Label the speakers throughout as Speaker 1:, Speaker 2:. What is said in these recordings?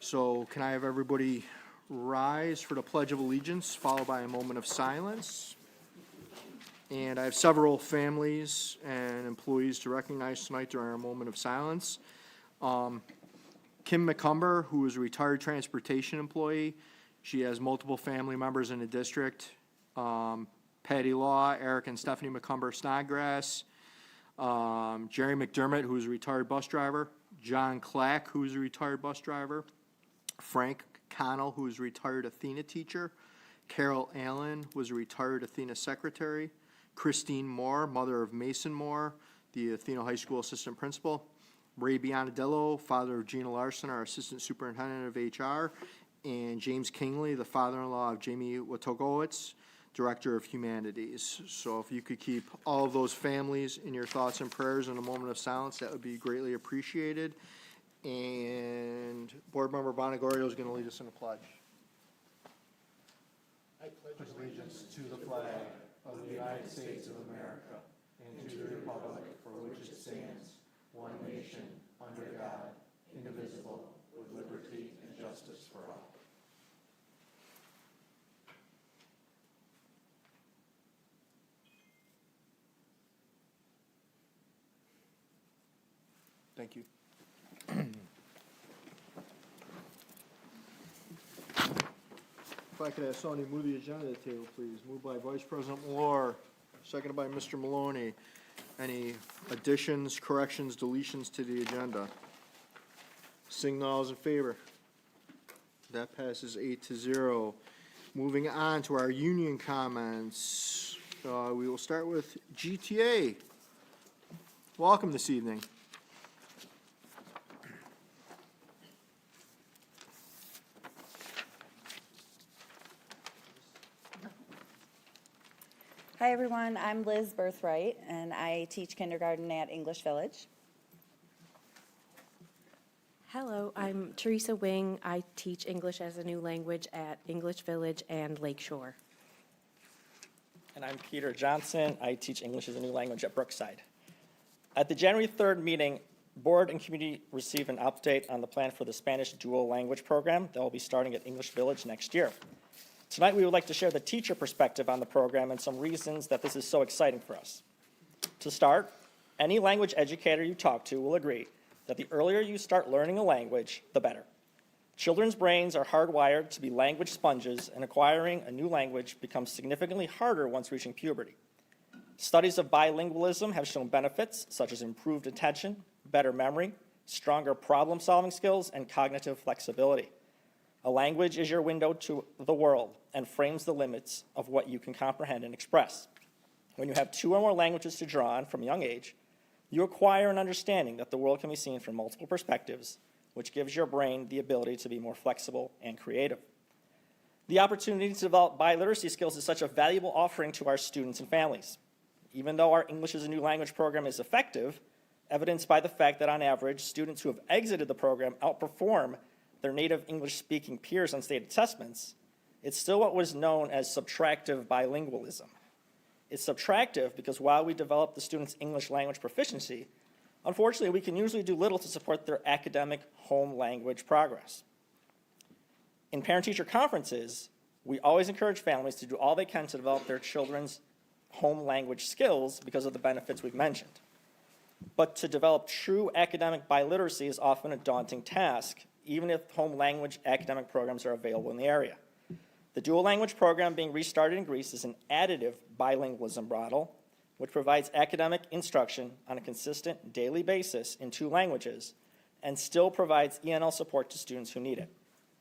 Speaker 1: So can I have everybody rise for the Pledge of Allegiance, followed by a moment of silence? And I have several families and employees to recognize tonight during our moment of silence. Kim McCumber, who is a retired transportation employee. She has multiple family members in the district. Patty Law, Eric and Stephanie McCumber Snodgrass. Jerry McDermott, who is a retired bus driver. John Clack, who is a retired bus driver. Frank Connell, who is a retired Athena teacher. Carol Allen was a retired Athena secretary. Christine Moore, mother of Mason Moore, the Athena High School assistant principal. Ray Bionadillo, father of Gina Larson, our assistant superintendent of HR. And James Kingley, the father-in-law of Jamie Watogowitz, director of humanities. So if you could keep all of those families in your thoughts and prayers in a moment of silence, that would be greatly appreciated. And Board Member Bonagorio is going to lead us in a pledge. I pledge allegiance to the flag of the United States of America and to the republic for which it stands, one nation, under God, indivisible, with liberty and justice for all. Thank you. If I could ask Sonny to move the agenda to the table, please. Moved by Vice President Malore, seconded by Mr. Maloney. Any additions, corrections, deletions to the agenda? Seeing none, all is in favor. That passes 8-0. Moving on to our union comments. We will start with GTA. Welcome this evening.
Speaker 2: Hi everyone, I'm Liz Birthright and I teach kindergarten at English Village.
Speaker 3: Hello, I'm Teresa Wing. I teach English as a new language at English Village and Lakeshore.
Speaker 4: And I'm Peter Johnson. I teach English as a new language at Brookside. At the January 3rd meeting, Board and Community received an update on the plan for the Spanish dual language program that will be starting at English Village next year. Tonight, we would like to share the teacher perspective on the program and some reasons that this is so exciting for us. To start, any language educator you talk to will agree that the earlier you start learning a language, the better. Children's brains are hardwired to be language sponges, and acquiring a new language becomes significantly harder once reaching puberty. Studies of bilingualism have shown benefits such as improved attention, better memory, stronger problem-solving skills, and cognitive flexibility. A language is your window to the world and frames the limits of what you can comprehend and express. When you have two or more languages to draw on from a young age, you acquire an understanding that the world can be seen from multiple perspectives, which gives your brain the ability to be more flexible and creative. The opportunity to develop biliteracy skills is such a valuable offering to our students and families. Even though our English as a new language program is effective, evidenced by the fact that on average, students who have exited the program outperform their native English-speaking peers on state assessments, it's still what was known as subtractive bilingualism. It's subtractive because while we develop the students' English language proficiency, unfortunately, we can usually do little to support their academic home language progress. In parent-teacher conferences, we always encourage families to do all they can to develop their children's home language skills because of the benefits we've mentioned. But to develop true academic biliteracy is often a daunting task, even if home language academic programs are available in the area. The dual language program being restarted in Greece is an additive bilingualism model, which provides academic instruction on a consistent daily basis in two languages and still provides ENL support to students who need it.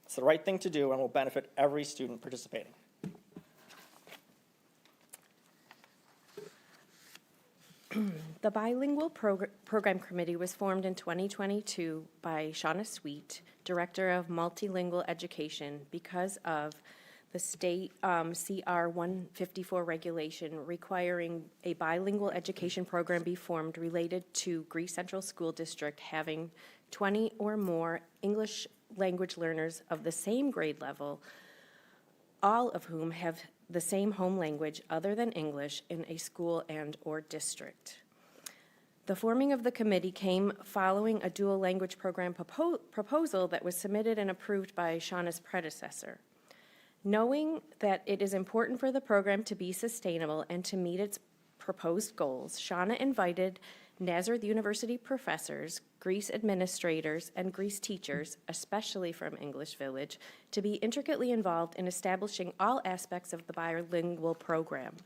Speaker 4: It's the right thing to do and will benefit every student participating.
Speaker 3: The Bilingual Program Committee was formed in 2022 by Shauna Sweet, Director of Multilingual Education, because of the state CR 154 regulation requiring a bilingual education program be formed related to Greece Central School District having 20 or more English language learners of the same grade level, all of whom have the same home language other than English in a school and/or district. The forming of the committee came following a dual language program proposal that was submitted and approved by Shauna's predecessor. Knowing that it is important for the program to be sustainable and to meet its proposed goals, Shauna invited Nazareth University professors, Greece administrators, and Greece teachers, especially from English Village, to be intricately involved in establishing all aspects of the bilingual program.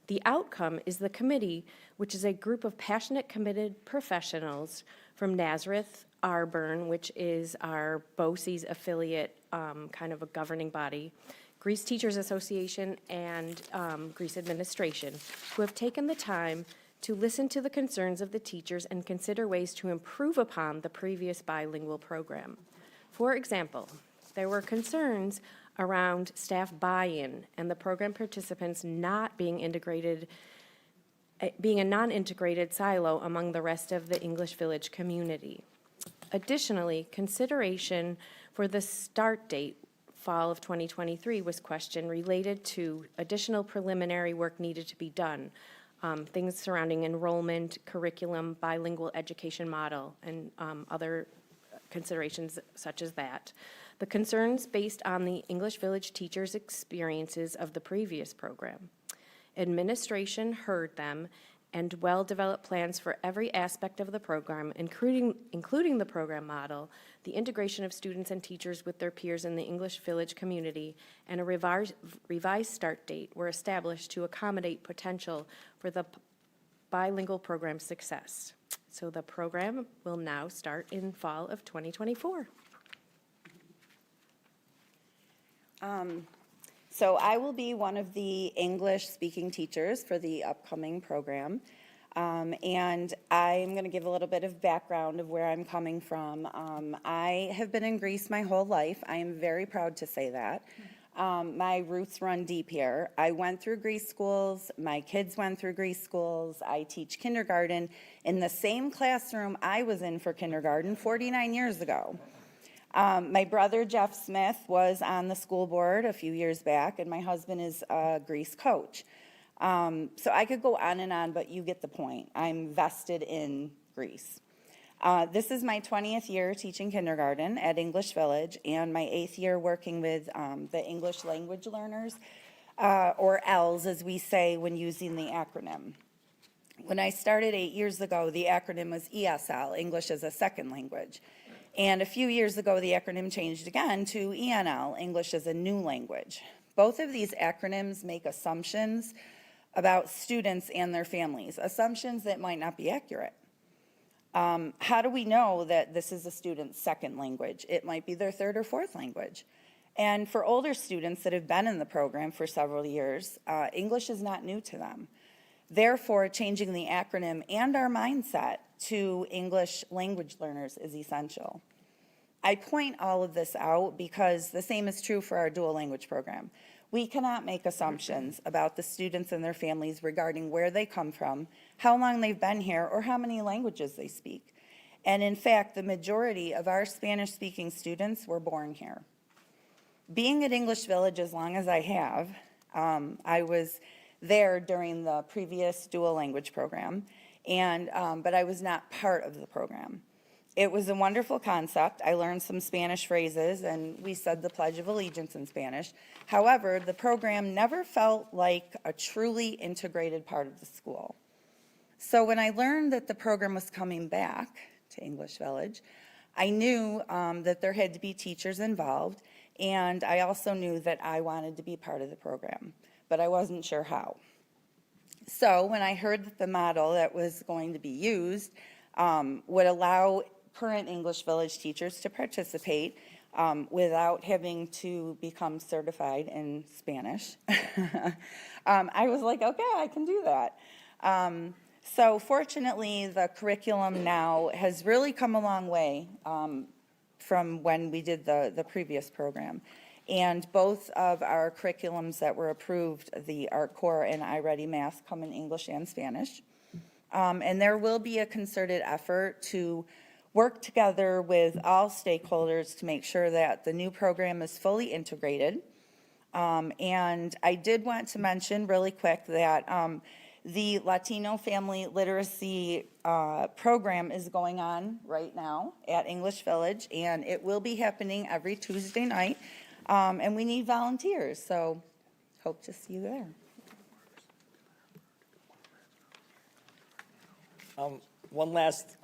Speaker 3: The outcome is the committee, which is a group of passionate, committed professionals from Nazareth, Arburn, which is our BOCES affiliate, kind of a governing body, Greece Teachers Association, and Greece Administration, who have taken the time to listen to the concerns of the teachers and consider ways to improve upon the previous bilingual program. For example, there were concerns around staff buy-in and the program participants not being integrated, being a non-integrated silo among the rest of the English Village community. Additionally, consideration for the start date, fall of 2023, was questioned related to additional preliminary work needed to be done, things surrounding enrollment, curriculum, bilingual education model, and other considerations such as that. The concerns based on the English Village teachers' experiences of the previous program. Administration heard them, and well-developed plans for every aspect of the program, including the program model, the integration of students and teachers with their peers in the English Village community, and a revised start date were established to accommodate potential for the bilingual program's success. So the program will now start in fall of 2024.
Speaker 2: So I will be one of the English-speaking teachers for the upcoming program. And I'm going to give a little bit of background of where I'm coming from. I have been in Greece my whole life. I am very proud to say that. My roots run deep here. I went through Greece schools. My kids went through Greece schools. I teach kindergarten in the same classroom I was in for kindergarten 49 years ago. My brother, Jeff Smith, was on the school board a few years back, and my husband is a Greece coach. So I could go on and on, but you get the point. I'm vested in Greece. This is my 20th year teaching kindergarten at English Village, and my 8th year working with the English language learners, or ELLs as we say when using the acronym. When I started 8 years ago, the acronym was ESL, English as a Second Language. And a few years ago, the acronym changed again to ENL, English as a New Language. Both of these acronyms make assumptions about students and their families, assumptions that might not be accurate. How do we know that this is a student's second language? It might be their third or fourth language. And for older students that have been in the program for several years, English is not new to them. Therefore, changing the acronym and our mindset to English language learners is essential. I point all of this out because the same is true for our dual language program. We cannot make assumptions about the students and their families regarding where they come from, how long they've been here, or how many languages they speak. And in fact, the majority of our Spanish-speaking students were born here. Being at English Village as long as I have, I was there during the previous dual language program, but I was not part of the program. It was a wonderful concept. I learned some Spanish phrases, and we said the Pledge of Allegiance in Spanish. However, the program never felt like a truly integrated part of the school. So when I learned that the program was coming back to English Village, I knew that there had to be teachers involved, and I also knew that I wanted to be part of the program, but I wasn't sure how. So when I heard that the model that was going to be used would allow current English Village teachers to participate without having to become certified in Spanish, I was like, okay, I can do that. So fortunately, the curriculum now has really come a long way from when we did the previous program. And both of our curriculums that were approved, the Art Core and iReady Math, come in English and Spanish. And there will be a concerted effort to work together with all stakeholders to make sure that the new program is fully integrated. And I did want to mention really quick that The Latino Family Literacy program is going on right now at English Village, and it will be happening every Tuesday night. And we need volunteers, so hope to see you there.
Speaker 4: One last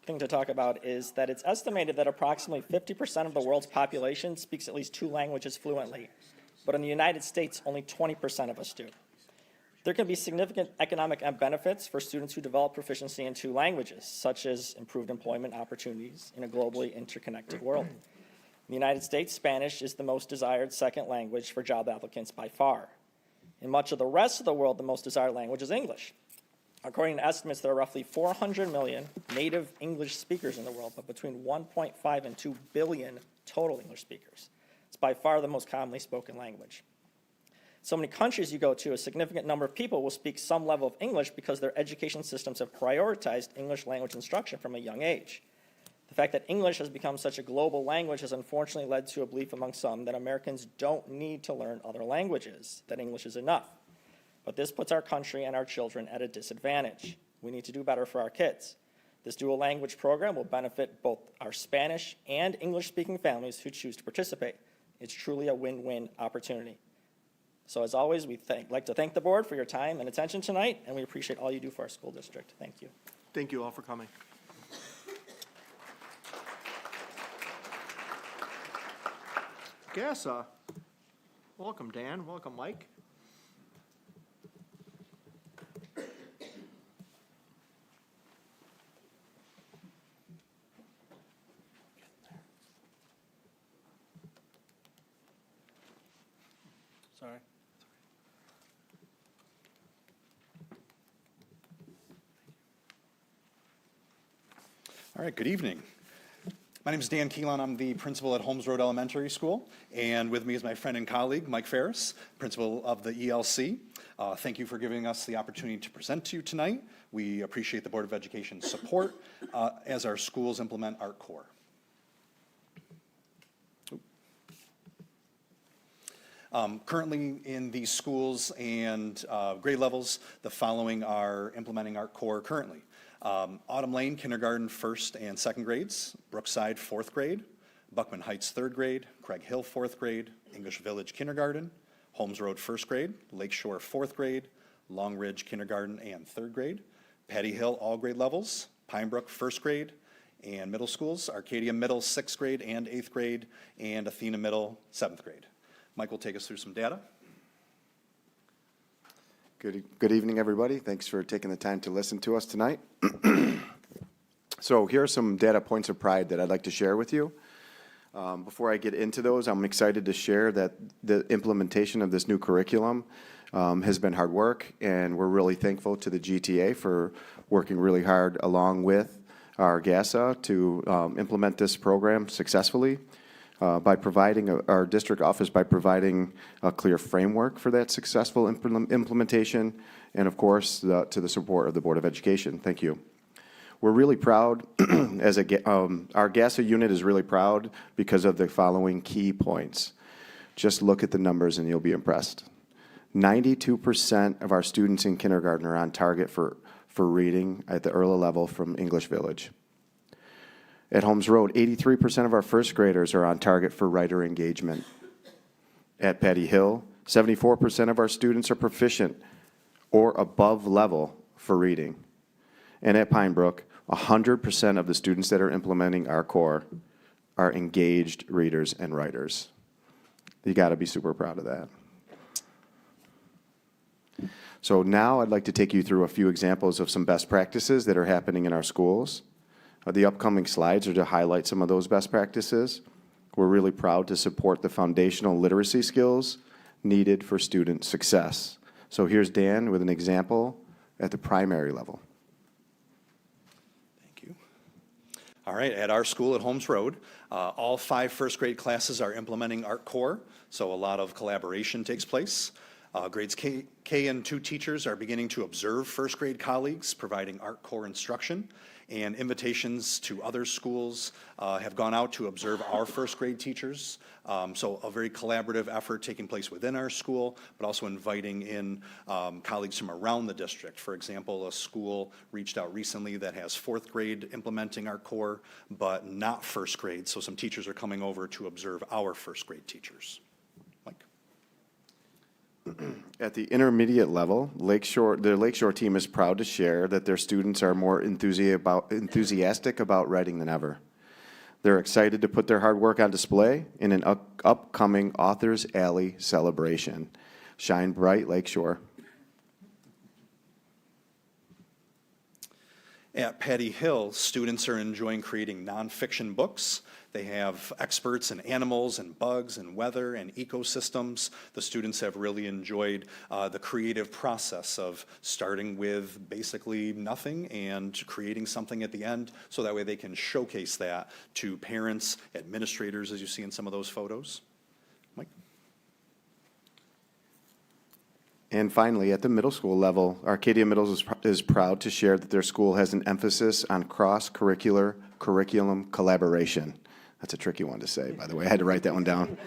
Speaker 4: thing to talk about is that it's estimated that approximately 50% of the world's population speaks at least 2 languages fluently, but in the United States, only 20% of us do. There can be significant economic benefits for students who develop proficiency in 2 languages, such as improved employment opportunities in a globally interconnected world. In the United States, Spanish is the most desired second language for job applicants by far. In much of the rest of the world, the most desired language is English. According to estimates, there are roughly 400 million native English speakers in the world, but between 1.5 and 2 billion total English speakers. It's by far the most commonly spoken language. So many countries you go to, a significant number of people will speak some level of English because their education systems have prioritized English language instruction from a young age. The fact that English has become such a global language has unfortunately led to a belief among some that Americans don't need to learn other languages, that English is enough. But this puts our country and our children at a disadvantage. We need to do better for our kids. This dual language program will benefit both our Spanish and English-speaking families who choose to participate. It's truly a win-win opportunity. So as always, we'd like to thank the board for your time and attention tonight, and we appreciate all you do for our school district. Thank you.
Speaker 1: Thank you all for coming. GASA. Welcome, Dan. Welcome, Mike.
Speaker 4: Sorry.
Speaker 5: All right, good evening. My name is Dan Keelan. I'm the principal at Holmes Road Elementary School, and with me is my friend and colleague, Mike Ferris, principal of the ELC. Thank you for giving us the opportunity to present to you tonight. We appreciate the Board of Education's support as our schools implement ArtCore. Currently in these schools and grade levels, the following are implementing ArtCore currently. Autumn Lane Kindergarten 1st and 2nd grades, Brookside 4th grade, Buckman Heights 3rd grade, Craig Hill 4th grade, English Village Kindergarten, Holmes Road 1st grade, Lakeshore 4th grade, Long Ridge Kindergarten and 3rd grade, Patty Hill all grade levels, Pine Brook 1st grade, and middle schools, Arcadia Middle 6th grade and 8th grade, and Athena Middle 7th grade. Mike will take us through some data.
Speaker 6: Good evening, everybody. Thanks for taking the time to listen to us tonight. So here are some data points of pride that I'd like to share with you. Before I get into those, I'm excited to share that the implementation of this new curriculum has been hard work, and we're really thankful to the GTA for working really hard along with our GASA to implement this program successfully. By providing our district office by providing a clear framework for that successful implementation, and of course to the support of the Board of Education. Thank you. We're really proud as our GASA unit is really proud because of the following key points. Just look at the numbers and you'll be impressed. 92% of our students in kindergarten are on target for reading at the early level from English Village. At Holmes Road, 83% of our first graders are on target for writer engagement. At Patty Hill, 74% of our students are proficient or above level for reading. And at Pine Brook, 100% of the students that are implementing ArtCore are engaged readers and writers. You got to be super proud of that. So now I'd like to take you through a few examples of some best practices that are happening in our schools. The upcoming slides are to highlight some of those best practices. We're really proud to support the foundational literacy skills needed for student success. So here's Dan with an example at the primary level.
Speaker 5: Thank you. All right, at our school at Holmes Road, all 5 first grade classes are implementing ArtCore, so a lot of collaboration takes place. Grades K and 2 teachers are beginning to observe first grade colleagues providing ArtCore instruction, And invitations to other schools have gone out to observe our first grade teachers. So a very collaborative effort taking place within our school, but also inviting in colleagues from around the district. For example, a school reached out recently that has fourth grade implementing our core, but not first grade. So some teachers are coming over to observe our first grade teachers. Mike?
Speaker 6: At the intermediate level, the Lakeshore team is proud to share that their students are more enthusiastic about writing than ever. They're excited to put their hard work on display in an upcoming Authors Alley celebration. Shine bright, Lakeshore.
Speaker 5: At Patty Hill, students are enjoying creating nonfiction books. They have experts in animals and bugs and weather and ecosystems. The students have really enjoyed the creative process of starting with basically nothing and creating something at the end, so that way they can showcase that to parents, administrators, as you see in some of those photos. Mike?
Speaker 6: And finally, at the middle school level, Arcadia Middle is proud to share that their school has an emphasis on cross-curricular curriculum collaboration. That's a tricky one to say, by the way. I had to write that one down.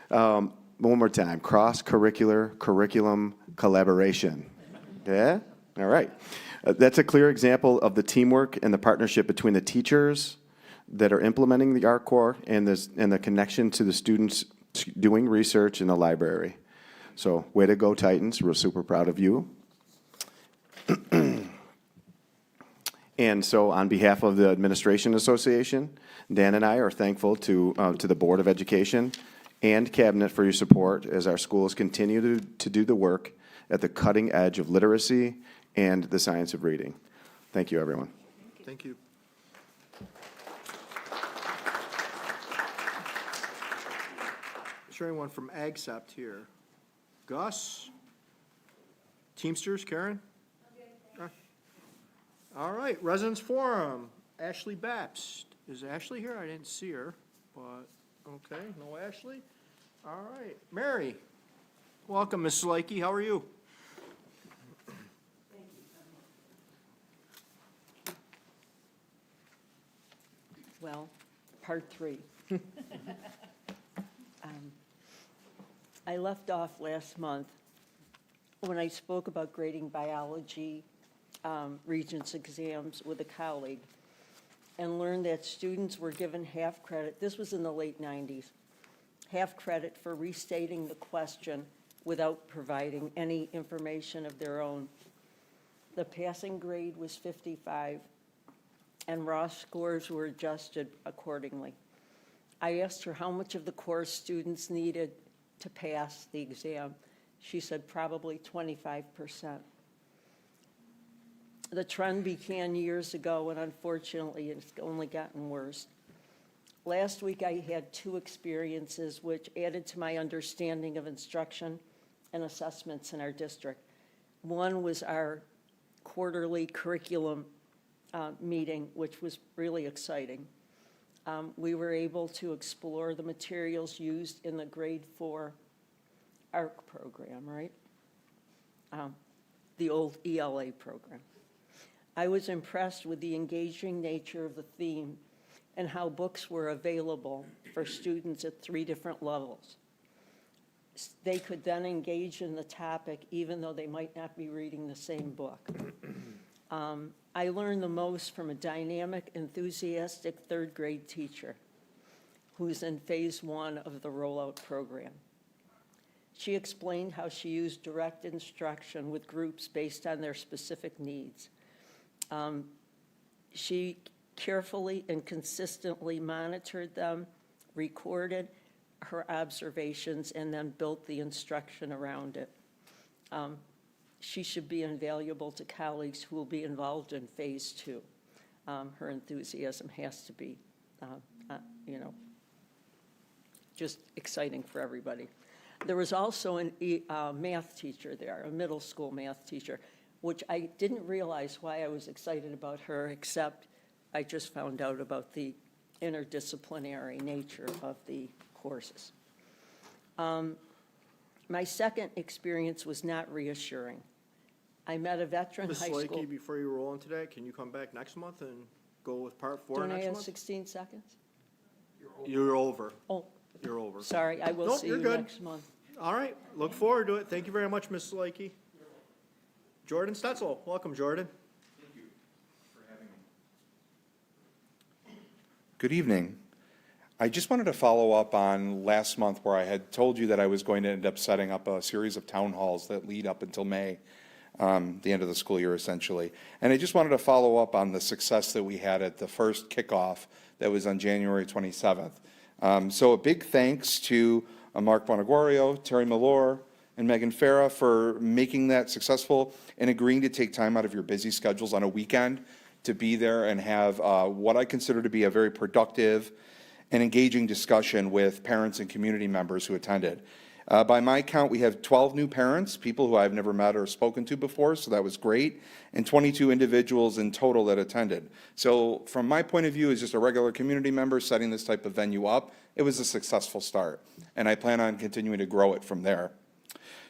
Speaker 6: One more time. Cross-curricular curriculum collaboration. Yeah? All right. That's a clear example of the teamwork and the partnership between the teachers that are implementing the ARC core and the connection to the students doing research in the library. So, way to go, Titans. We're super proud of you. And so, on behalf of the Administration Association, Dan and I are thankful to the Board of Education and Cabinet for your support as our schools continue to do the work at the cutting edge of literacy and the science of reading. Thank you, everyone.
Speaker 1: Thank you. Is there anyone from AgSept here? Gus? Teamsters, Karen? Okay. All right, Residents Forum, Ashley Bapst. Is Ashley here? I didn't see her, but, okay, no Ashley. All right, Mary. Welcome, Mrs. Lakey, how are you?
Speaker 7: Well, part 3. I left off last month when I spoke about grading biology Regents exams with a colleague and learned that students were given half credit. This was in the late 90s. Half credit for restating the question without providing any information of their own. The passing grade was 55, and raw scores were adjusted accordingly. I asked her how much of the course students needed to pass the exam. She said probably 25%. The trend began years ago, and unfortunately, it's only gotten worse. Last week, I had 2 experiences which added to my understanding of instruction and assessments in our district. One was our quarterly curriculum meeting, which was really exciting. We were able to explore the materials used in the grade 4 ARC program, right? The old ELA program. I was impressed with the engaging nature of the theme and how books were available for students at 3 different levels. They could then engage in the topic even though they might not be reading the same book. I learned the most from a dynamic, enthusiastic 3rd grade teacher who's in phase 1 of the rollout program. She explained how she used direct instruction with groups based on their specific needs. She carefully and consistently monitored them, recorded her observations, and then built the instruction around it. She should be invaluable to colleagues who will be involved in phase 2. Her enthusiasm has to be, just exciting for everybody. There was also a math teacher there, a middle school math teacher, which I didn't realize why I was excited about her, except I just found out about the interdisciplinary nature of the courses. My second experience was not reassuring. I'm at a veteran
Speaker 1: Ms.
Speaker 7: high school.
Speaker 1: Lakey, before you roll into that, can you come back next month and go with part 4
Speaker 7: Don't I
Speaker 1: next
Speaker 7: have
Speaker 1: month?
Speaker 7: 16 seconds?
Speaker 1: You're over.
Speaker 7: Oh,
Speaker 1: You're over.
Speaker 7: sorry, I will
Speaker 1: Nope,
Speaker 7: see
Speaker 1: you're
Speaker 7: you
Speaker 1: good.
Speaker 7: next month.
Speaker 1: All right, look forward to it. Thank you very much, Ms. Lakey. Jordan Stetzel, welcome, Jordan.
Speaker 8: Good evening. I just wanted to follow up on last month where I had told you that I was going to end up setting up a series of town halls that lead up until May, the end of the school year essentially. And I just wanted to follow up on the success that we had at the first kickoff that was on January 27th. So a big thanks to Mark Bonagorio, Terry Malor, and Megan Farah for making that successful and agreeing to take time out of your busy schedules on a weekend to be there and have what I consider to be a very productive and engaging discussion with parents and community members who attended. By my count, we have 12 new parents, people who I've never met or spoken to before, so that was great, and 22 individuals in total that attended. So from my point of view, as just a regular community member setting this type of venue up, it was a successful start, and I plan on continuing to grow it from there.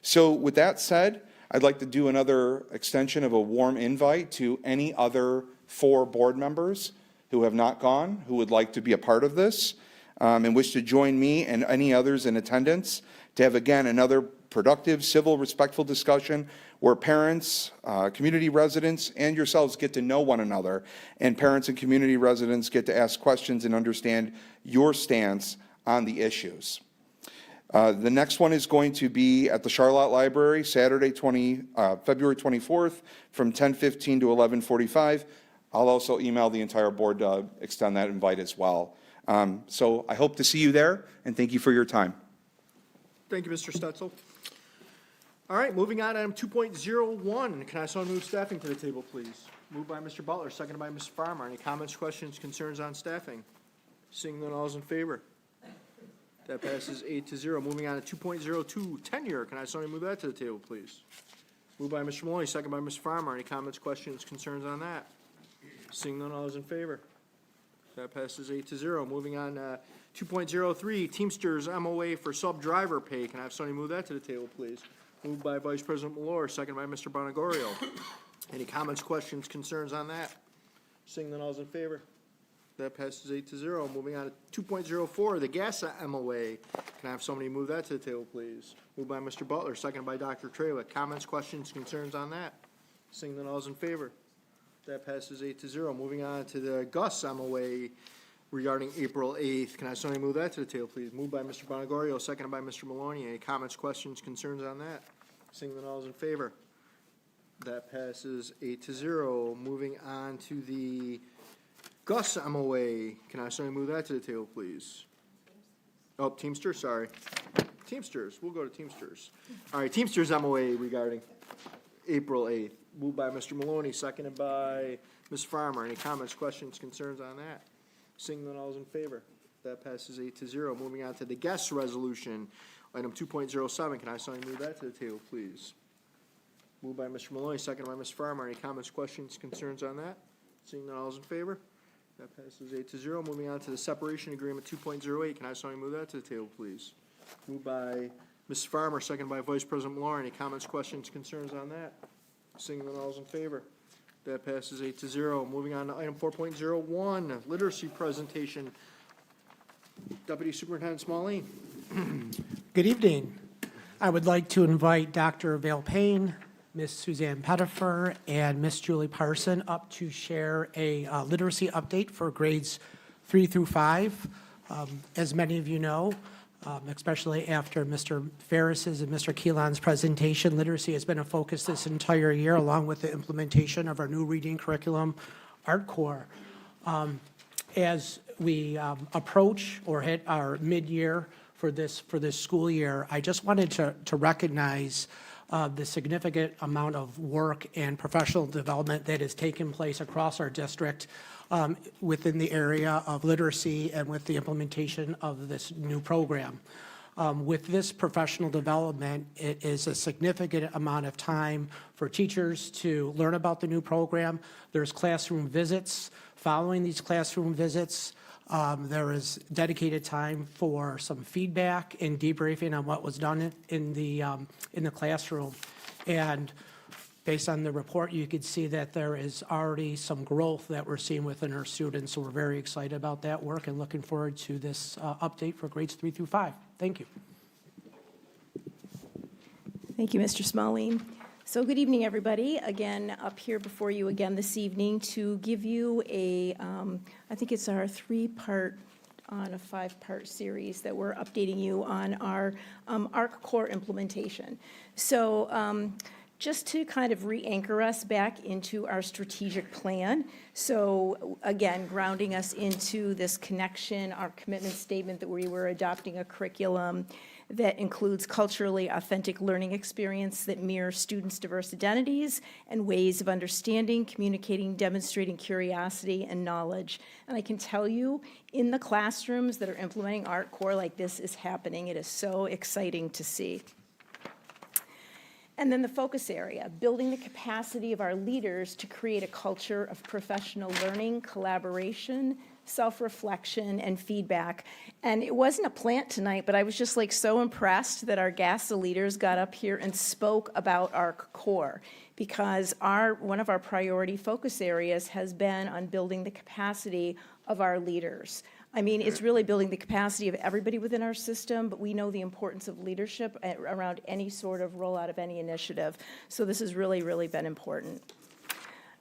Speaker 8: So with that said, I'd like to do another extension of a warm invite to any other 4 board members who have not gone, who would like to be a part of this, and wish to join me and any others in attendance to have, again, another productive, civil, respectful discussion where parents, community residents, and yourselves get to know one another, and parents and community residents get to ask questions and understand your stance on the issues. The next one is going to be at the Charlotte Library, Saturday, February 24th, from 10:15 to 11:45. I'll also email the entire board to extend that invite as well. So I hope to see you there, and thank you for your time.
Speaker 1: Thank you, Mr. Stetzel. All right, moving on, item 2.01. Can I so move staffing to the table, please? Moved by Mr. Butler, seconded by Ms. Farmer. Any comments, questions, concerns on staffing? Seeing none, all is in favor. That passes 8-0. Moving on to 2.02, tenure. Can I so move that to the table, please? Moved by Mr. Maloney, seconded by Ms. Farmer. Any comments, questions, concerns on that? Seeing none, all is in favor. That passes 8-0. Moving on, 2.03, Teamsters MOA for sub-driver pay. Can I have somebody move that to the table, please? Moved by Vice President Malor, second by Mr. Bonagorio. Any comments, questions, concerns on that? Seeing none, all is in favor. That passes 8-0. Moving on to 2.04, the gas MOA. Can I have somebody move that to the table, please? Moved by Mr. Butler, second by Dr. Traywick. Comments, questions, concerns on that? Seeing none, all is in favor. That passes 8-0. Moving on to the Gus MOA regarding April 8th. Can I have somebody move that to the table, please? Moved by Mr. Bonagorio, seconded by Mr. Maloney. Any comments, questions, concerns on that? Seeing none, all is in favor. That passes 8-0. Moving on to the Gus MOA. Can I have somebody move that to the table, please? Oh, Teamsters, sorry. Teamsters, we'll go to Teamsters. All right, Teamsters MOA regarding April 8th. Moved by Mr. Maloney, seconded by Ms. Farmer. Any comments, questions, concerns on that? Seeing none, all is in favor. That passes 8-0. Moving on to the guest resolution, item 2.07. Can I have somebody move that to the table, please? Moved by Mr. Maloney, seconded by Ms. Farmer. Any comments, questions, concerns on that? Seeing none, all is in favor. That passes 8-0. Moving on to the separation agreement 2.08. Can I have somebody move that to the table, please? Moved by Ms. Farmer, seconded by Vice President Malor. Any comments, questions, concerns on that? Seeing none, all is in favor. That passes 8-0. Moving on to item 4.01, literacy presentation. Deputy Superintendent Smalley.
Speaker 9: Good evening. I would like to invite Dr. Vale Payne, Ms. Suzanne Pettifer, and Ms. Julie Parson up to share a literacy update for grades 3 through 5. As many of you know, especially after Mr. Ferris's and Mr. Keelan's presentation, literacy has been a focus this entire year, along with the implementation of our new reading curriculum, Art Core. As we approach or hit our mid-year for this school year, I just wanted to recognize the significant amount of work and professional development that has taken place across our district within the area of literacy and with the implementation of this new program. With this professional development, it is a significant amount of time for teachers to learn about the new program. There's classroom visits. Following these classroom visits, there is dedicated time for some feedback and debriefing on what was done in the classroom. And based on the report, you could see that there is already some growth that we're seeing within our students. So we're very excited about that work and looking forward to this update for grades 3 through 5. Thank you.
Speaker 10: Thank you, Mr. Smalling. So good evening, everybody. Again, up here before you again this evening to give you a, I think it's our 3-part on a 5-part series that we're updating you on our ARC core implementation. So just to kind of re-anchor us back into our strategic plan. So again, grounding us into this connection, our commitment statement that we were adopting a curriculum that includes culturally authentic learning experience that mirror students' diverse identities and ways of understanding, communicating, demonstrating curiosity and knowledge. And I can tell you, in the classrooms that are implementing ARC core like this is happening. It is so exciting to see. And then the focus area, building the capacity of our leaders to create a culture of professional learning, collaboration, self-reflection, and feedback. And it wasn't a plant tonight, but I was just like so impressed that our GASA leaders got up here and spoke about ARC core, because one of our priority focus areas has been on building the capacity of our leaders. I mean, it's really building the capacity of everybody within our system, but we know the importance of leadership around any sort of rollout of any initiative. So this has really, really been important.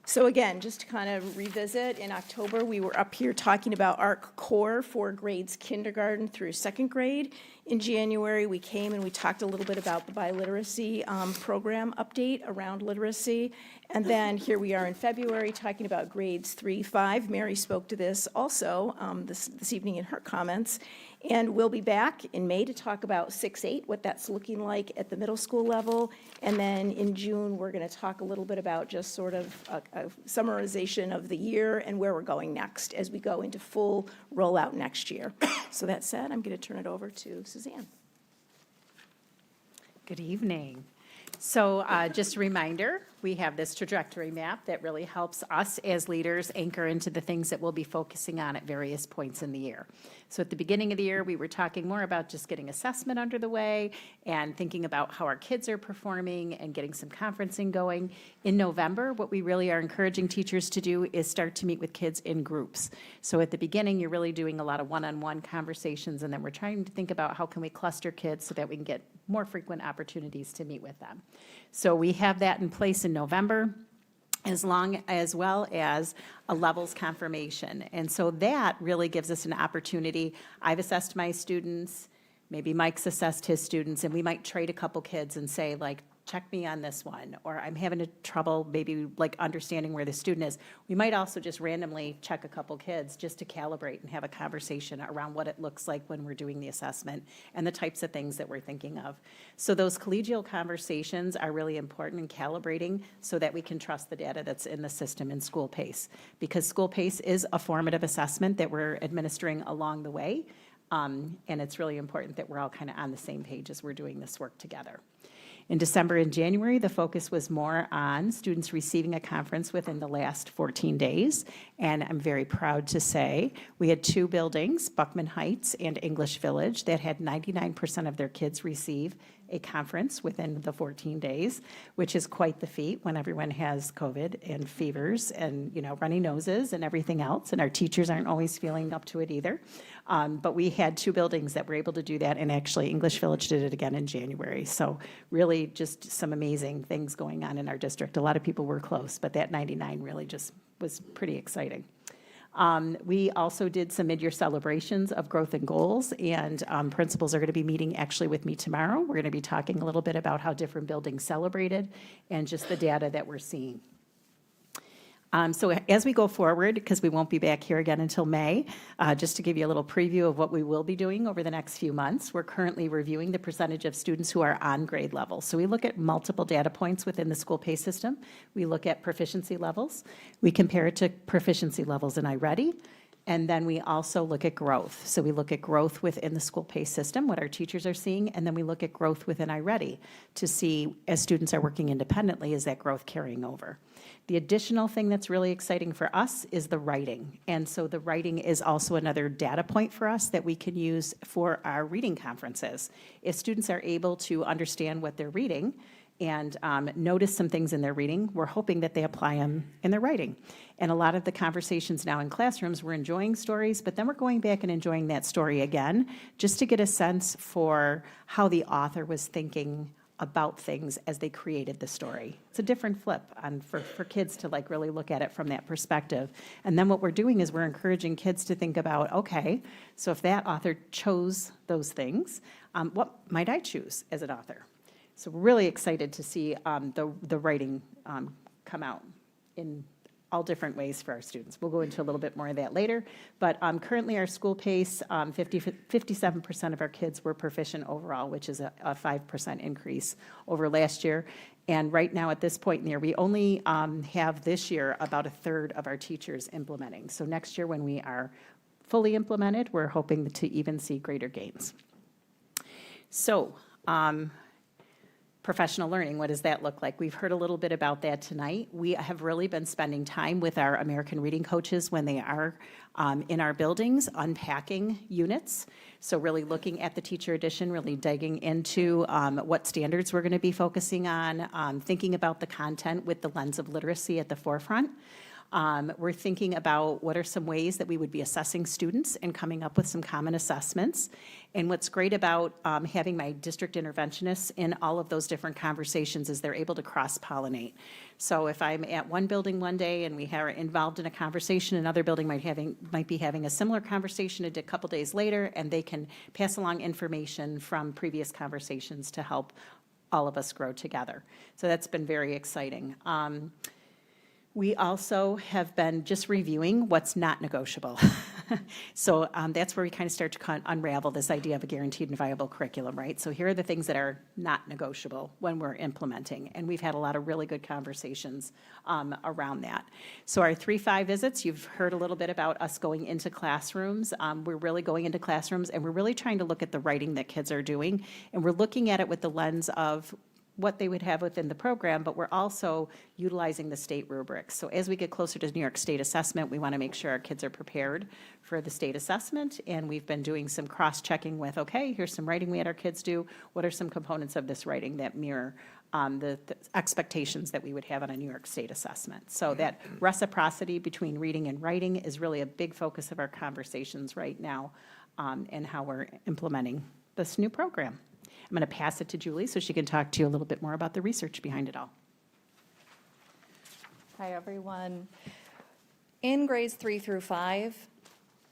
Speaker 10: So again, just to kind of revisit, in October, we were up here talking about ARC core for grades kindergarten through 2nd grade. In January, we came and we talked a little bit about the biliteracy program update around literacy. And then here we are in February talking about grades 3, 5. Mary spoke to this also this evening in her comments. And we'll be back in May to talk about 6, 8, what that's looking like at the middle school level. And then in June, we're going to talk a little bit about just sort of a summarization of the year and where we're going next as we go into full rollout next year. So that said, I'm going to turn it over to Suzanne.
Speaker 11: Good evening. So just a reminder, we have this trajectory map that really helps us as leaders anchor into the things that we'll be focusing on at various points in the year. So at the beginning of the year, we were talking more about just getting assessment under the way and thinking about how our kids are performing and getting some conferencing going. In November, what we really are encouraging teachers to do is start to meet with kids in groups. So at the beginning, you're really doing a lot of one-on-one conversations, and then we're trying to think about how can we cluster kids so that we can get more frequent opportunities to meet with them. So we have that in place in November, as well as a levels confirmation. And so that really gives us an opportunity. I've assessed my students, maybe Mike's assessed his students, and we might trade a couple kids and say, like, check me on this one, or I'm having trouble maybe like understanding where the student is. We might also just randomly check a couple kids just to calibrate and have a conversation around what it looks like when we're doing the assessment and the types of things that we're thinking of. So those collegial conversations are really important in calibrating so that we can trust the data that's in the system in School PACE, because School PACE is a formative assessment that we're administering along the way, and it's really important that we're all kind of on the same page as we're doing this work together. In December and January, the focus was more on students receiving a conference within the last 14 days. And I'm very proud to say we had 2 buildings, Buckman Heights and English Village, that had 99% of their kids receive a conference within the 14 days, which is quite the feat when everyone has COVID and fevers and, runny noses and everything else, and our teachers aren't always feeling up to it either. But we had 2 buildings that were able to do that, and actually English Village did it again in January. So really just some amazing things going on in our district. A lot of people were close, but that 99 really just was pretty exciting. We also did some mid-year celebrations of growth and goals, and principals are going to be meeting actually with me tomorrow. We're going to be talking a little bit about how different buildings celebrated and just the data that we're seeing. So as we go forward, because we won't be back here again until May, just to give you a little preview of what we will be doing over the next few months, we're currently reviewing the percentage of students who are on grade level. So we look at multiple data points within the School PACE system. We look at proficiency levels. We compare it to proficiency levels in iReady. And then we also look at growth. So we look at growth within the School PACE system, what our teachers are seeing, and then we look at growth within iReady to see, as students are working independently, is that growth carrying over. The additional thing that's really exciting for us is the writing. And so the writing is also another data point for us that we can use for our reading conferences. If students are able to understand what they're reading and notice some things in their reading. We're hoping that they apply them in their writing. And a lot of the conversations now in classrooms, we're enjoying stories, but then we're going back and enjoying that story again, just to get a sense for how the author was thinking about things as they created the story. It's a different flip for kids to like really look at it from that perspective. And then what we're doing is we're encouraging kids to think about, okay, so if that author chose those things, what might I choose as an author? So we're really excited to see the writing come out in all different ways for our students. We'll go into a little bit more of that later, but currently our school pace, 57% of our kids were proficient overall, which is a 5% increase over last year. And right now at this point in the year, we only have this year about a third of our teachers implementing. So next year when we are fully implemented, we're hoping to even see greater gains. So, professional learning, what does that look like? We've heard a little bit about that tonight. We have really been spending time with our American reading coaches when they are in our buildings, unpacking units. So really looking at the teacher edition, really digging into what standards we're going to be focusing on, thinking about the content with the lens of literacy at the forefront. We're thinking about what are some ways that we would be assessing students and coming up with some common assessments. And what's great about having my district interventionists in all of those different conversations is they're able to cross-pollinate. So if I'm at one building one day and we are involved in a conversation, another building might be having a similar conversation a couple days later, and they can pass along information from previous conversations to help all of us grow together. So that's been very exciting. We also have been just reviewing what's not negotiable. So that's where we kind of start to unravel this idea of a guaranteed and viable curriculum, right? So here are the things that are not negotiable when we're implementing. And we've had a lot of really good conversations around that. So our 3-5 visits, you've heard a little bit about us going into classrooms. We're really going into classrooms and we're really trying to look at the writing that kids are doing. And we're looking at it with the lens of what they would have within the program, but we're also utilizing the state rubrics. So as we get closer to New York State assessment, we want to make sure our kids are prepared for the state assessment, and we've been doing some cross-checking with, okay, here's some writing we had our kids do. What are some components of this writing that mirror the expectations that we would have on a New York State assessment? So that reciprocity between reading and writing is really a big focus of our conversations right now, and how we're implementing this new program. I'm going to pass it to Julie so she can talk to you a little bit more about the research behind it all.
Speaker 12: Hi, everyone. In grades 3 through 5,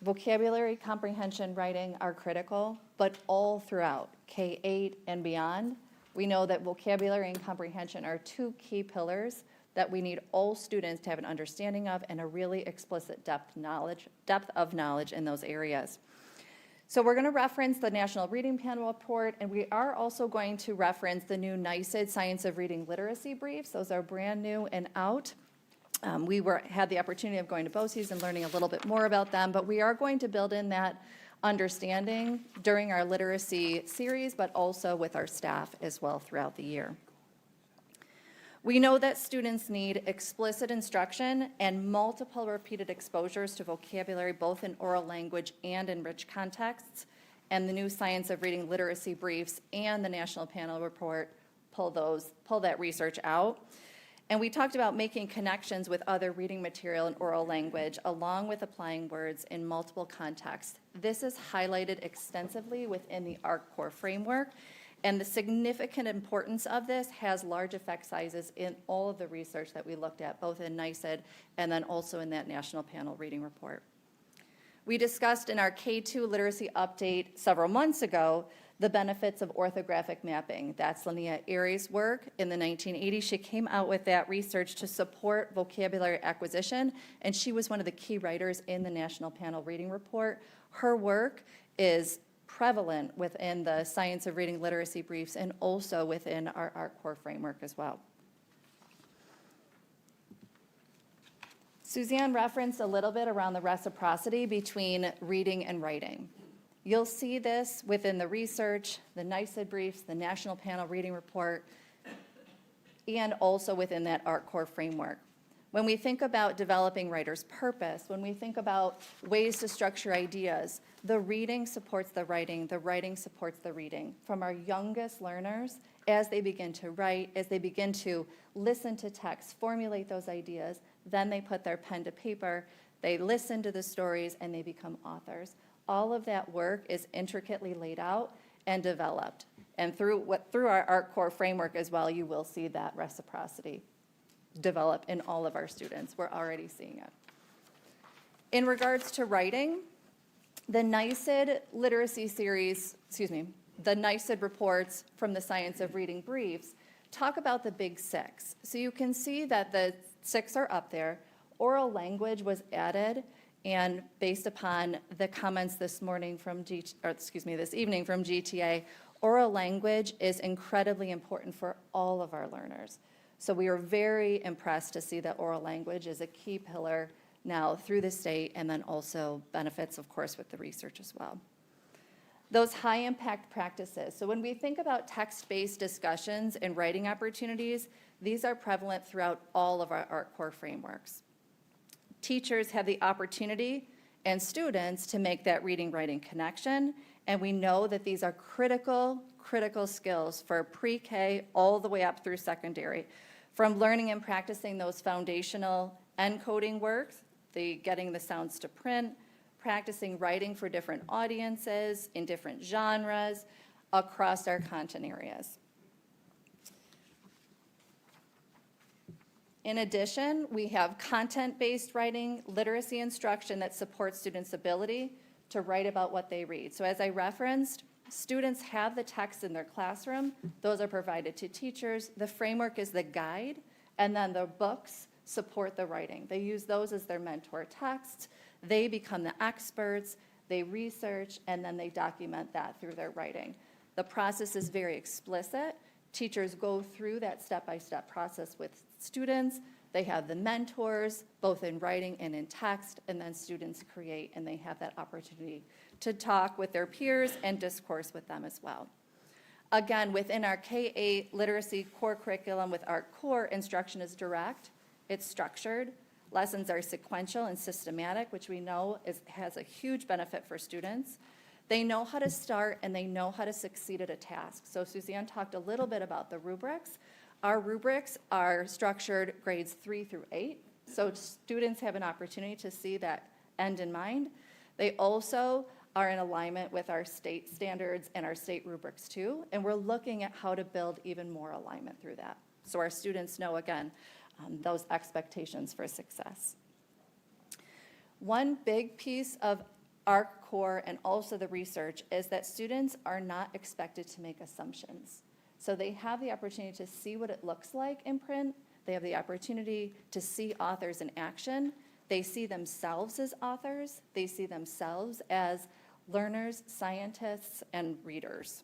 Speaker 12: vocabulary, comprehension, writing are critical, but all throughout K-8 and beyond, we know that vocabulary and comprehension are two key pillars that we need all students to have an understanding of and a really explicit depth of knowledge in those areas. So we're going to reference the National Reading Panel report, and we are also going to reference the new NYSED Science of Reading Literacy briefs. Those are brand new and out. We had the opportunity of going to BOCES and learning a little bit more about them, but we are going to build in that understanding during our literacy series, but also with our staff as well throughout the year. We know that students need explicit instruction and multiple repeated exposures to vocabulary, both in oral language and in rich contexts. And the new Science of Reading Literacy briefs and the National Panel report pull that research out. And we talked about making connections with other reading material and oral language, along with applying words in multiple contexts. This is highlighted extensively within the ARC core framework. And the significant importance of this has large effect sizes in all of the research that we looked at, both in NYSED and then also in that National Panel reading report. We discussed in our K-2 literacy update several months ago the benefits of orthographic mapping. That's Linnea Airy's work in the 1980s. She came out with that research to support vocabulary acquisition, and she was one of the key writers in the National Panel reading report. Her work is prevalent within the Science of Reading Literacy briefs and also within our ARC core framework as well. Suzanne referenced a little bit around the reciprocity between reading and writing. You'll see this within the research, the NYSED briefs, the National Panel reading report, and also within that ARC core framework. When we think about developing writer's purpose, when we think about ways to structure ideas, the reading supports the writing supports the reading. From our youngest learners, as they begin to write, as they begin to listen to text, formulate those ideas, then they put their pen to paper, they listen to the stories, and they become authors. All of that work is intricately laid out and developed. And through our ARC core framework as well, you will see that reciprocity develop in all of our students. We're already seeing it. In regards to writing, the NYSID literacy series, the NYSID reports from the Science of Reading briefs talk about the big six. So you can see that the six are up there. Oral language was added, and based upon the comments this evening from GTA, oral language is incredibly important for all of our learners. So we are very impressed to see that oral language is a key pillar now through the state, and then also benefits, of course, with the research as well. Those high-impact practices. So when we think about text-based discussions and writing opportunities, these are prevalent throughout all of our ARC core frameworks. Teachers have the opportunity and students to make that reading-writing connection, and we know that these are critical skills for pre-K all the way up through secondary. From learning and practicing those foundational encoding works, getting the sounds to print, practicing writing for different audiences in different genres across our content areas. In addition, we have content-based writing literacy instruction that supports students' ability to write about what they read. So as I referenced, students have the text in their classroom. Those are provided to teachers. The framework is the guide, and then the books support the writing. They use those as their mentor texts. They become the experts, they research, and then they document that through their writing. The process is very explicit. Teachers go through that step-by-step process with students. They have the mentors, both in writing and in text, and then students create, and they have that opportunity to talk with their peers and discourse with them as well. Again, within our K-8 literacy core curriculum with our core, instruction is direct, it's structured, lessons are sequential and systematic, which we know has a huge benefit for students. They know how to start and they know how to succeed at a task. So Suzanne talked a little bit about the rubrics. Our rubrics are structured grades 3 through 8, so students have an opportunity to see that end in mind. They also are in alignment with our state standards and our state rubrics too, and we're looking at how to build even more alignment through that. So our students know, again, those expectations for success. One big piece of ARC core and also the research is that students are not expected to make assumptions. So they have the opportunity to see what it looks like in print. They have the opportunity to see authors in action. They see themselves as authors. They see themselves as learners, scientists, and readers.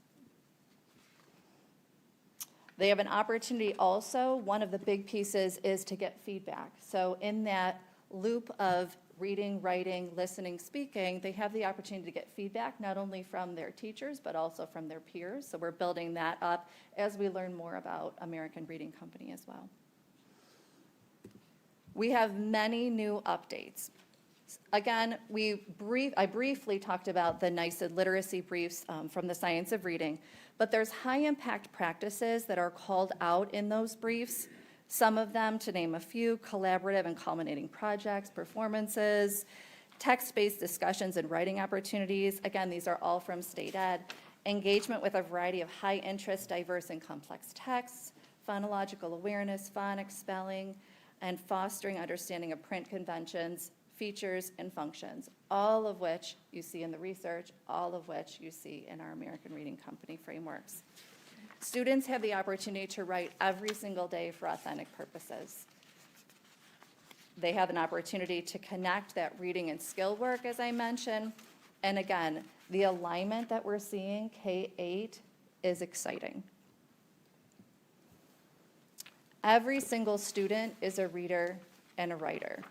Speaker 12: They have an opportunity also, one of the big pieces is to get feedback. So in that loop of reading, writing, listening, speaking, they have the opportunity to get feedback not only from their teachers, but also from their peers. So we're building that up as we learn more about American Reading Company as well. We have many new updates. Again, I briefly talked about the NYSID literacy briefs from the Science of Reading, but there's high-impact practices that are called out in those briefs. Some of them, to name a few, collaborative and culminating projects, performances, text-based discussions and writing opportunities. Again, these are all from state ed. Engagement with a variety of high-interest, diverse, and complex texts, phonological awareness, phonics, spelling, and fostering understanding of print conventions, features, and functions, all of which you see in the research, all of which you see in our American Reading Company frameworks. Students have the opportunity to write every single day for authentic purposes. They have an opportunity to connect that reading and skill work, as I mentioned. And again, the alignment that we're seeing, K-8, is exciting. Every single student is a reader and a writer.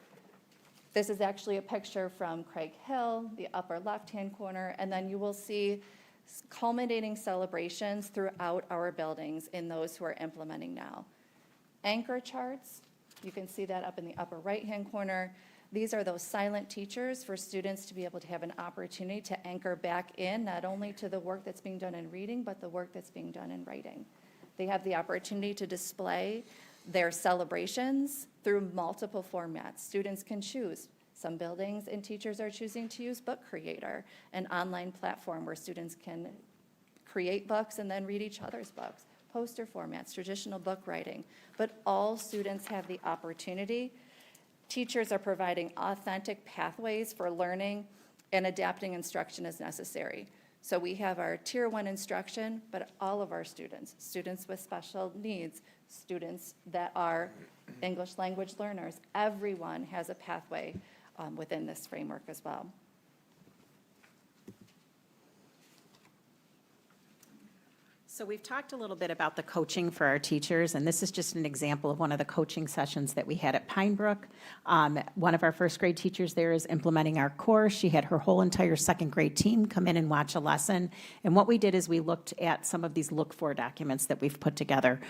Speaker 12: This is actually a picture from Craig Hill, the upper left-hand corner, and then you will see culminating celebrations throughout our buildings in those who are implementing now. Anchor charts, You can see that up in the upper right-hand corner. These are those silent teachers for students to be able to have an opportunity to anchor back in, not only to the work that's being done in reading, but the work that's being done in writing. They have the opportunity to display their celebrations through multiple formats. Students can choose. Some buildings and teachers are choosing to use Book Creator, an online platform where students can create books and then read each other's books. Poster formats, traditional book writing, but all students have the opportunity. Teachers are providing authentic pathways for learning and adapting instruction as necessary. So we have our Tier 1 instruction, but all of our students, students with special needs, students that are English language learners, everyone has a pathway within this framework as well.
Speaker 11: So we've talked a little bit about the coaching for our teachers, and this is just an example of one of the coaching sessions that we had at Pine Brook. One of our first grade teachers there is implementing our course. She had her whole entire second grade team come in and watch a lesson. And what we did is we looked at some of these look for documents that we've put together.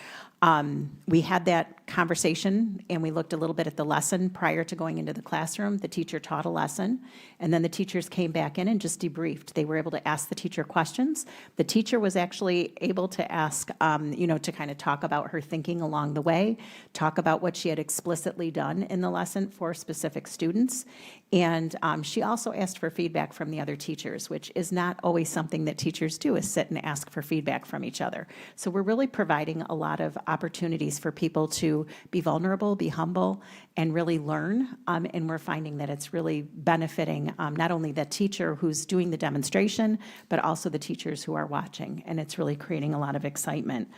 Speaker 11: We had that conversation and we looked a little bit at the lesson prior to going into the classroom. The teacher taught a lesson, and then the teachers came back in and just debriefed. They were able to ask the teacher questions. The teacher was actually able to ask, to kind of talk about her thinking along the way, talk about what she had explicitly done in the lesson for specific students. And she also asked for feedback from the other teachers, which is not always something that teachers do, is sit and ask for feedback from each other. So we're really providing a lot of opportunities for people to be vulnerable, be humble, and really learn. And we're finding that it's really benefiting not only the teacher who's doing the demonstration, but also the teachers who are watching. And it's really creating a lot of excitement.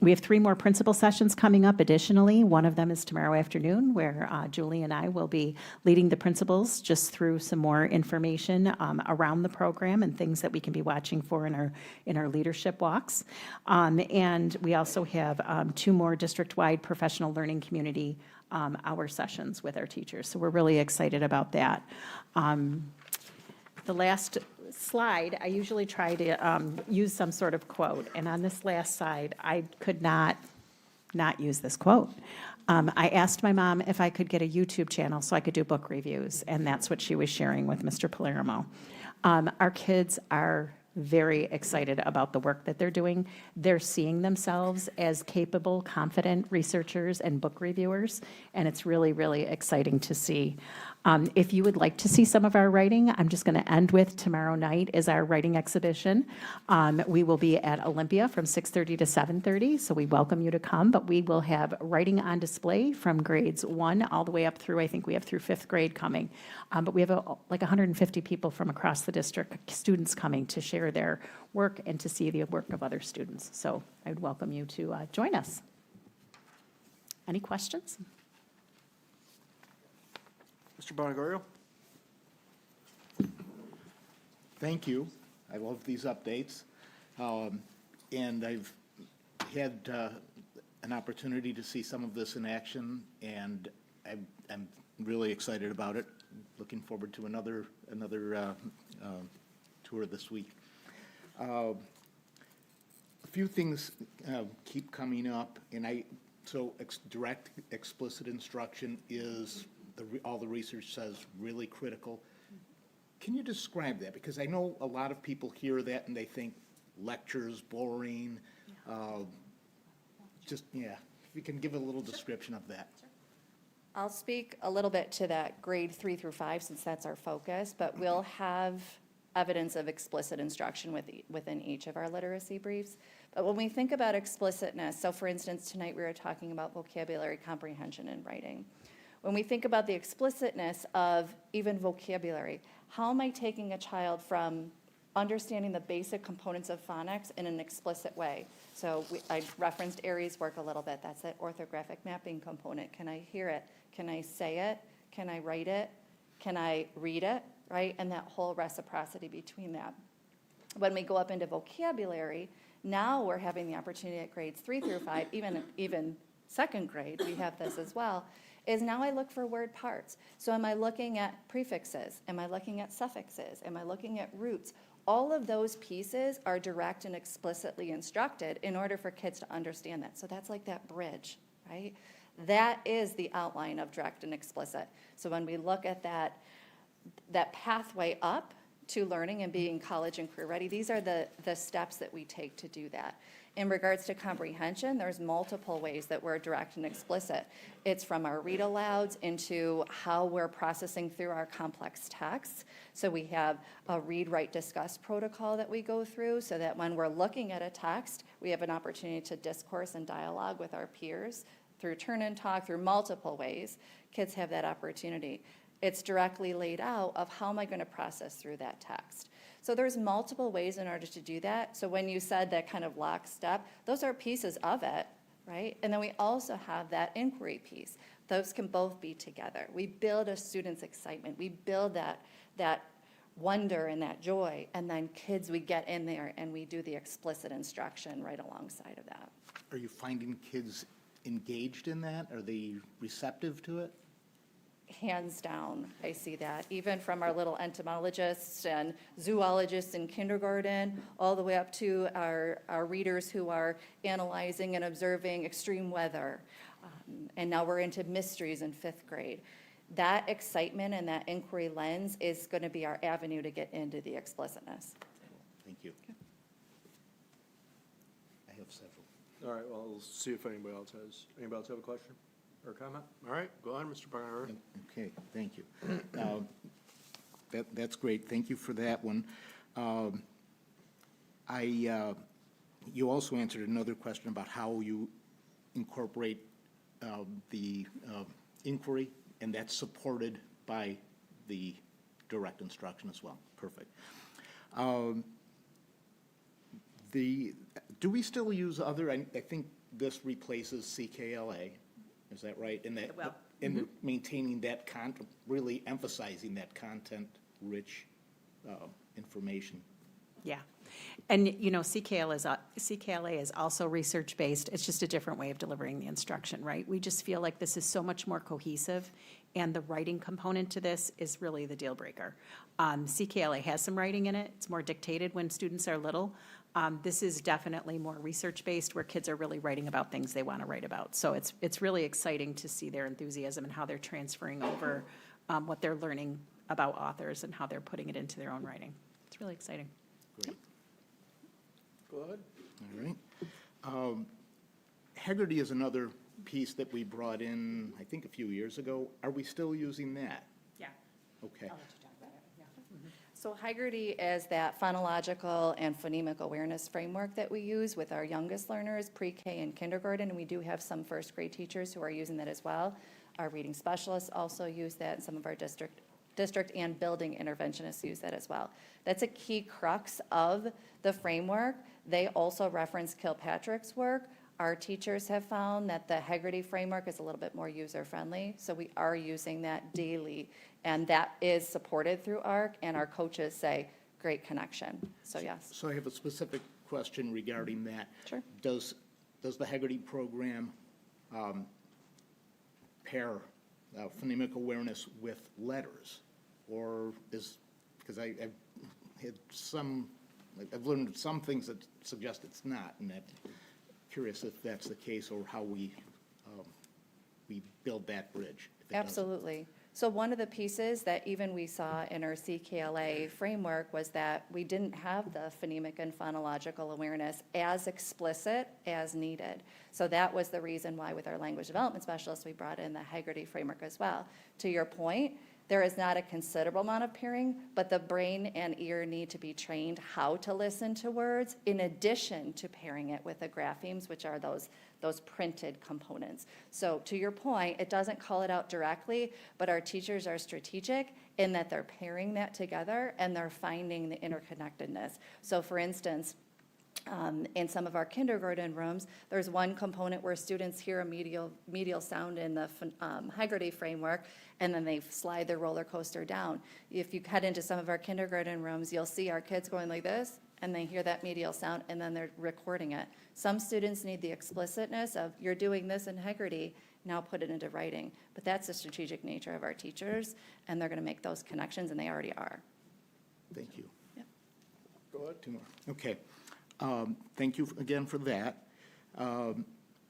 Speaker 11: We have 3 more principal sessions coming up additionally. One of them is tomorrow afternoon, where Julie and I will be leading the principals just through some more information around the program and things that we can be watching for in our leadership walks. And we also have 2 more district-wide professional learning community hour sessions with our teachers. So we're really excited about that. The last slide, I usually try to use some sort of quote, and on this last slide, I could not use this quote. I asked my mom if I could get a YouTube channel so I could do book reviews, and that's what she was sharing with Mr. Palermo. Our kids are very excited about the work that they're doing. They're seeing themselves as capable, confident researchers and book reviewers, and it's really, really exciting to see. If you would like to see some of our writing, I'm just going to end with tomorrow night is our writing exhibition. We will be at Olympia from 6:30 to 7:30, so we welcome you to come, but we will have writing on display from grades 1 all the way up through, I think we have through 5th grade coming. But we have like 150 people from across the district, students coming to share their work and to see the work of other students. So I would welcome you to join us. Any questions?
Speaker 1: Mr. Bonagoro?
Speaker 13: Thank you. I love these updates. And I've had an opportunity to see some of this in action, and I'm really excited about it. Looking forward to another tour this week. A few things keep coming up, and direct explicit instruction is, all the research says, really critical. Can you describe that? Because I know a lot of people hear that and they think lectures, boring. If you can give a little description of that.
Speaker 12: I'll speak a little bit to that grade 3 through 5 since that's our focus, but we'll have evidence of explicit instruction within each of our literacy briefs. But when we think about explicitness, so for instance, tonight we were talking about vocabulary comprehension and writing. When we think about the explicitness of even vocabulary, how am I taking a child from understanding the basic components of phonics in an explicit way? So I referenced Aries' work a little bit. That's that orthographic mapping component. Can I hear it? Can I say it? Can I write it? Can I read it? Right? And that whole reciprocity between that. When we go up into vocabulary, now we're having the opportunity at grades 3 through 5, even second grade, we have this as well, is now I look for word parts. So am I looking at prefixes? Am I looking at suffixes? Am I looking at roots? All of those pieces are direct and explicitly instructed in order for kids to understand that. So that's like that bridge, right? That is the outline of direct and explicit. So when we look at that pathway up to learning and being college and career ready, these are the steps that we take to do that. In regards to comprehension, there's multiple ways that we're direct and explicit. It's from our read alouds into how we're processing through our complex texts. So we have a read, write, discuss protocol that we go through so that when we're looking at a text, we have an opportunity to discourse and dialogue with our peers through turn and talk, through multiple ways. Kids have that opportunity. It's directly laid out of how am I going to process through that text. So there's multiple ways in order to do that. So when you said that kind of lockstep, those are pieces of it, right? And then we also have that inquiry piece. Those can both be together. We build a student's excitement. We build that wonder and that joy. And then kids, we get in there and we do the explicit instruction right alongside of that.
Speaker 13: Are you finding kids engaged in that? Are they receptive to it?
Speaker 12: Hands down, I see that, even from our little entomologists and zoologists in kindergarten, all the way up to our readers who are analyzing and observing extreme weather. And now we're into mysteries in 5th grade. That excitement and that inquiry lens is going to be our avenue to get into the explicitness.
Speaker 13: Thank you. I have several.
Speaker 1: All right, well, we'll see if anybody else have a question or a comment? All right, go ahead, Mr. Barnhart.
Speaker 13: Okay, thank you. That's great. Thank you for that one. You also answered another question about how you incorporate the inquiry, and that's supported by the direct instruction as well. Perfect. Do we still use other, I think this replaces CKLA, is that right? In maintaining that really emphasizing that content-rich information.
Speaker 11: Yeah. And, you know, CKLA is also research-based. It's just a different way of delivering the instruction, right? We just feel like this is so much more cohesive, and the writing component to this is really the deal breaker. CKLA has some writing in it. It's more dictated when students are little. This is definitely more research-based, where kids are really writing about things they want to write about. So it's really exciting to see their enthusiasm and how they're transferring over what they're learning about authors and how they're putting it into their own writing. It's really exciting.
Speaker 13: Great.
Speaker 1: Go ahead.
Speaker 13: All right. Haggerty is another piece that we brought in, I think, a few years ago. Are we still using that?
Speaker 11: Yeah.
Speaker 13: Okay.
Speaker 12: So Haggerty is that phonological and phonemic awareness framework that we use with our youngest learners, pre-K and kindergarten, and we do have some first grade teachers who are using that as well. Our reading specialists also use that, and some of our district and building interventionists use that as well. That's a key crux of the framework. They also reference Kilpatrick's work. Our teachers have found that the Haggerty framework is a little bit more user-friendly, so we are using that daily, and that is supported through ARC, and our coaches say, great connection, so yes.
Speaker 13: So I have a specific question regarding that.
Speaker 12: Sure.
Speaker 13: Does the Haggerty program pair phonemic awareness with letters? Or because I've learned some things that suggest it's not, and I'm curious if that's the case or how we build that bridge. if it doesn't.
Speaker 12: Absolutely. So one of the pieces that even we saw in our CKLA framework was that we didn't have the phonemic and phonological awareness as explicit as needed. So that was the reason why with our language development specialists, we brought in the Haggerty framework as well. To your point, there is not a considerable amount of pairing, but the brain and ear need to be trained how to listen to words in addition to pairing it with the graphemes, which are those printed components. So to your point, it doesn't call it out directly, but our teachers are strategic in that they're pairing that together and they're finding the interconnectedness. So for instance, in some of our kindergarten rooms, there's one component where students hear a medial sound in the Haggerty framework, and then they slide their roller coaster down. If you head into some of our kindergarten rooms, you'll see our kids going like this, and they hear that medial sound, and then they're recording it. Some students need the explicitness of, you're doing this in Haggerty, now put it into writing. But that's the strategic nature of our teachers, and they're going to make those connections, and they already are.
Speaker 13: Thank you.
Speaker 12: Yep.
Speaker 13: Go ahead. 2 more. Okay. Thank you again for that.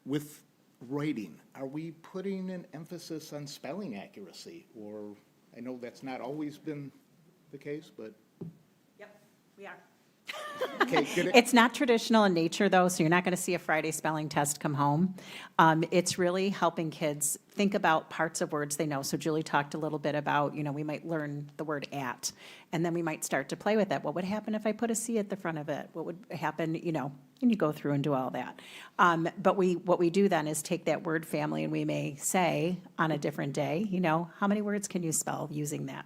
Speaker 13: With writing, are we putting an emphasis on spelling accuracy? Or, I know that's not always been the case, but,
Speaker 11: Yep, we are.
Speaker 13: okay, good.
Speaker 11: It's not traditional in nature, though, so you're not going to see a Friday spelling test come home. It's really helping kids think about parts of words they know. So Julie talked a little bit about, we might learn the word at, and then we might start to play with it. What would happen if I put a C at the front of it? What would happen, and you go through and do all that. But what we do then is take that word family, and we may say on a different day, how many words can you spell using that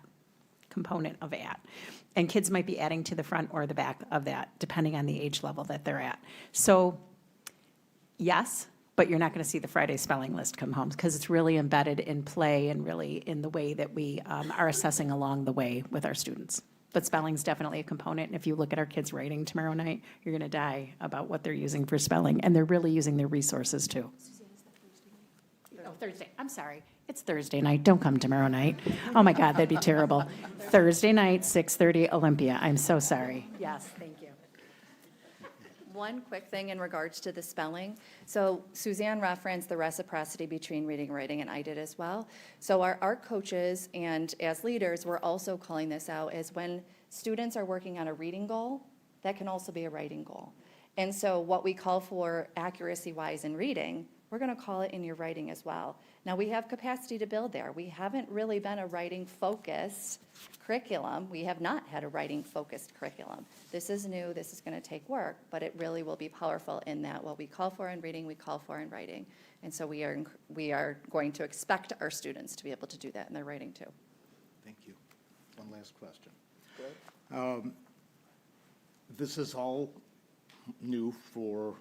Speaker 11: component of at? And kids might be adding to the front or the back of that, depending on the age level that they're at. So, yes, but you're not going to see the Friday spelling list come home because it's really embedded in play and really in the way that we are assessing along the way with our students. But spelling's definitely a component. And if you look at our kids' writing tomorrow night, you're going to die about what they're using for spelling. And they're really using their resources too. Oh, Thursday. I'm sorry. It's Thursday night. Don't come tomorrow night. Oh, my God, that'd be terrible. Thursday night, 6:30, Olympia. I'm so sorry. Yes, thank you.
Speaker 12: One quick thing in regards to the spelling. So Suzanne referenced the reciprocity between reading and writing, and I did as well. So our coaches and as leaders, we're also calling this out as when students are working on a reading goal, that can also be a writing goal. And so what we call for accuracy-wise in reading, we're going to call it in your writing as well. Now, we have capacity to build there. We haven't really been a writing-focused curriculum. We have not had a writing-focused curriculum. This is new, this is going to take work, but it really will be powerful in that what we call for in reading, we call for in writing. And so we are going to expect our students to be able to do that in their writing too.
Speaker 13: Thank you. One last question. This is all new for,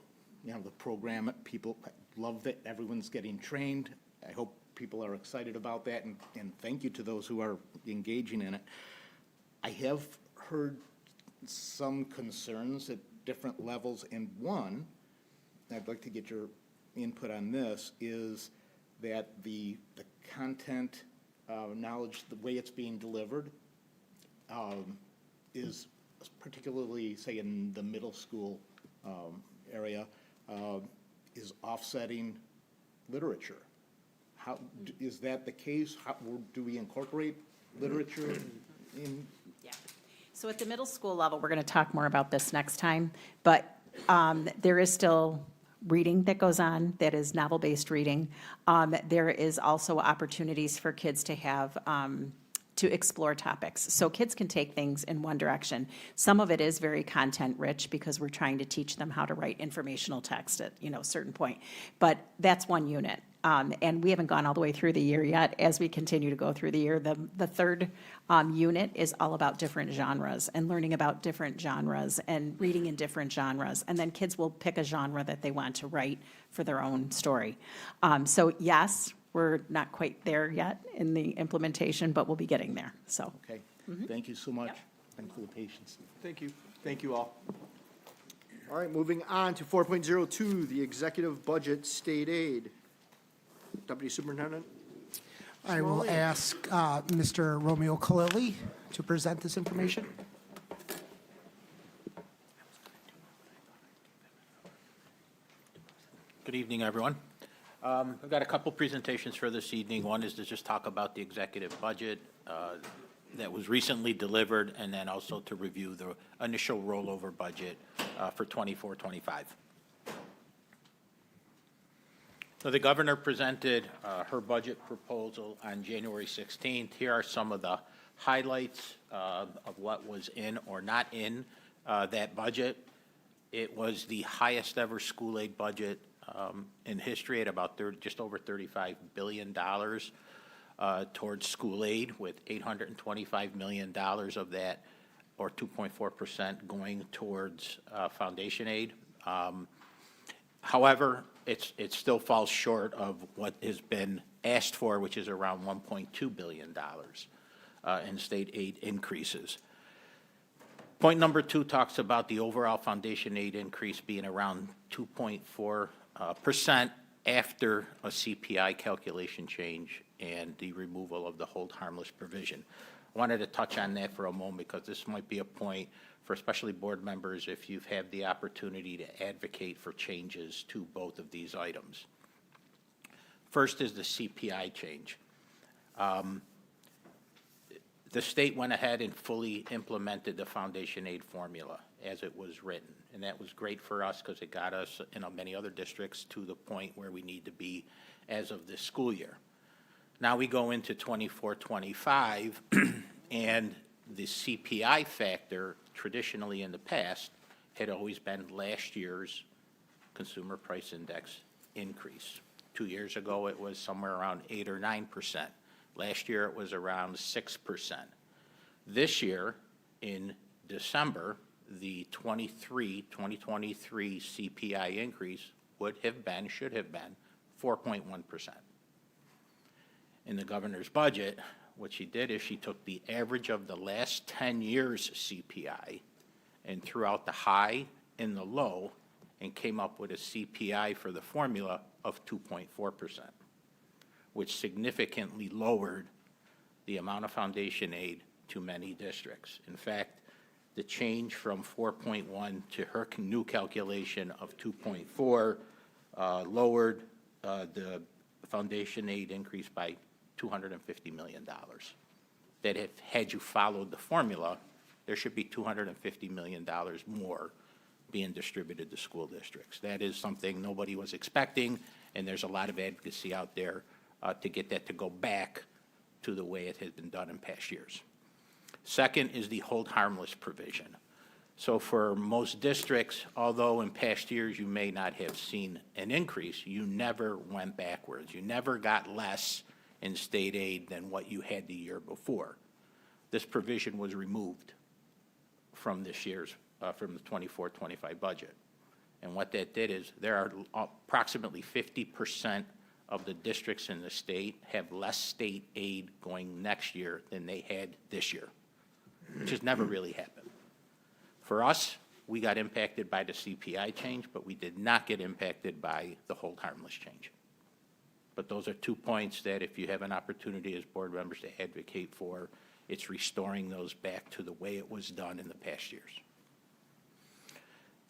Speaker 13: the program. People love that everyone's getting trained. I hope people are excited about that, and thank you to those who are engaging in it. I have heard some concerns at different levels, and one, I'd like to get your input on this, is that the content, knowledge, the way it's being delivered, is particularly, say, in the middle school area, is offsetting literature. How, is that the case? How, do we incorporate literature in?
Speaker 11: Yeah. So at the middle school level, we're going to talk more about this next time, but there is still reading that goes on that is novel-based reading. There is also opportunities for kids to have to explore topics. So kids can take things in one direction. Some of it is very content-rich because we're trying to teach them how to write informational text at, a certain point. But that's one unit. And we haven't gone all the way through the year yet. As we continue to go through the year, the third unit is all about different genres and learning about different genres and reading in different genres. And then kids will pick a genre that they want to write for their own story. So yes, we're not quite there yet in the implementation, but we'll be getting there, so.
Speaker 13: Okay, thank you so much. Thanks for the patience.
Speaker 1: Thank you. Thank you all. All right, moving on to 4.02, the executive budget state aid. Deputy Superintendent?
Speaker 9: I will ask Mr. Romeo Kalili to present this information.
Speaker 14: Good evening, everyone. I've got a couple presentations for this evening. One is to just talk about the executive budget that was recently delivered, and then also to review the initial rollover budget for 24-25. So the governor presented her budget proposal on January 16th. Here are some of the highlights of what was in or not in that budget. It was the highest ever school aid budget in history at about just over $35 billion towards school aid, with $825 million of that, or 2.4%, going towards foundation aid. However, it still falls short of what has been asked for, which is around $1.2 billion in state aid increases. Point number 2 talks about the overall foundation aid increase being around 2.4% after a CPI calculation change and the removal of the hold harmless provision. I wanted to touch on that for a moment because this might be a point for especially board members if you've had the opportunity to advocate for changes to both of these items. First is the CPI change. The state went ahead and fully implemented the foundation aid formula as it was written. And that was great for us because it got us, many other districts to the point where we need to be as of this school year. Now we go into 24-25, and the CPI factor traditionally in the past had always been last year's consumer price index increase. 2 years ago, it was somewhere around 8 or 9%. Last year, it was around 6%. This year, in December, the 2023 CPI increase should have been 4.1%. In the governor's budget, what she did is she took the average of the last 10 years' CPI and threw out the high and the low and came up with a CPI for the formula of 2.4%, which significantly lowered the amount of foundation aid to many districts. In fact, the change from 4.1 to her new calculation of 2.4 lowered the foundation aid increase by $250 million. That if, had you followed the formula, there should be $250 million more being distributed to school districts. That is something nobody was expecting, and there's a lot of advocacy out there to get that to go back to the way it has been done in past years. Second is the hold harmless provision. So for most districts, although in past years you may not have seen an increase, you never went backwards. You never got less in state aid than what you had the year before. This provision was removed from this year's, from the 24-25 budget. And what that did is there are approximately 50% of the districts in the state have less state aid going next year than they had this year, which has never really happened. For us, we got impacted by the CPI change, but we did not get impacted by the hold harmless change. But those are 2 points that if you have an opportunity as board members to advocate for, it's restoring those back to the way it was done in the past years.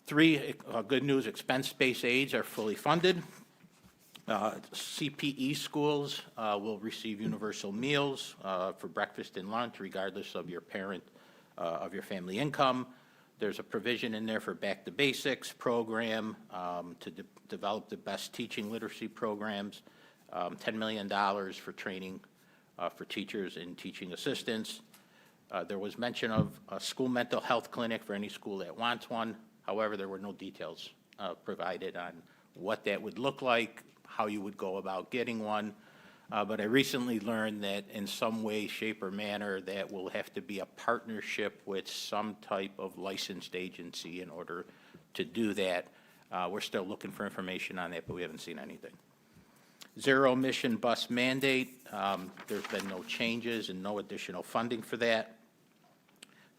Speaker 14: 3, good news, expense-based aids are fully funded. CPE schools will receive universal meals for breakfast and lunch regardless of your parent, of your family income. There's a provision in there for Back to Basics program to develop the best teaching literacy programs, $10 million for training for teachers and teaching assistants. There was mention of a school mental health clinic for any school that wants one. However, there were no details provided on what that would look like, how you would go about getting one. But I recently learned that in some way, shape, or manner, that will have to be a partnership with some type of licensed agency in order to do that. We're still looking for information on that, but we haven't seen anything. Zero emission bus mandate, there's been no changes and no additional funding for that.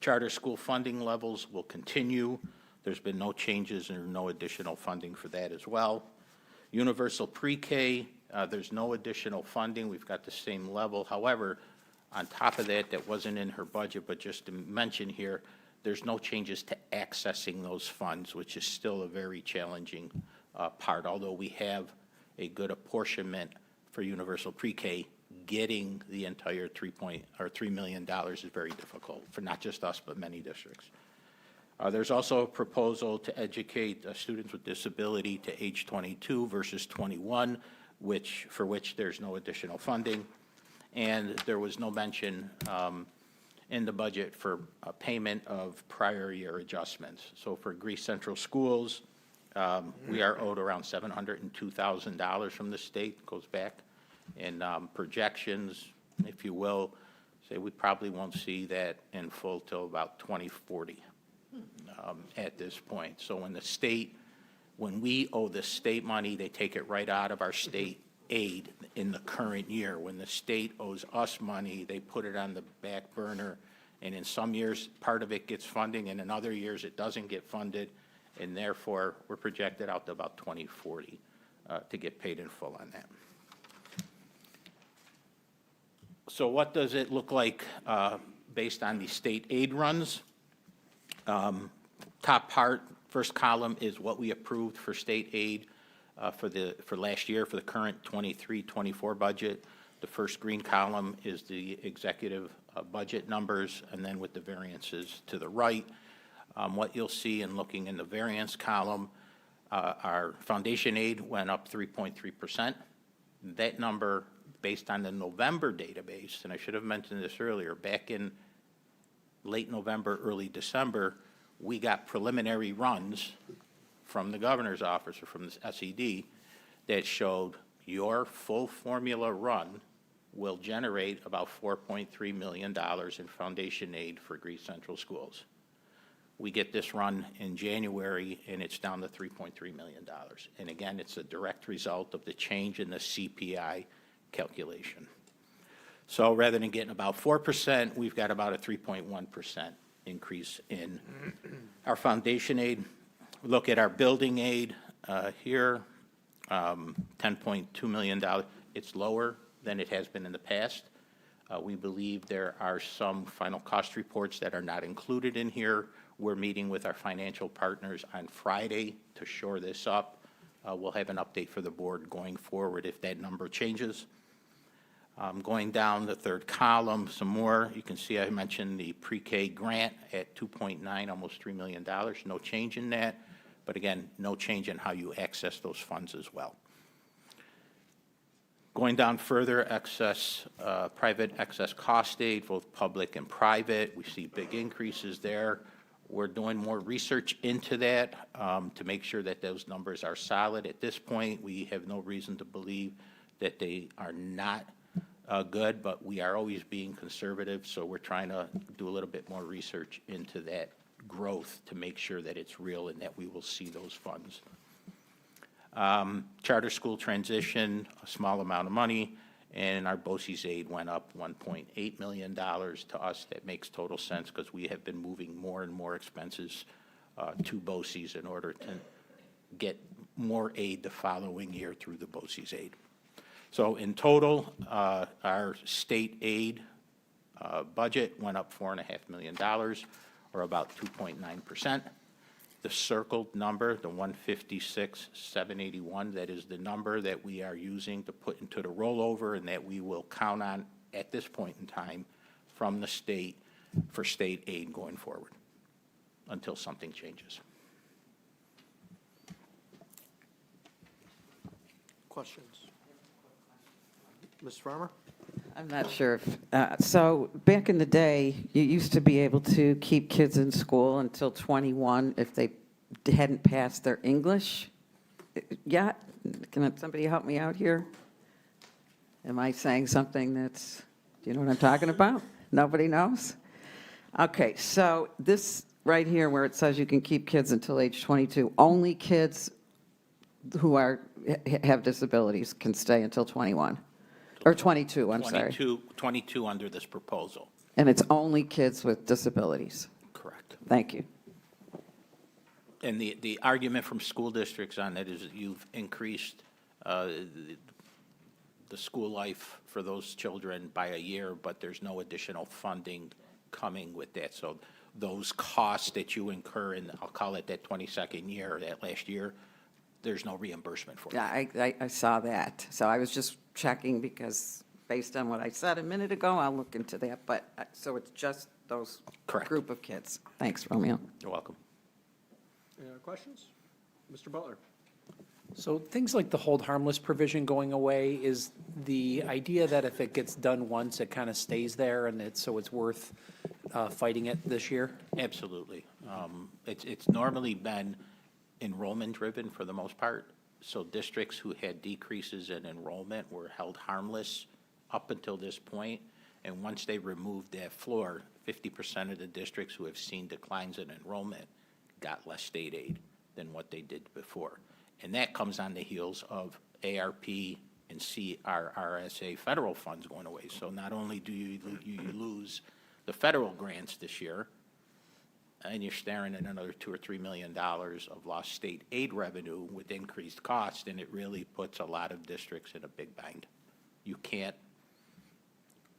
Speaker 14: Charter school funding levels will continue. There's been no changes and no additional funding for that as well. Universal pre-K, there's no additional funding. We've got the same level. However, on top of that, that wasn't in her budget, but just to mention here, there's no changes to accessing those funds, which is still a very challenging part. Although we have a good apportionment for universal pre-K, getting the entire $3 million is very difficult for not just us, but many districts. There's also a proposal to educate students with disability to age 22 versus 21, for which there's no additional funding. And there was no mention in the budget for payment of prior year adjustments. So for Greece Central Schools, we are owed around $702,000 from the state, goes back. And projections, if you will, say we probably won't see that in full till about 2040 at this point. So when we owe the state money, they take it right out of our state aid in the current year. When the state owes us money, they put it on the back burner. And in some years, part of it gets funding, and in other years, it doesn't get funded. And therefore, we're projected out to about 2040 to get paid in full on that. So what does it look like based on the state aid runs? Top part, first column is what we approved for state aid for last year, for the current 23-24 budget. The first green column is the executive budget numbers, and then with the variances to the right. What you'll see in looking in the variance column, our foundation aid went up 3.3%. That number, based on the November database, and I should have mentioned this earlier, back in late November, early December, we got preliminary runs from the governor's office or from the SED that showed your full formula run will generate about $4.3 million in foundation aid for Greece Central Schools. We get this run in January, and it's down to $3.3 million. And again, it's a direct result of the change in the CPI calculation. So rather than getting about 4%, we've got about a 3.1% increase in our foundation aid. Look at our building aid here, $10.2 million. It's lower than it has been in the past. We believe there are some final cost reports that are not included in here. We're meeting with our financial partners on Friday to shore this up. We'll have an update for the board going forward if that number changes. Going down the third column, some more. You can see I mentioned the pre-K grant at 2.9, almost $3 million. No change in that. But again, no change in how you access those funds as well. Going down further, private excess cost aid, both public and private. We see big increases there. We're doing more research into that to make sure that those numbers are solid. At this point, we have no reason to believe that they are not good, but we are always being conservative, so we're trying to do a little bit more research into that growth to make sure that it's real and that we will see those funds. Charter school transition, a small amount of money, and our BOCES aid went up $1.8 million to us. That makes total sense because we have been moving more and more expenses to BOCES in order to get more aid the following year through the BOCES aid. So in total, our state aid budget went up $4.5 million, or about 2.9%. The circled number, the 156,781, that is the number that we are using to put into the rollover and that we will count on at this point in time from the state for state aid going forward until something changes.
Speaker 1: Questions? Ms. Farmer?
Speaker 15: I'm not sure if, so back in the day, you used to be able to keep kids in school until 21 if they hadn't passed their English yet. Can somebody help me out here? Am I saying something that's, do you know what I'm talking about? Nobody knows? Okay, so this right here where it says you can keep kids until age 22, only kids who have disabilities can stay until 21. Or 22, I'm sorry.
Speaker 14: 22 under this proposal.
Speaker 15: And it's only kids with disabilities?
Speaker 14: Correct.
Speaker 15: Thank you.
Speaker 14: And the argument from school districts on that is that you've increased the school life for those children by a year, but there's no additional funding coming with that. So those costs that you incur in, I'll call it that 22nd year, that last year, there's no reimbursement for it.
Speaker 15: Yeah, I saw that. So I was just checking because based on what I said a minute ago, I'll look into that. But, so it's just those
Speaker 14: Correct.
Speaker 15: group of kids. Thanks, Romeo.
Speaker 14: You're welcome.
Speaker 1: Any other questions? Mr. Butler?
Speaker 16: So things like the hold harmless provision going away, is the idea that if it gets done once, it kind of stays there and so it's worth fighting it this year?
Speaker 14: Absolutely. It's normally been enrollment driven for the most part. So districts who had decreases in enrollment were held harmless up until this point. And once they removed that floor, 50% of the districts who have seen declines in enrollment got less state aid than what they did before. And that comes on the heels of ARP and CRRSA federal funds going away. So not only do you lose the federal grants this year, and you're staring at another $2 or $3 million of lost state aid revenue with increased cost, and it really puts a lot of districts in a big bind. You can't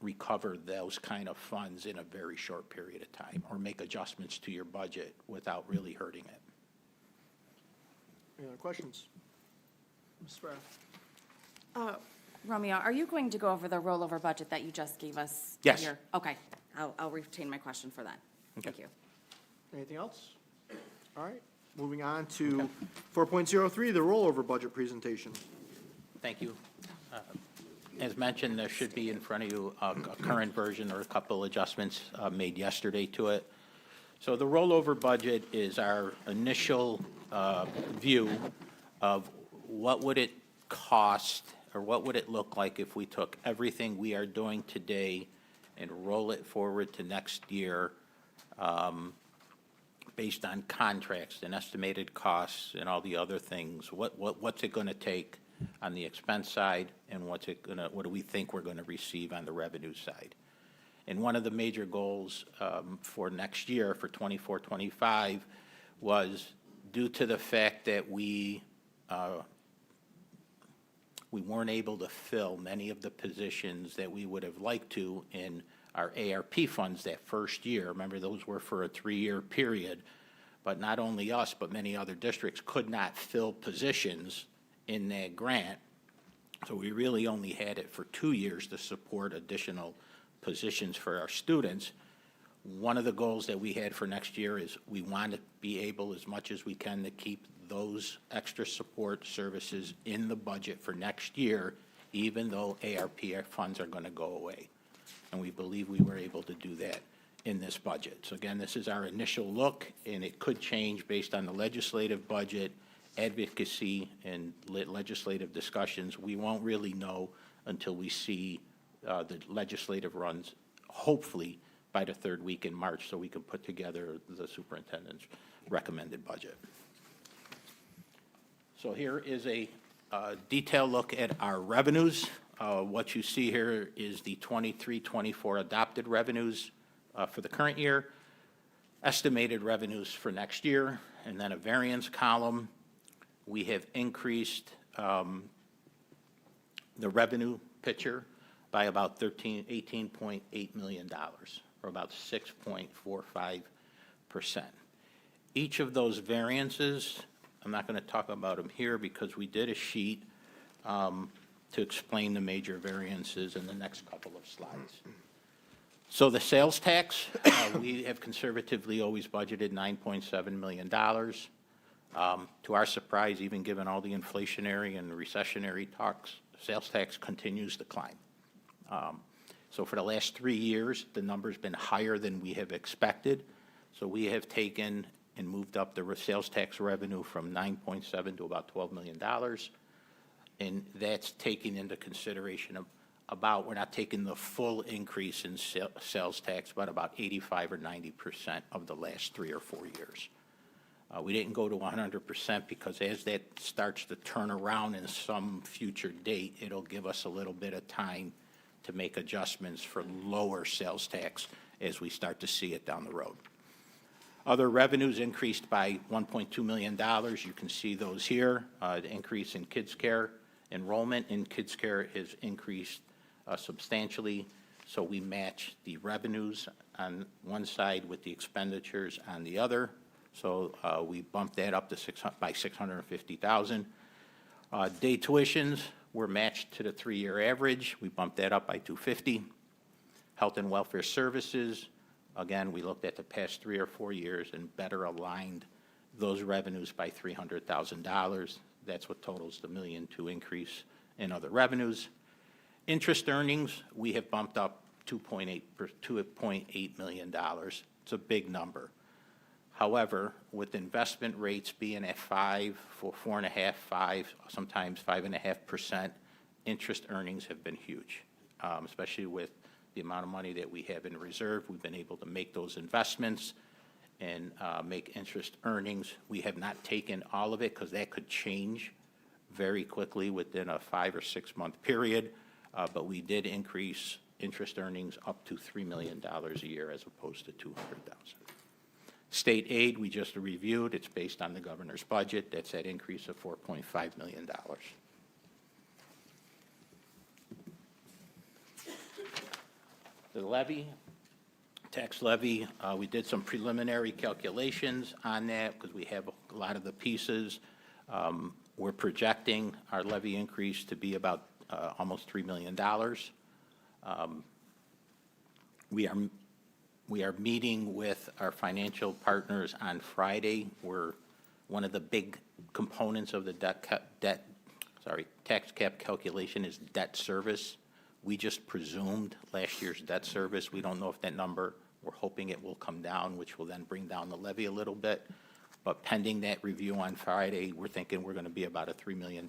Speaker 14: recover those kind of funds in a very short period of time or make adjustments to your budget without really hurting it.
Speaker 1: Any other questions? Ms. Spratt.
Speaker 17: Romeo, are you going to go over the rollover budget that you just gave us?
Speaker 14: Yes.
Speaker 17: here? Okay, I'll retain my question for that. Thank you.
Speaker 1: Anything else? All right, moving on to 4.03, the rollover budget presentation.
Speaker 14: Thank you. As mentioned, there should be in front of you a current version or a couple adjustments made yesterday to it. So the rollover budget is our initial view of what would it cost or what would it look like if we took everything we are doing today and roll it forward to next year based on contracts and estimated costs and all the other things. What's it going to take on the expense side, and what do we think we're going to receive on the revenue side? And one of the major goals for next year, for 24-25, was due to the fact that we weren't able to fill many of the positions that we would have liked to in our ARP funds that first year. Remember, those were for a 3-year period, but not only us, but many other districts could not fill positions in that grant. So we really only had it for 2 years to support additional positions for our students. One of the goals that we had for next year is we want to be able, as much as we can, to keep those extra support services in the budget for next year, even though ARP funds are going to go away. And we believe we were able to do that in this budget. So again, this is our initial look, and it could change based on the legislative budget, advocacy, and legislative discussions. We won't really know until we see the legislative runs, hopefully by the 3rd week in March, so we can put together the superintendent's recommended budget. So here is a detailed look at our revenues. What you see here is the 23-24 adopted revenues for the current year, estimated revenues for next year, and then a variance column. We have increased the revenue picture by about $18.8 million, or about 6.45%. Each of those variances, I'm not going to talk about them here because we did a sheet to explain the major variances in the next couple of slides. So the sales tax, we have conservatively always budgeted $9.7 million. To our surprise, even given all the inflationary and recessionary talks, sales tax continues to climb. So for the last 3 years, the number's been higher than we have expected. So we have taken and moved up the sales tax revenue from 9.7 to about $12 million. And that's taking into consideration of about, we're not taking the full increase in sales tax, but about 85 or 90% of the last 3 or 4 years. We didn't go to 100% because as that starts to turn around in some future date, it'll give us a little bit of time to make adjustments for lower sales tax as we start to see it down the road. Other revenues increased by $1.2 million. You can see those here. The increase in kids care enrollment in kids care has increased substantially. So we match the revenues on one side with the expenditures on the other. So we bumped that up to by $650,000. Day tuitions were matched to the 3-year average. We bumped that up by $250,000. Health and welfare services, again, we looked at the past 3 or 4 years and better aligned those revenues by $300,000. That's what totals the $1.2 million increase in other revenues. Interest earnings, we have bumped up $2.8 million. It's a big number. However, with investment rates being at 4.5%, 5%, sometimes 5.5%, interest earnings have been huge, especially with the amount of money that we have in reserve. We've been able to make those investments and make interest earnings. We have not taken all of it because that could change very quickly within a 5 or 6 month period, but we did increase interest earnings up to $3 million a year as opposed to $200,000. State aid, we just reviewed. It's based on the governor's budget. That's that increase of $4.5 million. The levy, tax levy, we did some preliminary calculations on that because we have a lot of the pieces. We're projecting our levy increase to be about almost $3 million. We are meeting with our financial partners on Friday. One of the big components of the tax cap calculation is debt service. We just presumed last year's debt service. We don't know if that number, we're hoping it will come down, which will then bring down the levy a little bit. But pending that review on Friday, we're thinking we're going to be about a $3 million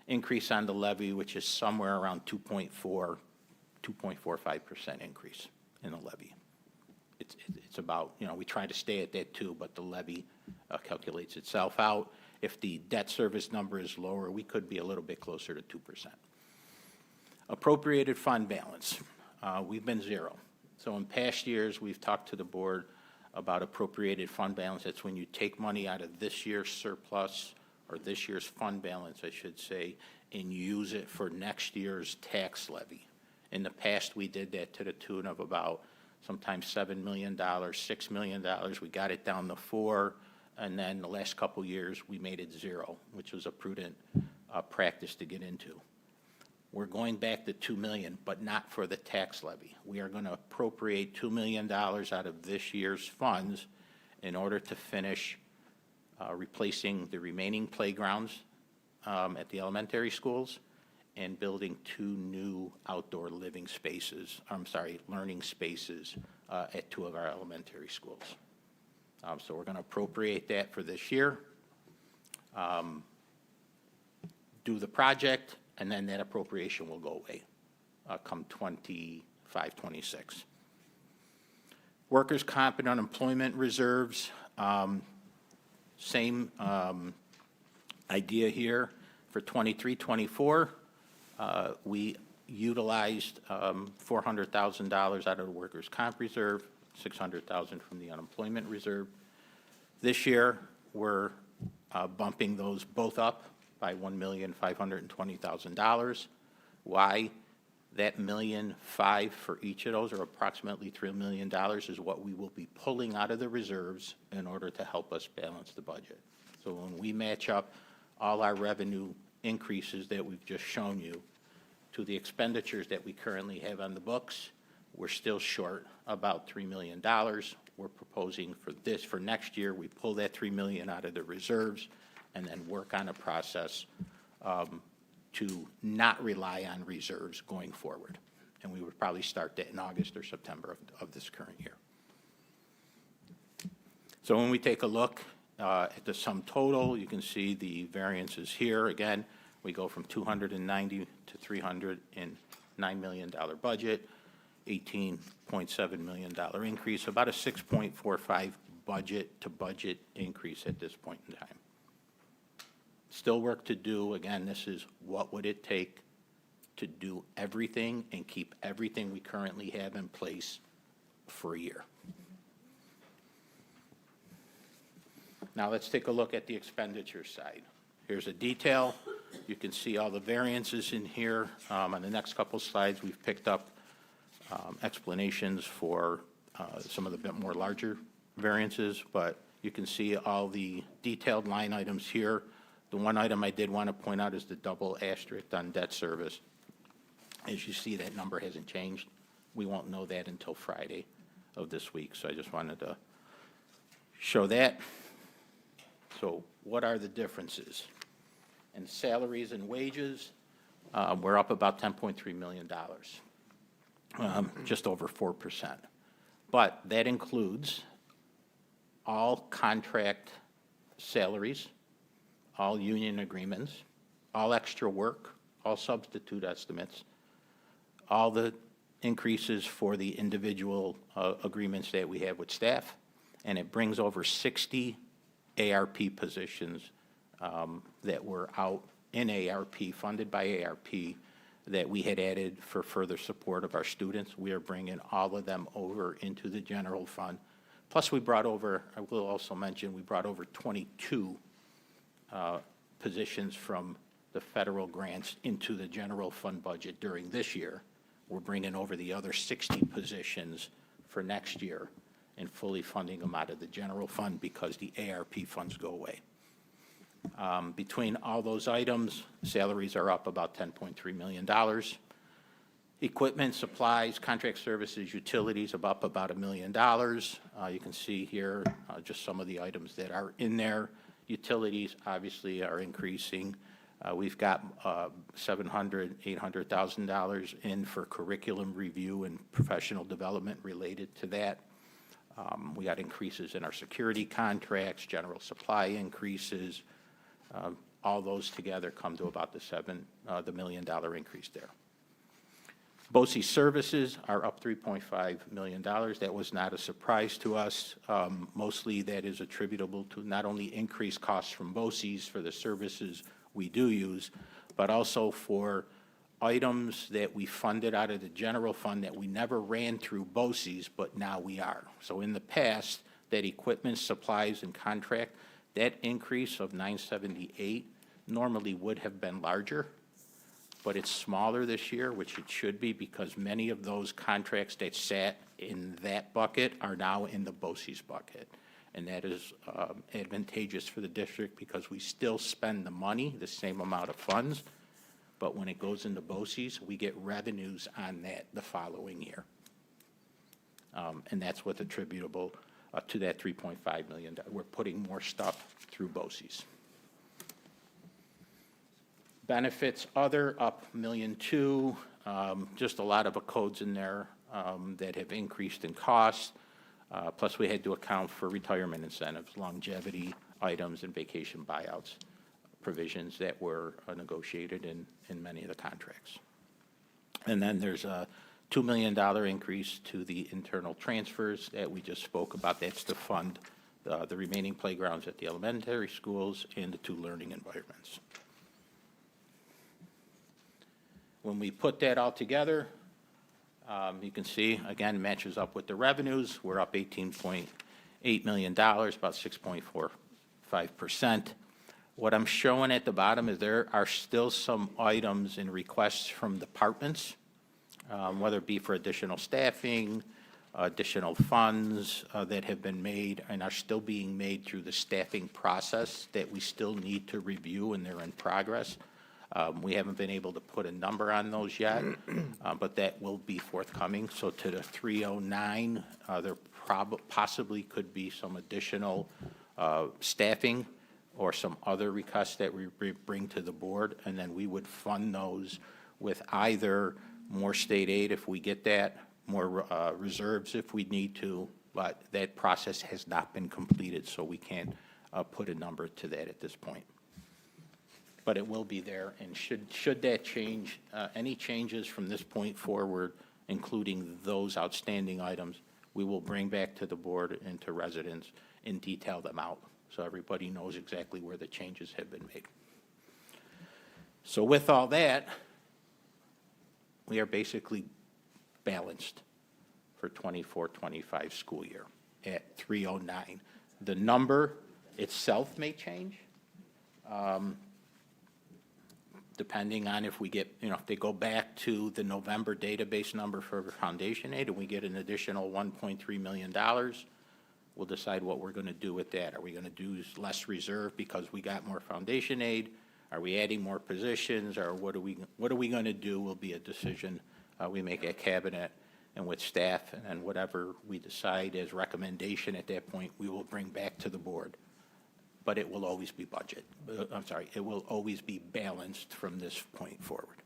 Speaker 14: increase on the levy, which is somewhere around 2.45% increase in the levy. It's about, we try to stay at that too, but the levy calculates itself out. If the debt service number is lower, we could be a little bit closer to 2%. Appropriated fund balance, we've been zero. So in past years, we've talked to the board about appropriated fund balance. That's when you take money out of this year's surplus, or this year's fund balance, I should say, and use it for next year's tax levy. In the past, we did that to the tune of about sometimes $7 million, $6 million. We got it down to 4, and then the last couple years, we made it 0, which was a prudent practice to get into. We're going back to $2 million, but not for the tax levy. We are going to appropriate $2 million out of this year's funds in order to finish replacing the remaining playgrounds at the elementary schools and building 2 new outdoor learning spaces at 2 of our elementary schools. So we're going to appropriate that for this year, do the project, and then that appropriation will go away come 25, 26. Workers' comp and unemployment reserves, same idea here. For 23, 24, we utilized $400,000 out of the workers' comp reserve, $600,000 from the unemployment reserve. This year, we're bumping those both up by $1,520,000. Why? That $1.5 million for each of those, or approximately $3 million, is what we will be pulling out of the reserves in order to help us balance the budget. So when we match up all our revenue increases that we've just shown you to the expenditures that we currently have on the books, we're still short about $3 million. We're proposing for next year, we pull that $3 million out of the reserves and then work on a process to not rely on reserves going forward. And we would probably start that in August or September of this current year. So when we take a look at the sum total, you can see the variances here. Again, we go from $290 to $309 million budget, $18.7 million increase, about a 6.45 budget to budget increase at this point in time. Still work to do. Again, this is what would it take to do everything and keep everything we currently have in place for a year. Now let's take a look at the expenditure side. Here's a detail. You can see all the variances in here. On the next couple slides, we've picked up explanations for some of the bit more larger variances, but you can see all the detailed line items here. The one item I did want to point out is the double asterisk on debt service. As you see, that number hasn't changed. We won't know that until Friday of this week, so I just wanted to show that. So what are the differences? In salaries and wages, we're up about $10.3 million, just over 4%. But that includes all contract salaries, all union agreements, all extra work, all substitute estimates, all the increases for the individual agreements that we have with staff, and it brings over 60 ARP positions that were out in ARP, funded by ARP, that we had added for further support of our students. We are bringing all of them over into the general fund. Plus, we brought over, I will also mention, we brought over 22 positions from the federal grants into the general fund budget during this year. We're bringing over the other 60 positions for next year and fully funding them out of the general fund because the ARP funds go away. Between all those items, salaries are up about $10.3 million. Equipment, supplies, contract services, utilities up about $1 million. You can see here just some of the items that are in there. Utilities obviously are increasing. We've got $700,000, $800,000 in for curriculum review and professional development related to that. We got increases in our security contracts, general supply increases. All those together come to about the $1 million increase there. BOCES services are up $3.5 million. That was not a surprise to us. Mostly that is attributable to not only increased costs from BOCES for the services we do use, but also for items that we funded out of the general fund that we never ran through BOCES, but now we are. So in the past, that equipment, supplies, and contract, that increase of $978 normally would have been larger, but it's smaller this year, which it should be, because many of those contracts that sat in that bucket are now in the BOCES bucket. And that is advantageous for the district because we still spend the money, the same amount of funds, but when it goes into BOCES, we get revenues on that the following year. And that's what's attributable to that $3.5 million. We're putting more stuff through BOCES. Benefits other up $1.2 million. Just a lot of codes in there that have increased in cost. Plus we had to account for retirement incentives, longevity items, and vacation buyouts provisions that were negotiated in many of the contracts. And then there's a $2 million increase to the internal transfers that we just spoke about. That's to fund the remaining playgrounds at the elementary schools and the 2 learning environments. When we put that all together, you can see, again, matches up with the revenues. We're up $18.8 million, about 6.45%. What I'm showing at the bottom is there are still some items and requests from departments, whether it be for additional staffing, additional funds that have been made and are still being made through the staffing process that we still need to review, and they're in progress. We haven't been able to put a number on those yet, but that will be forthcoming. So to the 309, there possibly could be some additional staffing or some other requests that we bring to the board, and then we would fund those with either more state aid if we get that, more reserves if we need to, but that process has not been completed, so we can't put a number to that at this point. But it will be there, and should that change, any changes from this point forward, including those outstanding items, we will bring back to the board and to residents and detail them out so everybody knows exactly where the changes have been made. So with all that, we are basically balanced for 24-25 school year at 309. The number itself may change. Depending on if we get, if they go back to the November database number for foundation aid and we get an additional $1.3 million, we'll decide what we're going to do with that. Are we going to do less reserve because we got more foundation aid? Are we adding more positions, or what are we going to do will be a decision we make at cabinet and with staff, and then whatever we decide as recommendation at that point, we will bring back to the board. But it will always be budget. It will always be balanced from this point forward.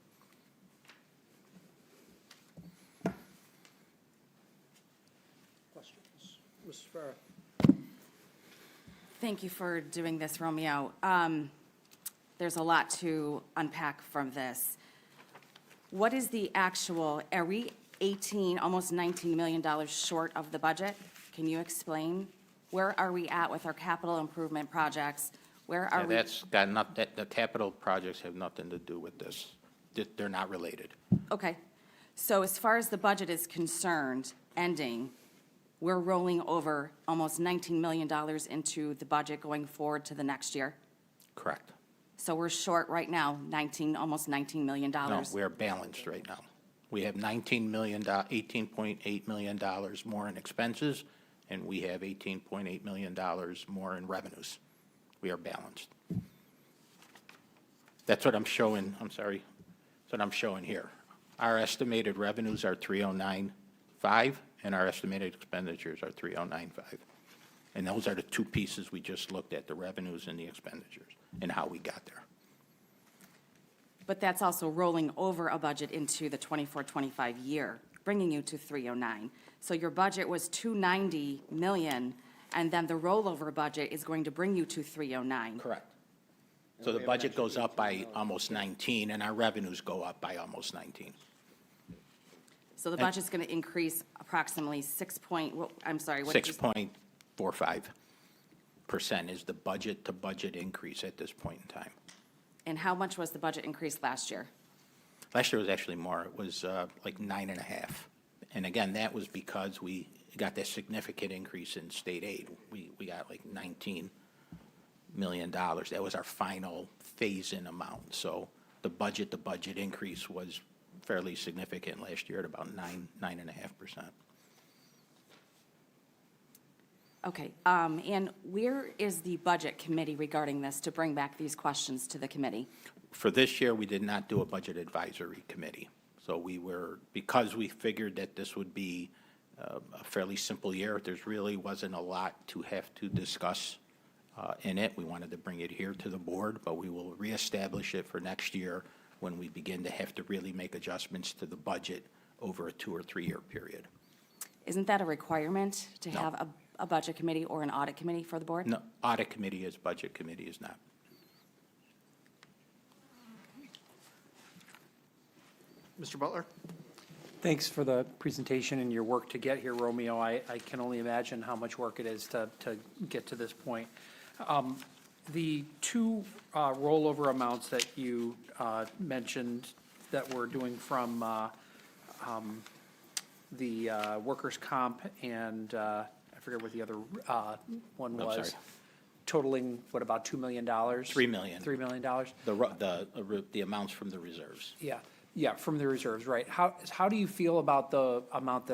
Speaker 9: Questions? Ms. Farah.
Speaker 17: Thank you for doing this, Romeo. There's a lot to unpack from this. What is the actual, are we 18, almost $19 million short of the budget? Can you explain? Where are we at with our capital improvement projects? Where are we?
Speaker 14: That's got the capital projects have nothing to do with this. They're not related.
Speaker 17: Okay. So as far as the budget is concerned, ending, we're rolling over almost $19 million into the budget going forward to the next year?
Speaker 14: Correct.
Speaker 17: So we're short right now, almost $19 million.
Speaker 14: No, we are balanced right now. We have $18.8 million more in expenses, and we have $18.8 million more in revenues. We are balanced. That's what I'm showing, I'm sorry, that's what I'm showing here. Our estimated revenues are 309.5, and our estimated expenditures are 309.5. And those are the two pieces we just looked at, the revenues and the expenditures, and how we got there.
Speaker 17: But that's also rolling over a budget into the 24-25 year, bringing you to 309. So your budget was 290 million, and then the rollover budget is going to bring you to 309.
Speaker 14: Correct. So the budget goes up by almost 19, and our revenues go up by almost 19.
Speaker 17: So the budget's going to increase approximately 6 point, I'm sorry, what did you?
Speaker 14: 6.45% is the budget-to-budget increase at this point in time.
Speaker 17: And how much was the budget increase last year?
Speaker 14: Last year was actually more. It was like 9.5. And again, that was because we got that significant increase in state aid. We got like $19 million. That was our final phase-in amount. So the budget-to-budget increase was fairly significant last year at about 9.5%.
Speaker 17: Okay, and where is the budget committee regarding this to bring back these questions to the committee?
Speaker 14: For this year, we did not do a budget advisory committee. So because we figured that this would be a fairly simple year, there really wasn't a lot to have to discuss in it. We wanted to bring it here to the board, but we will reestablish it for next year when we begin to have to really make adjustments to the budget over a 2 or 3 year period.
Speaker 17: Isn't that a requirement to
Speaker 14: No.
Speaker 17: have a budget committee or an audit committee for the board?
Speaker 14: No, audit committee is, budget committee is not.
Speaker 1: Mr. Butler?
Speaker 16: Thanks for the presentation and your work to get here, Romeo. I can only imagine how much work it is to get to this point. The two rollover amounts that you mentioned that we're doing from the workers' comp and I forget what the other one
Speaker 14: I'm
Speaker 16: was.
Speaker 14: sorry.
Speaker 16: Totaling, what, about $2 million?
Speaker 14: $3 million.
Speaker 16: $3 million?
Speaker 14: The amounts from the reserves.
Speaker 16: Yeah, from the reserves, right. How do you feel about the amount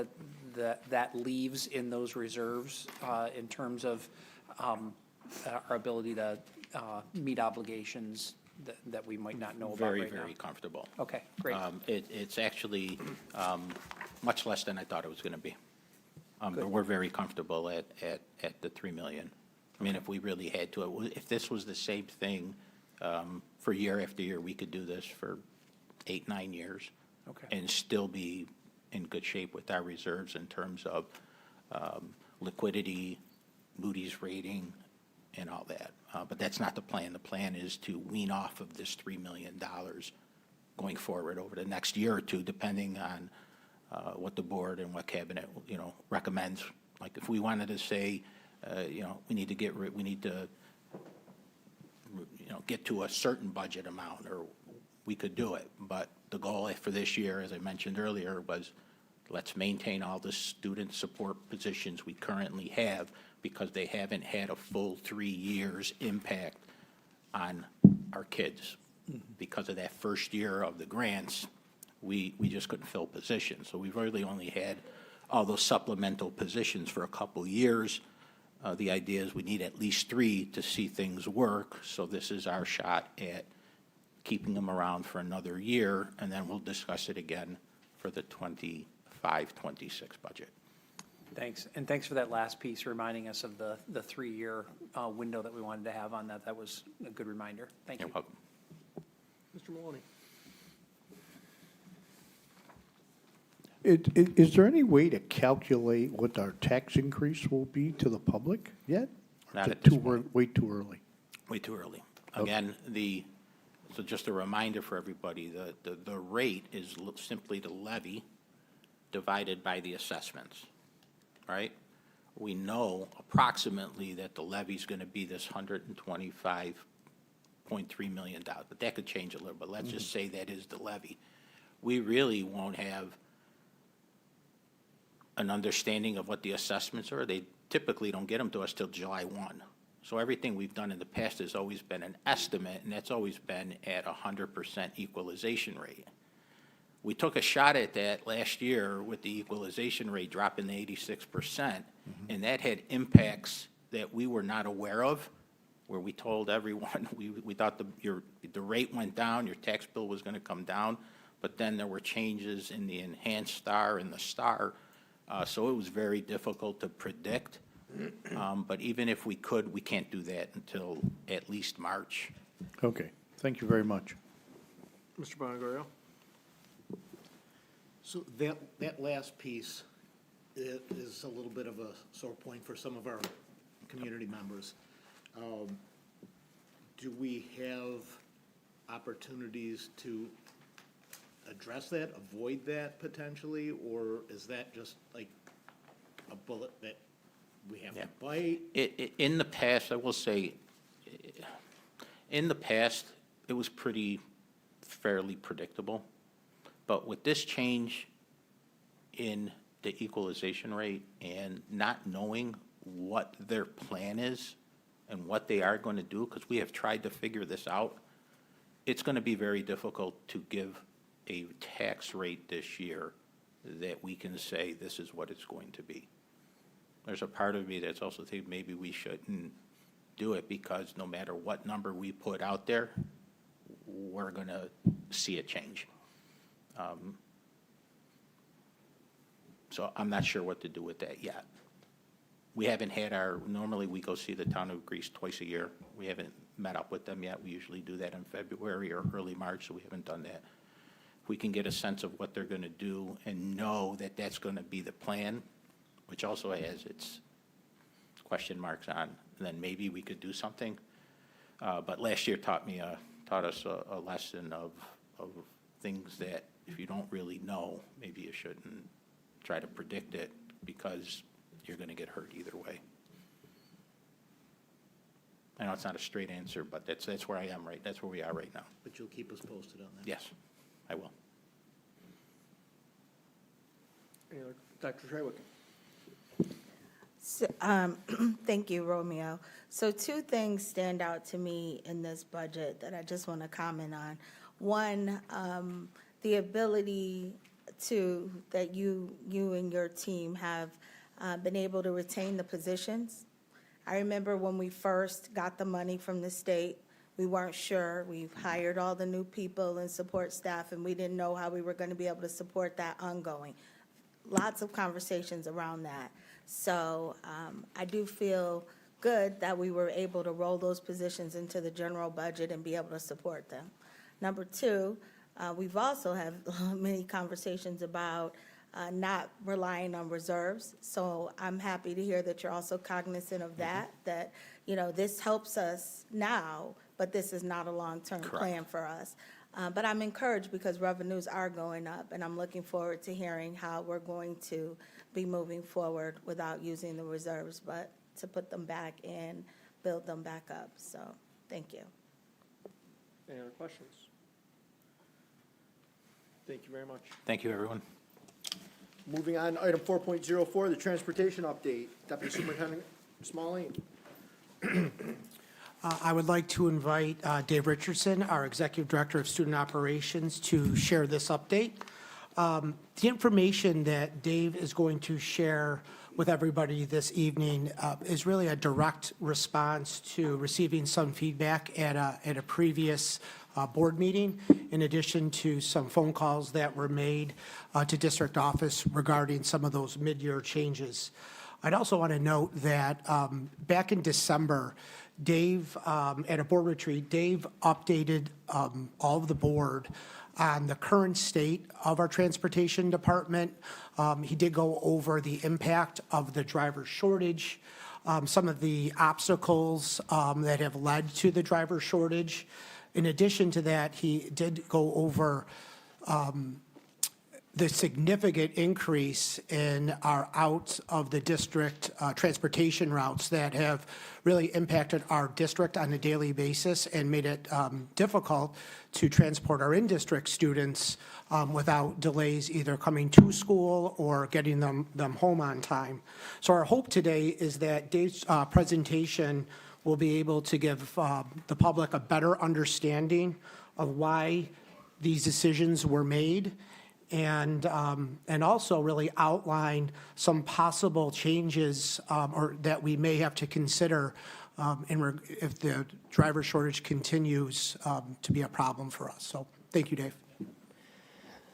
Speaker 16: that leaves in those reserves in terms of our ability to meet obligations that we might not know about right now?
Speaker 14: Very comfortable.
Speaker 16: Okay, great.
Speaker 14: It's actually much less than I thought it was going to be. But we're very comfortable at the 3 million. I mean, if we really had to, if this was the same thing for year after year, we could do this for 8-9 years.
Speaker 16: Okay.
Speaker 14: And still be in good shape with our reserves in terms of liquidity, Moody's rating, and all that. But that's not the plan. The plan is to wean off of this $3 million going forward over the next year or two, depending on what the board and what cabinet, recommends. Like if we wanted to say, we need to get to a certain budget amount, or we could do it. But the goal for this year, as I mentioned earlier, was let's maintain all the student support positions we currently have, because they haven't had a full 3 years impact on our kids. Because of that first year of the grants, we just couldn't fill positions. So we've really only had all those supplemental positions for a couple years. The idea is we need at least 3 to see things work. So this is our shot at keeping them around for another year, and then we'll discuss it again for the 25-26 budget.
Speaker 16: Thanks, and thanks for that last piece, reminding us of the 3-year window that we wanted to have on that. That was a good reminder. Thank you.
Speaker 14: You're welcome.
Speaker 1: Mr. Maloney?
Speaker 18: Is there any way to calculate what our tax increase will be to the public yet?
Speaker 14: Not
Speaker 18: Is
Speaker 14: at
Speaker 18: it
Speaker 14: this
Speaker 18: way too early?
Speaker 14: Way too early. Again, so just a reminder for everybody, the rate is simply the levy divided by the assessments, right? We know approximately that the levy is going to be this $125.3 million, but that could change a little, but let's just say that is the levy. We really won't have an understanding of what the assessments are. They typically don't get them to us till July 1. So everything we've done in the past has always been an estimate, and that's always been at 100% equalization rate. We took a shot at that last year with the equalization rate dropping to 86%, and that had impacts that we were not aware of where we told everyone, we thought the rate went down, your tax bill was going to come down, but then there were changes in the enhanced star and the star, so it was very difficult to predict. But even if we could, we can't do that until at least March.
Speaker 18: Okay, thank you very much.
Speaker 1: Mr. Bonnegorio?
Speaker 13: So that last piece is a little bit of a sore point for some of our community members. Do we have opportunities to address that, avoid that potentially, or is that just like a bullet that we have to bite?
Speaker 14: In the past, I will say, in the past, it was fairly predictable. But with this change in the equalization rate and not knowing what their plan is and what they are going to do, because we have tried to figure this out, it's going to be very difficult to give a tax rate this year that we can say this is what it's going to be. There's a part of me that's also thinking maybe we shouldn't do it, because no matter what number we put out there, we're going to see a change. So I'm not sure what to do with that yet. We haven't had normally we go see the town of Greece twice a year. We haven't met up with them yet. We usually do that in February or early March, so we haven't done that. If we can get a sense of what they're going to do and know that that's going to be the plan, which also has its question marks on, then maybe we could do something. But last year taught us a lesson of things that if you don't really know, maybe you shouldn't try to predict it, because you're going to get hurt either way. I know it's not a straight answer, but that's where I am that's where we are right now.
Speaker 13: But you'll keep us posted on that?
Speaker 14: Yes, I will.
Speaker 1: Dr. Treywick?
Speaker 19: So, thank you, Romeo. So 2 things stand out to me in this budget that I just want to comment on. One, the ability that you and your team have been able to retain the positions. I remember when we first got the money from the state, we weren't sure. We've hired all the new people and support staff, and we didn't know how we were going to be able to support that ongoing. Lots of conversations around that. So I do feel good that we were able to roll those positions into the general budget and be able to support them. Number 2, we've also had many conversations about not relying on reserves. So I'm happy to hear that you're also cognizant of that, that, this helps us now, but this is not a long-term plan for us. But I'm encouraged because revenues are going up, and I'm looking forward to hearing how we're going to be moving forward without using the reserves, but to put them back in, build them back up. So, thank you.
Speaker 1: Any other questions? Thank you very much.
Speaker 14: Thank you, everyone.
Speaker 1: Moving on, item 4.04, the transportation update. Deputy Superintendent Smalling.
Speaker 9: I would like to invite Dave Richardson, our Executive Director of Student Operations, to share this update. The information that Dave is going to share with everybody this evening is really a direct response to receiving some feedback at a previous board meeting, in addition to some phone calls that were made to district office regarding some of those mid-year changes. I'd also want to note that back in December, Dave, at a board retreat, Dave updated all of the board on the current state of our transportation department. He did go over the impact of the driver shortage, some of the obstacles that have led to the driver shortage. In addition to that, he did go over the significant increase in our out of the district transportation routes that have really impacted our district on a daily basis and made it difficult to transport our in-district students without delays either coming to school or getting them home on time. So our hope today is that Dave's presentation will be able to give the public a better understanding of why these decisions were made, and also really outline some possible changes or that we may have to consider if the driver shortage continues to be a problem for us. So thank you, Dave.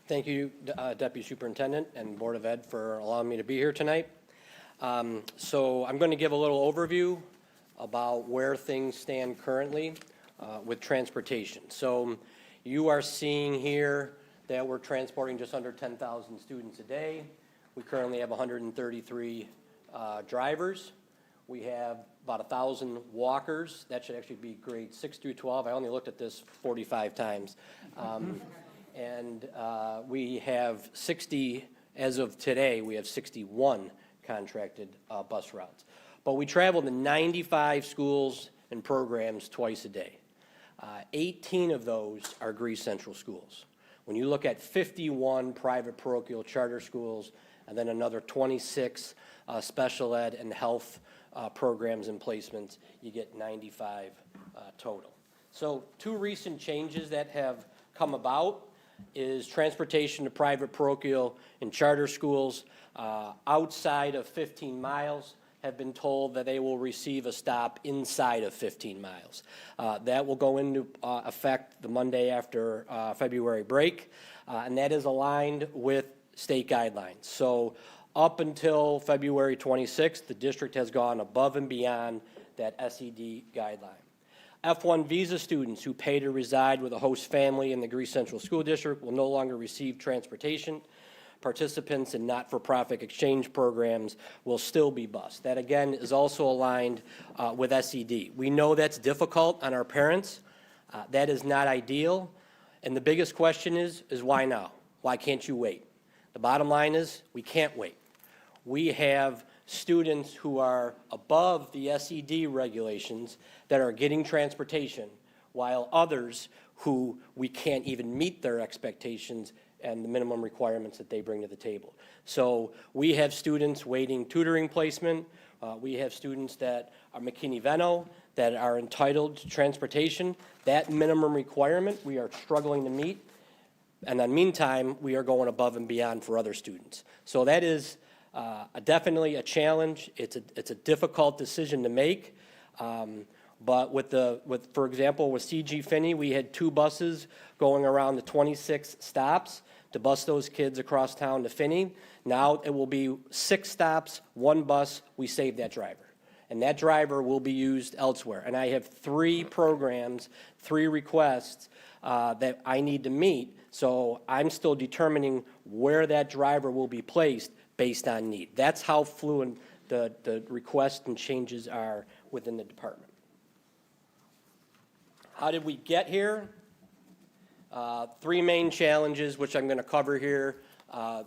Speaker 20: Thank you, Deputy Superintendent and Board of Ed, for allowing me to be here tonight. So I'm going to give a little overview about where things stand currently with transportation. So you are seeing here that we're transporting just under 10,000 students a day. We currently have 133 drivers. We have about 1,000 walkers. That should actually be grades 6 through 12. I only looked at this 45 times. And we have 60, as of today, we have 61 contracted bus routes. But we travel to 95 schools and programs twice a day. 18 of those are Greece Central schools. When you look at 51 private parochial charter schools, and then another 26 special ed and health programs and placements, you get 95 total. So 2 recent changes that have come about is transportation to private parochial and charter schools outside of 15 miles have been told that they will receive a stop inside of 15 miles. That will go into effect the Monday after February break, and that is aligned with state guidelines. So up until February 26th, the district has gone above and beyond that SED guideline. F1 visa students who pay to reside with a host family in the Greece Central School District will no longer receive transportation. Participants in not-for-profit exchange programs will still be bused. That, again, is also aligned with SED. We know that's difficult on our parents. That is not ideal. And the biggest question is why now? Why can't you wait? The bottom line is we can't wait. We have students who are above the SED regulations that are getting transportation, while others who we can't even meet their expectations and the minimum requirements that they bring to the table. So we have students waiting tutoring placement. We have students that are McKinney-Veno that are entitled to transportation. That minimum requirement we are struggling to meet. And in the meantime, we are going above and beyond for other students. So that is definitely a challenge. It's a difficult decision to make. But for example, with CG Finney, we had 2 buses going around the 26 stops to bus those kids across town to Finney. Now it will be 6 stops, 1 bus. We saved that driver. And that driver will be used elsewhere. And I have 3 programs, 3 requests that I need to meet. So I'm still determining where that driver will be placed based on need. That's how fluent the requests and changes are within the department. How did we get here? 3 main challenges, which I'm going to cover here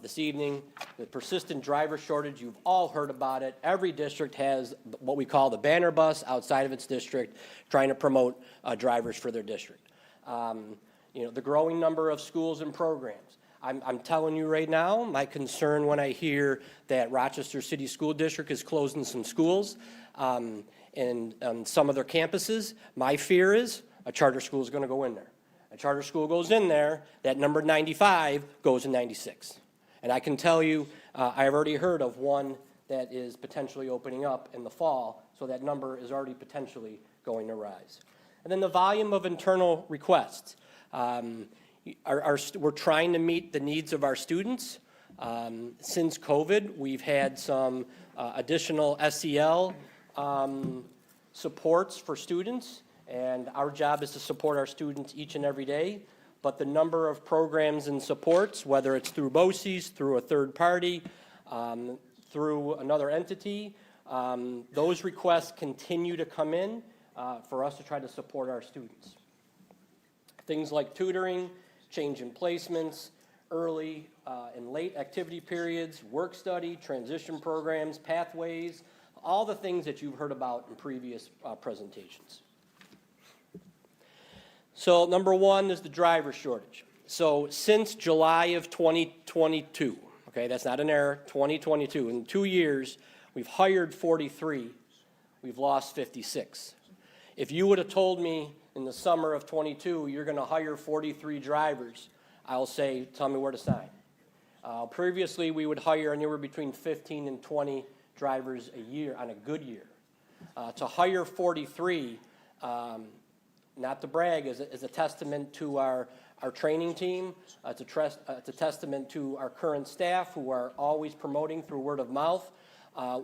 Speaker 20: this evening. The persistent driver shortage, you've all heard about it. Every district has what we call the banner bus outside of its district, trying to promote drivers for their district. The growing number of schools and programs. I'm telling you right now, my concern when I hear that Rochester City School District is closing some schools and some of their campuses, my fear is a charter school is going to go in there. A charter school goes in there, that number 95 goes to 96. And I can tell you, I've already heard of one that is potentially opening up in the fall, so that number is already potentially going to rise. And then the volume of internal requests. We're trying to meet the needs of our students. Since COVID, we've had some additional SEL supports for students, and our job is to support our students each and every day. But the number of programs and supports, whether it's through BOCES, through a third party, through another entity, those requests continue to come in for us to try to support our students. Things like tutoring, change in placements, early and late activity periods, work study, transition programs, pathways, all the things that you've heard about in previous presentations. So number 1 is the driver shortage. So since July of 2022, okay, that's not an error, 2022, in 2 years, we've hired 43, we've lost 56. If you would have told me in the summer of 22, you're going to hire 43 drivers, I'll say, tell me where to sign. Previously, we would hire anywhere between 15 and 20 drivers a year on a good year. To hire 43, not to brag, is a testament to our training team. It's a testament to our current staff who are always promoting through word of mouth.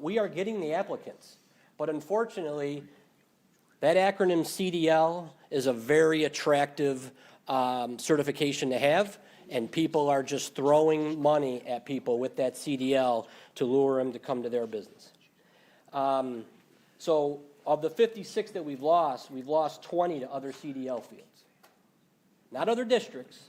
Speaker 20: We are getting the applicants, but unfortunately, that acronym CDL is a very attractive certification to have, and people are just throwing money at people with that CDL to lure them to come to their business. So of the 56 that we've lost 20 to other CDL fields. Not other districts,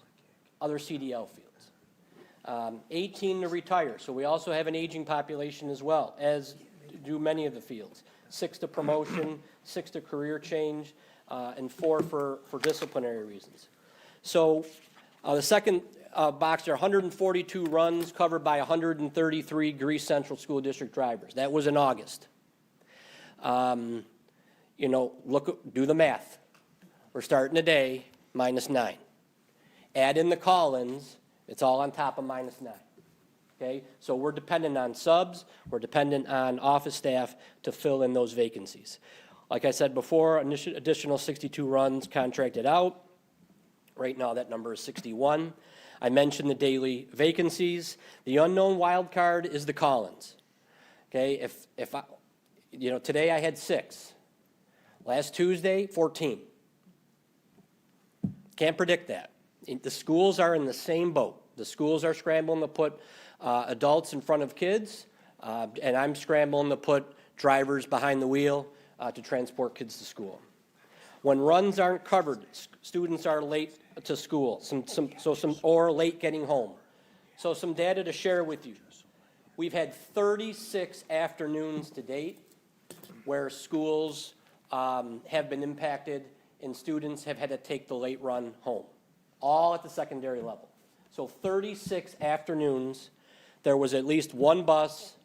Speaker 20: other CDL fields. 18 to retire, so we also have an aging population as well, as do many of the fields. 6 to promotion, 6 to career change, and 4 for disciplinary reasons. So the second box there, 142 runs covered by 133 Greece Central School District drivers. That was in August. You know, do the math. We're starting today, -9. Add in the call-ins, it's all on top of -9. Okay, so we're dependent on subs, we're dependent on office staff to fill in those vacancies. Like I said before, additional 62 runs contracted out. Right now, that number is 61. I mentioned the daily vacancies. The unknown wild card is the call-ins. Okay, if I, you know, today I had 6. Last Tuesday, 14. Can't predict that. The schools are in the same boat. The schools are scrambling to put adults in front of kids, and I'm scrambling to put drivers behind the wheel to transport kids to school. When runs aren't covered, students are late to school, or late getting home. So some data to share with you. We've had 36 afternoons to date where schools have been impacted and students have had to take the late run home, all at the secondary level. So 36 afternoons, there was at least one bus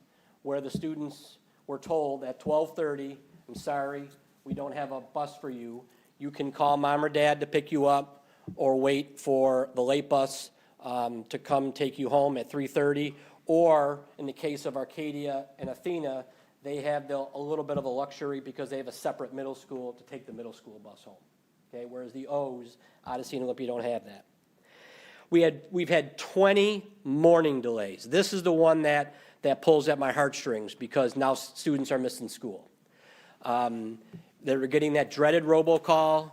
Speaker 20: where the students were told at 12:30, I'm sorry, we don't have a bus for you. You can call mom or dad to pick you up or wait for the late bus to come take you home at 3:30. Or in the case of Arcadia and Athena, they have a little bit of a luxury because they have a separate middle school to take the middle school bus home. Okay, whereas the O's, Odyssey and Olympia, don't have that. We've had 20 morning delays. This is the one that pulls at my heartstrings because now students are missing school. They're getting that dreaded robocall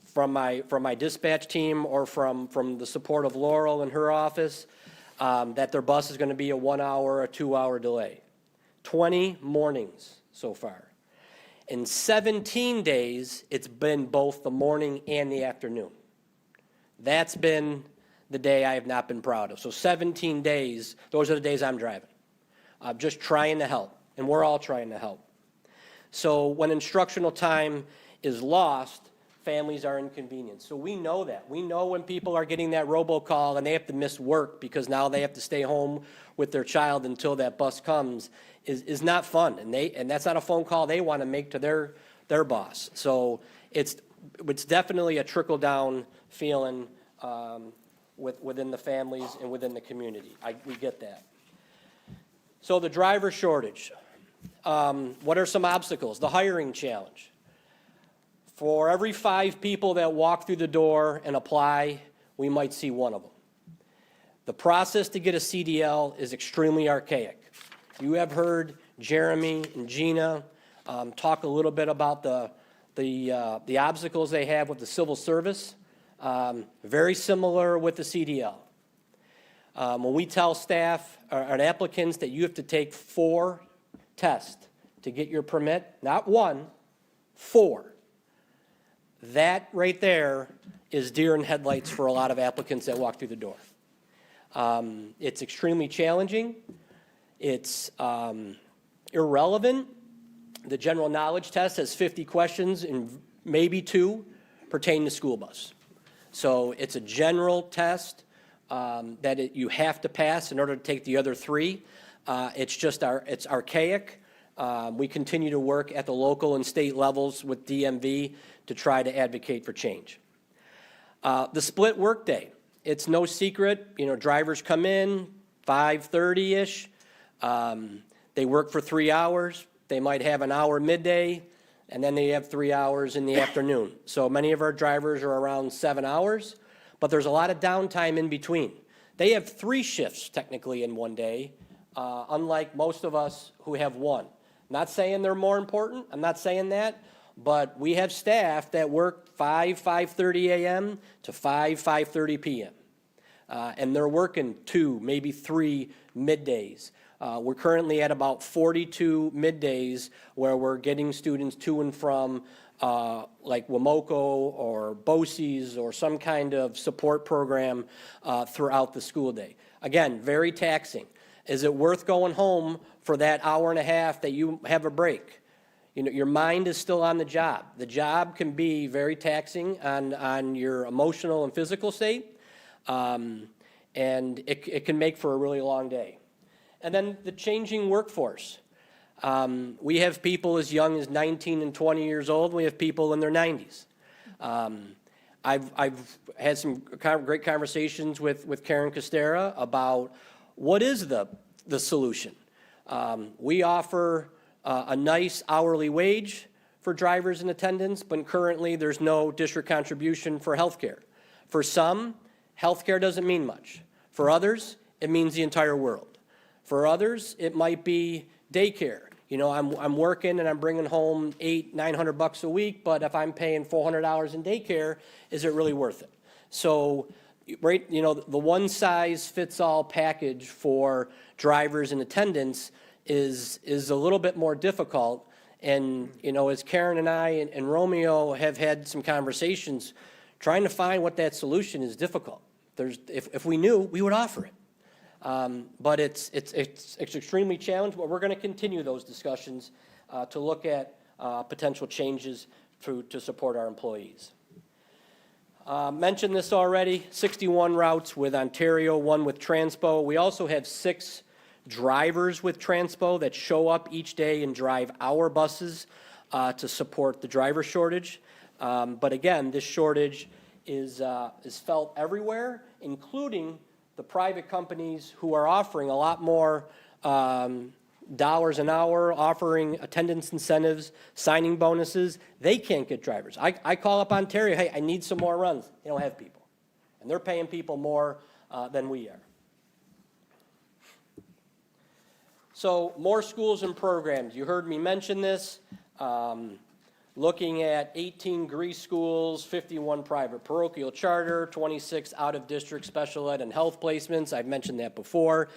Speaker 20: from my dispatch team or from the support of Laurel in her office that their bus is going to be a 1 hour or 2 hour delay. 20 mornings so far. In 17 days, it's been both the morning and the afternoon. That's been the day I have not been proud of. So 17 days, those are the days I'm driving. I'm just trying to help, and we're all trying to help. So when instructional time is lost, families are inconvenienced. So we know that. We know when people are getting that robocall and they have to miss work because now they have to stay home with their child until that bus comes is not fun. And that's not a phone call they want to make to their boss. So it's definitely a trickle-down feeling within the families and within the community. We get that. So the driver shortage. What are some obstacles? The hiring challenge. For every 5 people that walk through the door and apply, we might see one of them. The process to get a CDL is extremely archaic. You have heard Jeremy and Gina talk a little bit about the obstacles they have with the civil service. Very similar with the CDL. When we tell staff or applicants that you have to take 4 tests to get your permit, not 1, 4. That right there is deer in headlights for a lot of applicants that walk through the door. It's extremely challenging. It's irrelevant. The general knowledge test has 50 questions and maybe 2 pertain to school bus. So it's a general test that you have to pass in order to take the other 3. It's archaic. We continue to work at the local and state levels with DMV to try to advocate for change. The split workday. It's no secret, drivers come in 5:30-ish. They work for 3 hours. They might have an hour midday, and then they have 3 hours in the afternoon. So many of our drivers are around 7 hours, but there's a lot of downtime in between. They have 3 shifts technically in one day, unlike most of us who have one. Not saying they're more important, I'm not saying that, but we have staff that work 5:30 a.m. to 5:30 p.m. And they're working 2, maybe 3 middays. We're currently at about 42 middays where we're getting students to and from like WMOCO or BOCES or some kind of support program throughout the school day. Again, very taxing. Is it worth going home for that hour and a half that you have a break? You know, your mind is still on the job. The job can be very taxing on your emotional and physical state, and it can make for a really long day. And then the changing workforce. We have people as young as 19 and 20 years old. We have people in their 90s. I've had some great conversations with Karen Costera about what is the solution. We offer a nice hourly wage for drivers and attendants, but currently there's no district contribution for health care. For some, health care doesn't mean much. For others, it means the entire world. For others, it might be daycare. You know, I'm working and I'm bringing home $800-900 a week, but if I'm paying $400 in daycare, is it really worth it? So, right, you know, the one-size-fits-all package for drivers and attendants is a little bit more difficult. And, you know, as Karen and I and Romeo have had some conversations, trying to find what that solution is difficult. If we knew, we would offer it. But it's extremely challenging, but we're going to continue those discussions to look at potential changes to support our employees. Mentioned this already, 61 routes with Ontario, 1 with Transpo. We also have 6 drivers with Transpo that show up each day and drive our buses to support the driver shortage. But again, this shortage is felt everywhere, including the private companies who are offering a lot more dollars an hour, offering attendance incentives, signing bonuses. They can't get drivers. I call up Ontario, hey, I need some more runs. They don't have people. And they're paying people more than we are. So more schools and programs. You heard me mention this. Looking at 18 Greece schools, 51 private parochial charter, 26 out-of-district special ed and health placements. I've mentioned that before.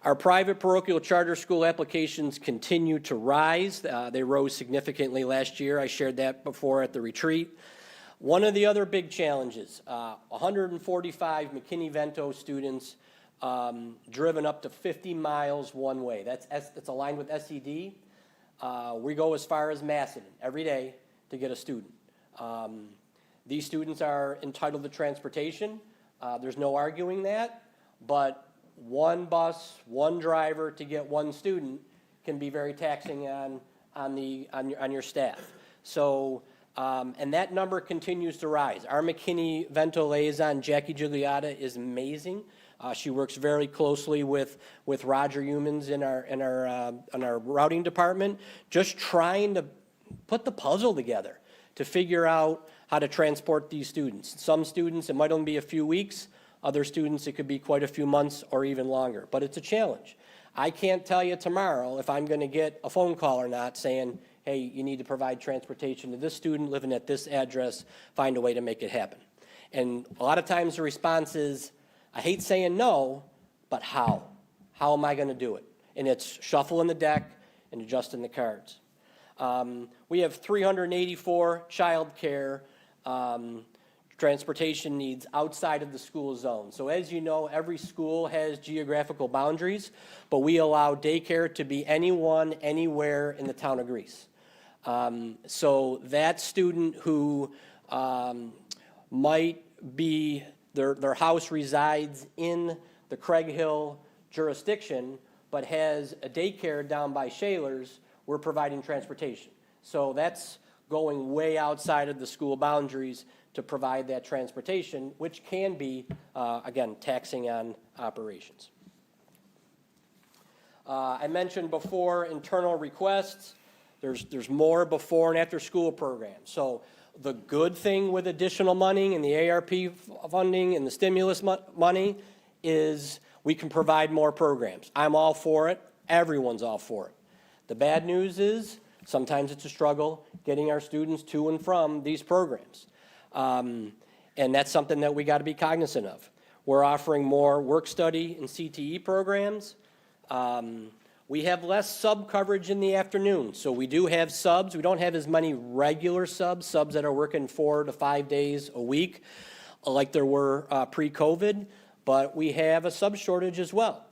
Speaker 20: Our private parochial charter school applications continue to rise. They rose significantly last year. I shared that before at the retreat. One of the other big challenges, 145 McKinney-Vento students driven up to 50 miles one way. That's aligned with SED. We go as far as Macedon every day to get a student. These students are entitled to transportation. There's no arguing that, but one bus, one driver to get one student can be very taxing on your staff. So, and that number continues to rise. Our McKinney-Vento liaison, Jackie Gigliotta, is amazing. She works very closely with Roger Humans in our routing department, just trying to put the puzzle together to figure out how to transport these students. Some students, it might only be a few weeks. Other students, it could be quite a few months or even longer. But it's a challenge. I can't tell you tomorrow if I'm going to get a phone call or not saying, hey, you need to provide transportation to this student living at this address, find a way to make it happen. And a lot of times the response is, I hate saying no, but how? How am I going to do it? And it's shuffling the deck and adjusting the cards. We have 384 child care transportation needs outside of the school zone. So as you know, every school has geographical boundaries, but we allow daycare to be anyone, anywhere in the town of Greece. So that student who might be, their house resides in the Craig Hill jurisdiction, but has a daycare down by Shaler's, we're providing transportation. So that's going way outside of the school boundaries to provide that transportation, which can be, again, taxing on operations. I mentioned before internal requests. There's more before and after school programs. So the good thing with additional money and the ARP funding and the stimulus money is we can provide more programs. I'm all for it. Everyone's all for it. The bad news is sometimes it's a struggle getting our students to and from these programs. And that's something that we got to be cognizant of. We're offering more work study and CTE programs. We have less sub coverage in the afternoon, so we do have subs. We don't have as many regular subs that are working 4 to 5 days a week like there were pre-COVID, but we have a sub shortage as well.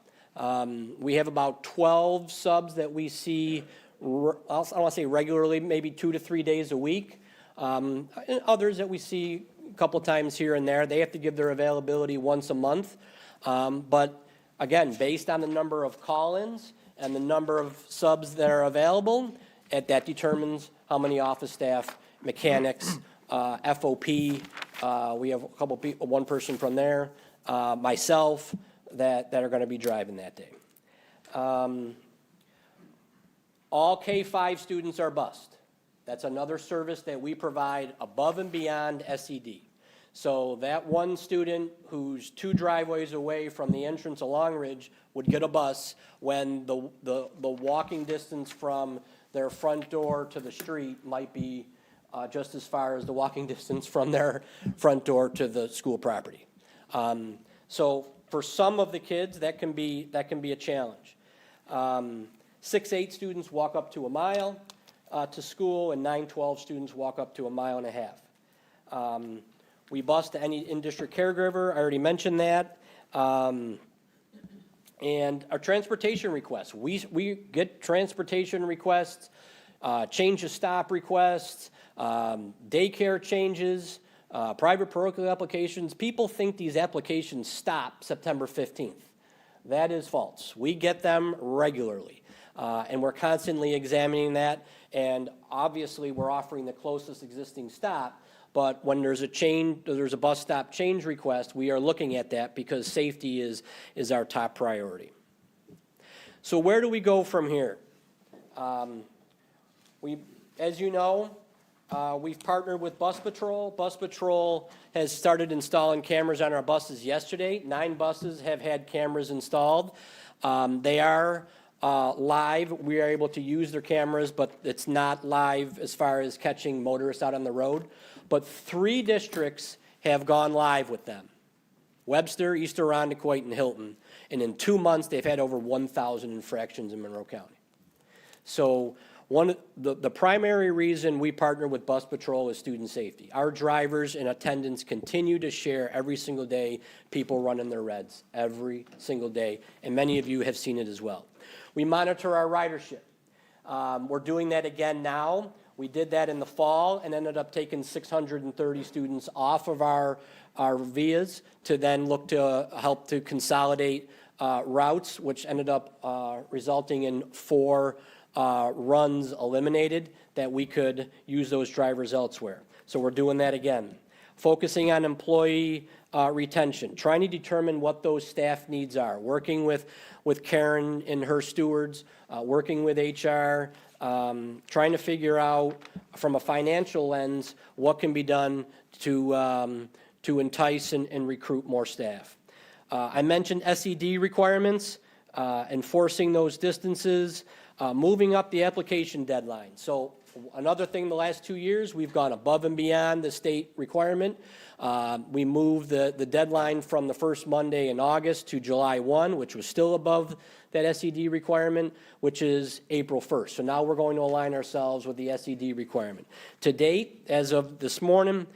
Speaker 20: We have about 12 subs that we see, I don't want to say regularly, maybe 2 to 3 days a week. And others that we see a couple times here and there, they have to give their availability once a month. But again, based on the number of call-ins and the number of subs that are available, that determines how many office staff, mechanics, FOP, we have a couple people, one person from there, myself, that are going to be driving that day. All K-5 students are bused. That's another service that we provide above and beyond SED. So that one student who's 2 driveways away from the entrance of Long Ridge would get a bus when the walking distance from their front door to the street might be just as far as the walking distance from their front door to the school property. So for some of the kids, that can be a challenge. 6-8 students walk up to a mile to school, and 9-12 students walk up to 1.5 miles. We bus to any in-district caregiver. I already mentioned that. And our transportation requests. We get transportation requests, change of stop requests, daycare changes, private parochial applications. People think these applications stop September 15th. That is false. We get them regularly, and we're constantly examining that, and obviously we're offering the closest existing stop, but when there's a bus stop change request, we are looking at that because safety is our top priority. So where do we go from here? As you know, we've partnered with Bus Patrol. Bus Patrol has started installing cameras on our buses yesterday. 9 buses have had cameras installed. They are live. We are able to use their cameras, but it's not live as far as catching motorists out on the road. But 3 districts have gone live with them: Webster, East Irondequoit, and Hilton. And in 2 months, they've had over 1,000 infractions in Monroe County. So the primary reason we partner with Bus Patrol is student safety. Our drivers and attendants continue to share every single day people running their reds, every single day, and many of you have seen it as well. We monitor our ridership. We're doing that again now. We did that in the fall and ended up taking 630 students off of our VIAs to then look to help to consolidate routes, which ended up resulting in 4 runs eliminated that we could use those drivers elsewhere. So we're doing that again. Focusing on employee retention, trying to determine what those staff needs are, working with Karen and her stewards, working with HR, trying to figure out from a financial lens what can be done to entice and recruit more staff. I mentioned SED requirements, enforcing those distances, moving up the application deadline. So another thing, the last 2 years, we've gone above and beyond the state requirement. We moved the deadline from the first Monday in August to July 1, which was still above that SED requirement, which is April 1st. So now we're going to align ourselves with the SED requirement. To date, as of this morning,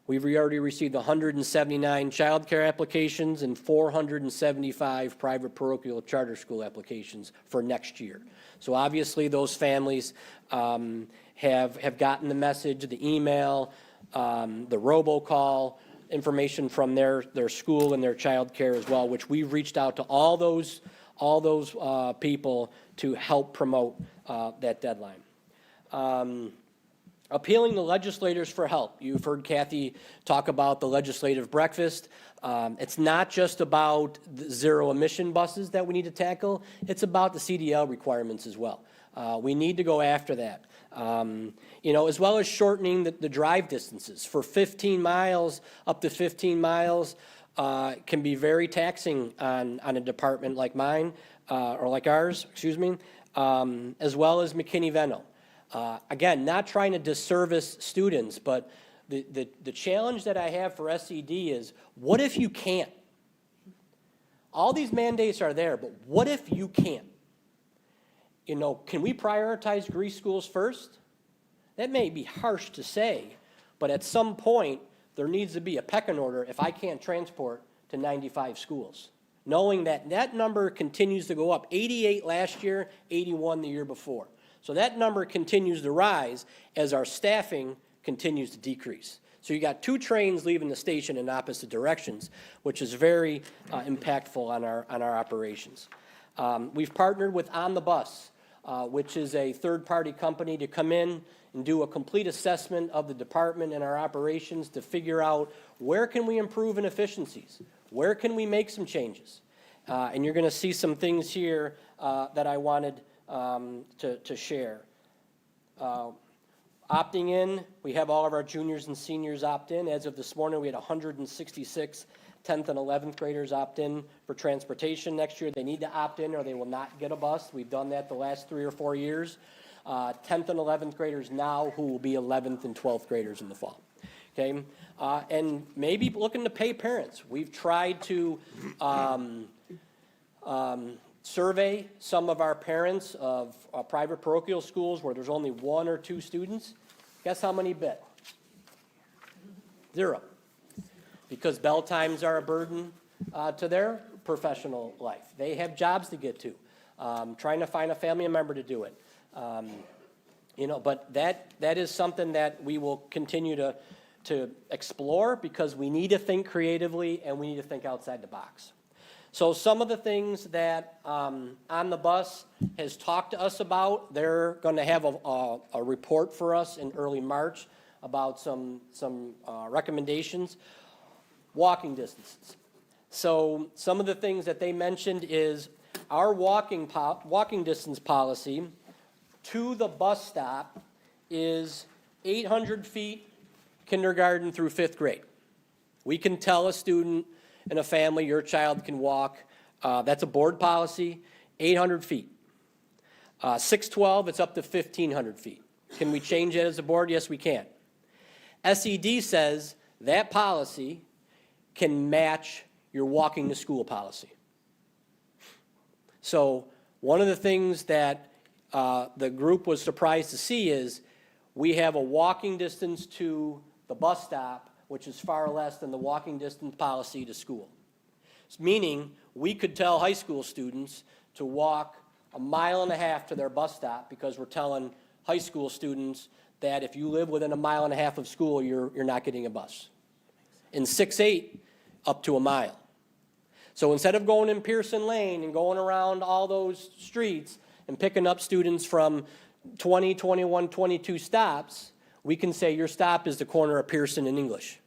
Speaker 20: we've already received 179 child care applications and 475 private parochial charter school applications for next year. So obviously those families have gotten the message, the email, the robocall, information from their school and their child care as well, which we've reached out to all those people to help promote that deadline. Appealing to legislators for help. You've heard Kathy talk about the legislative breakfast. It's not just about the zero emission buses that we need to tackle. It's about the CDL requirements as well. We need to go after that. As well as shortening the drive distances. For 15 miles, up to 15 miles, can be very taxing on a department like mine, or like ours, as well as McKinney-Vento. Again, not trying to disservice students, but the challenge that I have for SED is, what if you can't? All these mandates are there, but what if you can't? Can we prioritize Greece schools first? That may be harsh to say, but at some point, there needs to be a pecking order if I can't transport to 95 schools. Knowing that that number continues to go up. 88 last year, 81 the year before. So that number continues to rise as our staffing continues to decrease. So you got 2 trains leaving the station in opposite directions, which is very impactful on our operations. We've partnered with On the Bus, which is a third-party company, to come in and do a complete assessment of the department and our operations to figure out where can we improve in efficiencies, where can we make some changes. And you're going to see some things here that I wanted to share. Opting in, we have all of our juniors and seniors opt in. As of this morning, we had 166 10th and 11th graders opt in for transportation next year. They need to opt in or they will not get a bus. We've done that the last 3 or 4 years. 10th and 11th graders now who will be 11th and 12th graders in the fall. Okay, and maybe looking to pay parents. We've tried to survey some of our parents of private parochial schools where there's only 1 or 2 students. Guess how many bit? 0. Because bell times are a burden to their professional life. They have jobs to get to, trying to find a family member to do it. But that is something that we will continue to explore, because we need to think creatively and we need to think outside the box. So some of the things that On the Bus has talked to us about, they're going to have a report for us in early March about some recommendations. Walking distances. So some of the things that they mentioned is our walking distance policy to the bus stop is 800 feet, kindergarten through 5th grade. We can tell a student and a family, your child can walk, that's a board policy, 800 feet. 612, it's up to 1,500 feet. Can we change it as a board? Yes, we can. SED says that policy can match your walking to school policy. So one of the things that the group was surprised to see is we have a walking distance to the bus stop, which is far less than the walking distance policy to school. Meaning we could tell high school students to walk 1.5 miles to their bus stop, because we're telling high school students that if you live within 1.5 miles of school, you're not getting a bus. In 6-8, up to 1 mile. So instead of going in Pearson Lane and going around all those streets and picking up students from 20, 21, 22 stops, we can say your stop is the corner of Pearson and English.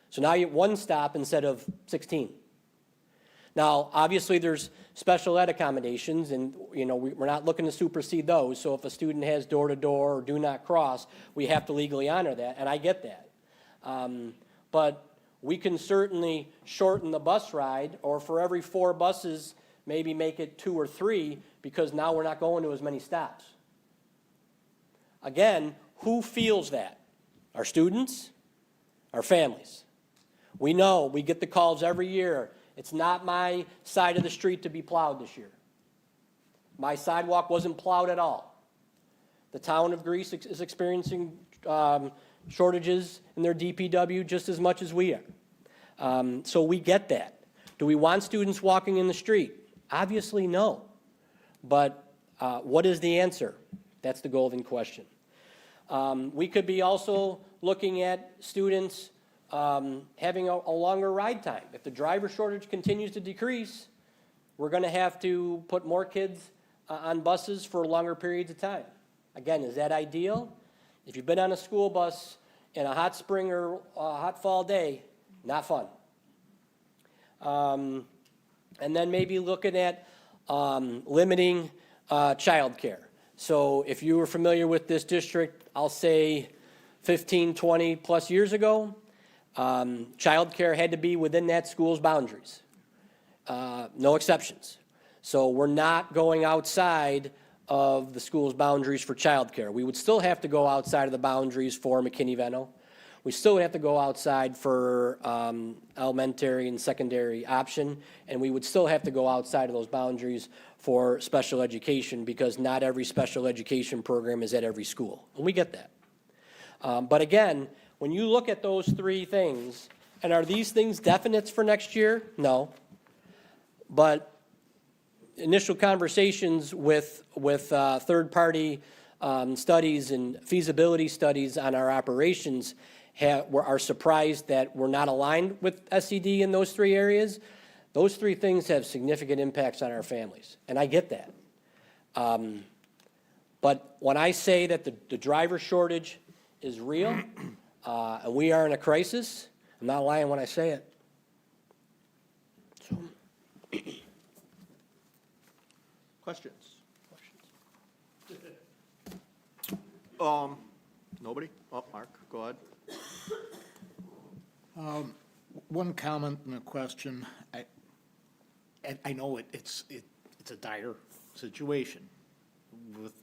Speaker 20: So now you have 1 stop instead of 16. Now, obviously, there's special ed accommodations, and we're not looking to supersede those. So if a student has door-to-door or do not cross, we have to legally honor that, and I get that. But we can certainly shorten the bus ride, or for every 4 buses, maybe make it 2 or 3, because now we're not going to as many stops. Again, who feels that? Our students, our families. We know, we get the calls every year. It's not my side of the street to be plowed this year. My sidewalk wasn't plowed at all. The town of Greece is experiencing shortages in their DPW just as much as we are. So we get that. Do we want students walking in the street? Obviously, no. But what is the answer? That's the golden question. We could be also looking at students having a longer ride time. If the driver shortage continues to decrease, we're going to have to put more kids on buses for longer periods of time. Again, is that ideal? If you've been on a school bus in a hot spring or a hot fall day, not fun. And then maybe looking at limiting childcare. So if you were familiar with this district, I'll say 15, 20 plus years ago, childcare had to be within that school's boundaries. No exceptions. So we're not going outside of the school's boundaries for childcare. We would still have to go outside of the boundaries for McKinney-Vento. We still would have to go outside for elementary and secondary option, and we would still have to go outside of those boundaries for special education, because not every special education program is at every school, and we get that. But again, when you look at those three things, and are these things definites for next year? No. But initial conversations with third-party studies and feasibility studies on our operations are surprised that we're not aligned with SED in those three areas. Those three things have significant impacts on our families, and I get that. But when I say that the driver shortage is real, and we are in a crisis, I'm not lying when I say it.
Speaker 1: Questions? Nobody? Oh, Mark, go ahead.
Speaker 13: One comment and a question. I know it's a dire situation with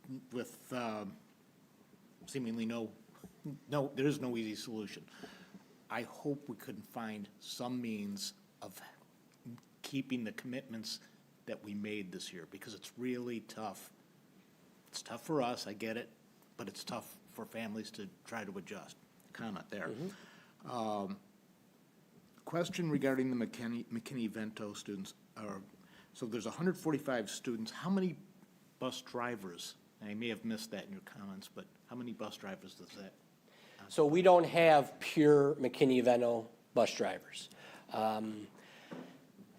Speaker 13: seemingly there is no easy solution. I hope we could find some means of keeping the commitments that we made this year, because it's really tough. It's tough for us, I get it, but it's tough for families to try to adjust. Comment there. Question regarding the McKinney-Vento students. So there's 145 students. How many bus drivers? And I may have missed that in your comments, but how many bus drivers does that?
Speaker 20: So we don't have pure McKinney-Vento bus drivers.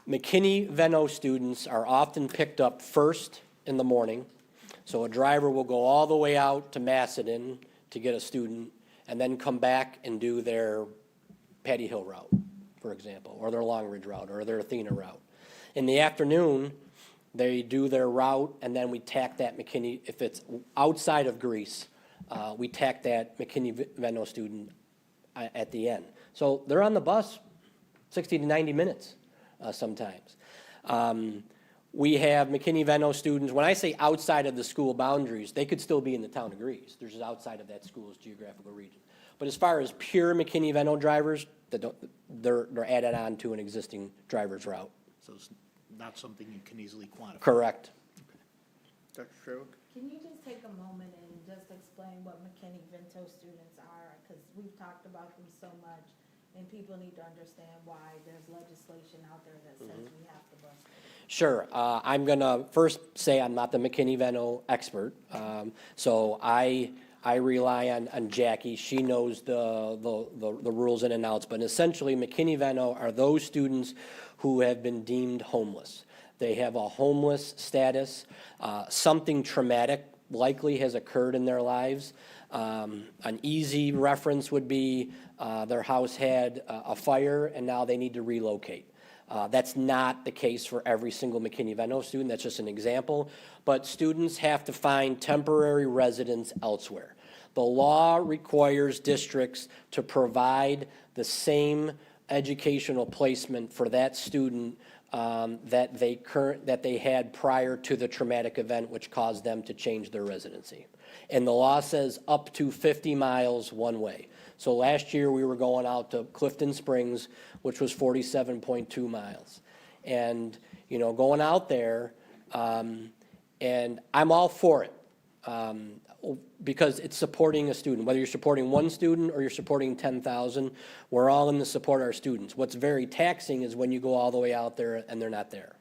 Speaker 20: McKinney-Vento students are often picked up first in the morning. So a driver will go all the way out to Macedon to get a student, and then come back and do their Patty Hill route, for example, or their Long Ridge route, or their Athena route. In the afternoon, they do their route, and then we tack that McKinney, if it's outside of Greece, we tack that McKinney-Vento student at the end. So they're on the bus 60 to 90 minutes sometimes. We have McKinney-Vento students, when I say outside of the school boundaries, they could still be in the town of Greece. They're just outside of that school's geographical region. But as far as pure McKinney-Vento drivers, they're added on to an existing driver's route.
Speaker 13: So it's not something you can easily quantify.
Speaker 20: Correct.
Speaker 1: Dr. Sherwood?
Speaker 19: Can you just take a moment and just explain what McKinney-Vento students are? Because we've talked about them so much, and people need to understand why there's legislation out there that says we have to bus them.
Speaker 20: Sure. I'm going to first say I'm not the McKinney-Vento expert. So I rely on Jackie. She knows the rules in and outs. But essentially, McKinney-Vento are those students who have been deemed homeless. They have a homeless status. Something traumatic likely has occurred in their lives. An easy reference would be their house had a fire and now they need to relocate. That's not the case for every single McKinney-Vento student. That's just an example. But students have to find temporary residence elsewhere. The law requires districts to provide the same educational placement for that student that they had prior to the traumatic event which caused them to change their residency. And the law says up to 50 miles one way. So last year we were going out to Clifton Springs, which was 47.2 miles. And, you know, going out there, and I'm all for it. Because it's supporting a student. Whether you're supporting one student or you're supporting 10,000, we're all in to support our students. What's very taxing is when you go all the way out there and they're not there.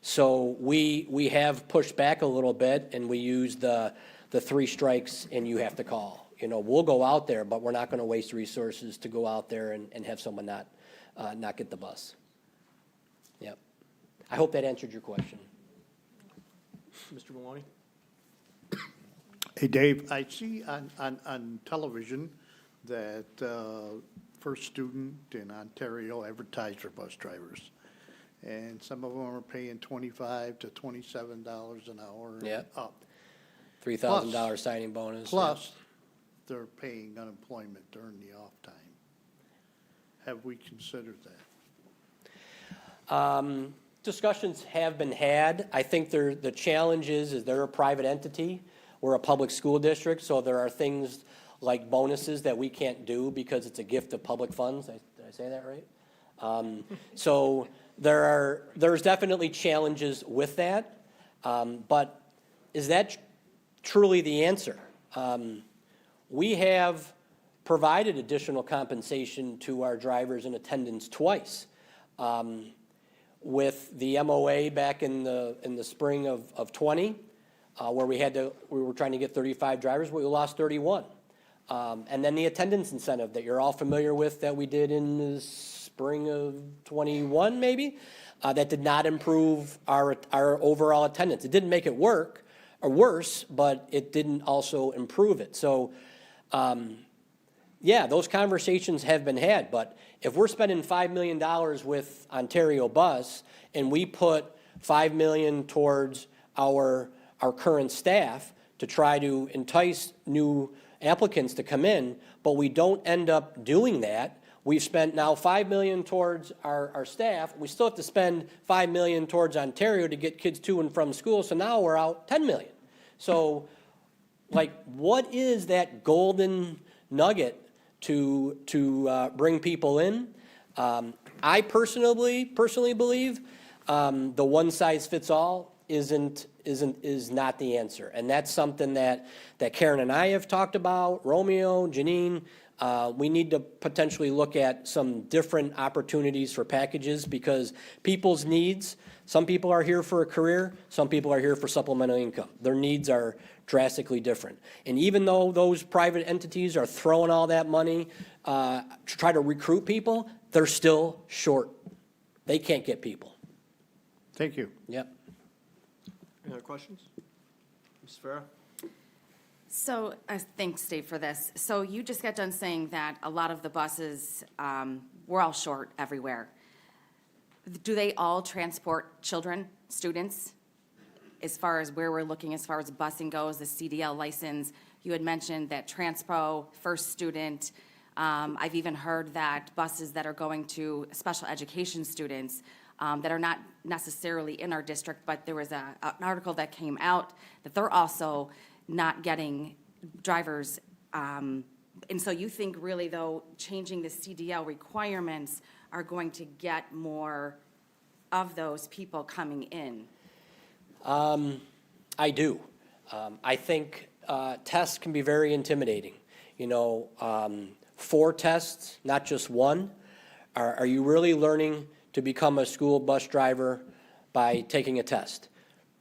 Speaker 20: So we have pushed back a little bit, and we use the 3 strikes and you have to call. You know, we'll go out there, but we're not going to waste resources to go out there and have someone not get the bus. Yep. I hope that answered your question.
Speaker 1: Mr. Maloney?
Speaker 18: Hey, Dave, I see on television that First Student in Ontario advertise their bus drivers. and some of them are paying $25 to $27 an hour and
Speaker 20: Yep.
Speaker 18: up.
Speaker 20: $3,000 signing bonus.
Speaker 18: Plus, they're paying unemployment during the off time. Have we considered that?
Speaker 20: Discussions have been had. I think the challenge is they're a private entity. We're a public school district, so there are things like bonuses that we can't do because it's a gift of public funds. Did I say that right? So there's definitely challenges with that. But is that truly the answer? We have provided additional compensation to our drivers in attendance twice. With the MOA back in the spring of 20, where we were trying to get 35 drivers, we lost 31. And then the attendance incentive that you're all familiar with that we did in the spring of 21, maybe, that did not improve our overall attendance. It didn't make it work or worse, but it didn't also improve it. So, yeah, those conversations have been had, but if we're spending $5 million with Ontario Bus and we put $5 million towards our current staff to try to entice new applicants to come in, but we don't end up doing that, we've spent now $5 million towards our staff, we still have to spend $5 million towards Ontario to get kids to and from school, so now we're out $10 million. So, like, what is that golden nugget to bring people in? I personally believe the one size fits all is not the answer, and that's something that Karen and I have talked about. Romeo, Janine, we need to potentially look at some different opportunities for packages because people's needs. Some people are here for a career. Some people are here for supplemental income. Their needs are drastically different. And even though those private entities are throwing all that money to try to recruit people, they're still short. They can't get people.
Speaker 18: Thank you.
Speaker 20: Yep.
Speaker 1: Any other questions? Ms. Farah?
Speaker 17: So, thanks, Dave, for this. So you just got done saying that a lot of the buses, we're all short everywhere. Do they all transport children, students? As far as where we're looking, as far as busing goes, the CDL license, you had mentioned that Transpo, First Student. I've even heard that buses that are going to special education students that are not necessarily in our district, but there was an article that came out that they're also not getting drivers. And so you think really, though, changing the CDL requirements are going to get more of those people coming in?
Speaker 20: I do. I think tests can be very intimidating. You know, 4 tests, not just one. Are you really learning to become a school bus driver by taking a test?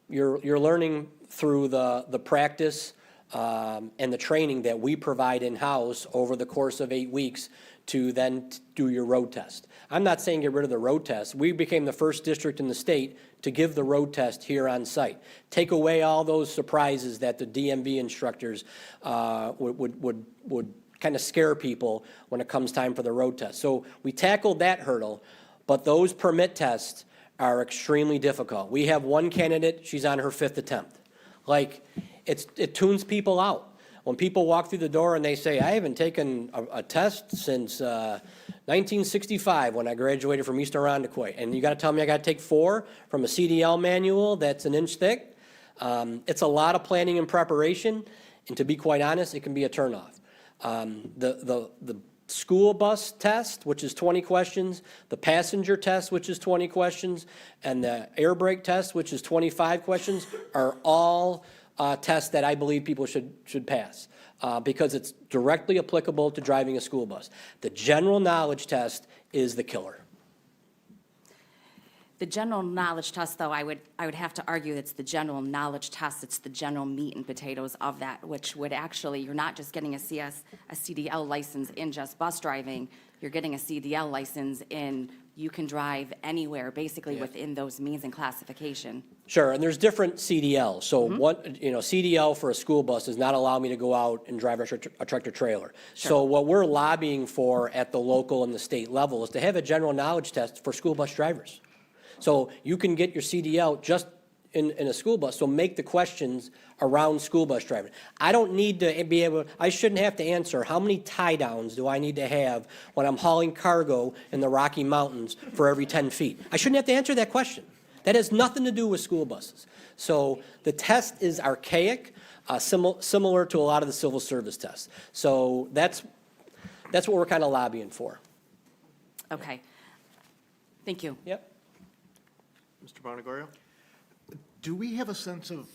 Speaker 20: You're learning through the practice and the training that we provide in-house over the course of 8 weeks to then do your road test. I'm not saying get rid of the road test. We became the first district in the state to give the road test here on site. Take away all those surprises that the DMV instructors would kind of scare people when it comes time for the road test. So we tackled that hurdle, but those permit tests are extremely difficult. We have one candidate, she's on her 5th attempt. Like, it tunes people out. When people walk through the door and they say, I haven't taken a test since 1965 when I graduated from Eastern Irondequoit, and you got to tell me I got to take 4 from a CDL manual that's an inch thick. It's a lot of planning and preparation, and to be quite honest, it can be a turnoff. The school bus test, which is 20 questions, the passenger test, which is 20 questions, and the air brake test, which is 25 questions, are all tests that I believe people should pass because it's directly applicable to driving a school bus. The general knowledge test is the killer.
Speaker 17: The general knowledge test, though, I would have to argue it's the general knowledge test. It's the general meat and potatoes of that, which would actually, you're not just getting a CDL license in just bus driving. You're getting a CDL license in you can drive anywhere, basically within those means and classification.
Speaker 20: Sure, and there's different CDLs. So CDL for a school bus does not allow me to go out and drive a tractor trailer.
Speaker 17: Sure.
Speaker 20: So what we're lobbying for at the local and the state level is to have a general knowledge test for school bus drivers. So you can get your CDL just in a school bus, so make the questions around school bus driving. I don't need to be able, I shouldn't have to answer, how many tie downs do I need to have when I'm hauling cargo in the Rocky Mountains for every 10 feet? I shouldn't have to answer that question. That has nothing to do with school buses. So the test is archaic, similar to a lot of the civil service tests. So that's what we're kind of lobbying for.
Speaker 17: Okay. Thank you.
Speaker 20: Yep.
Speaker 1: Mr. Bonnegorio?
Speaker 13: Do we have a sense of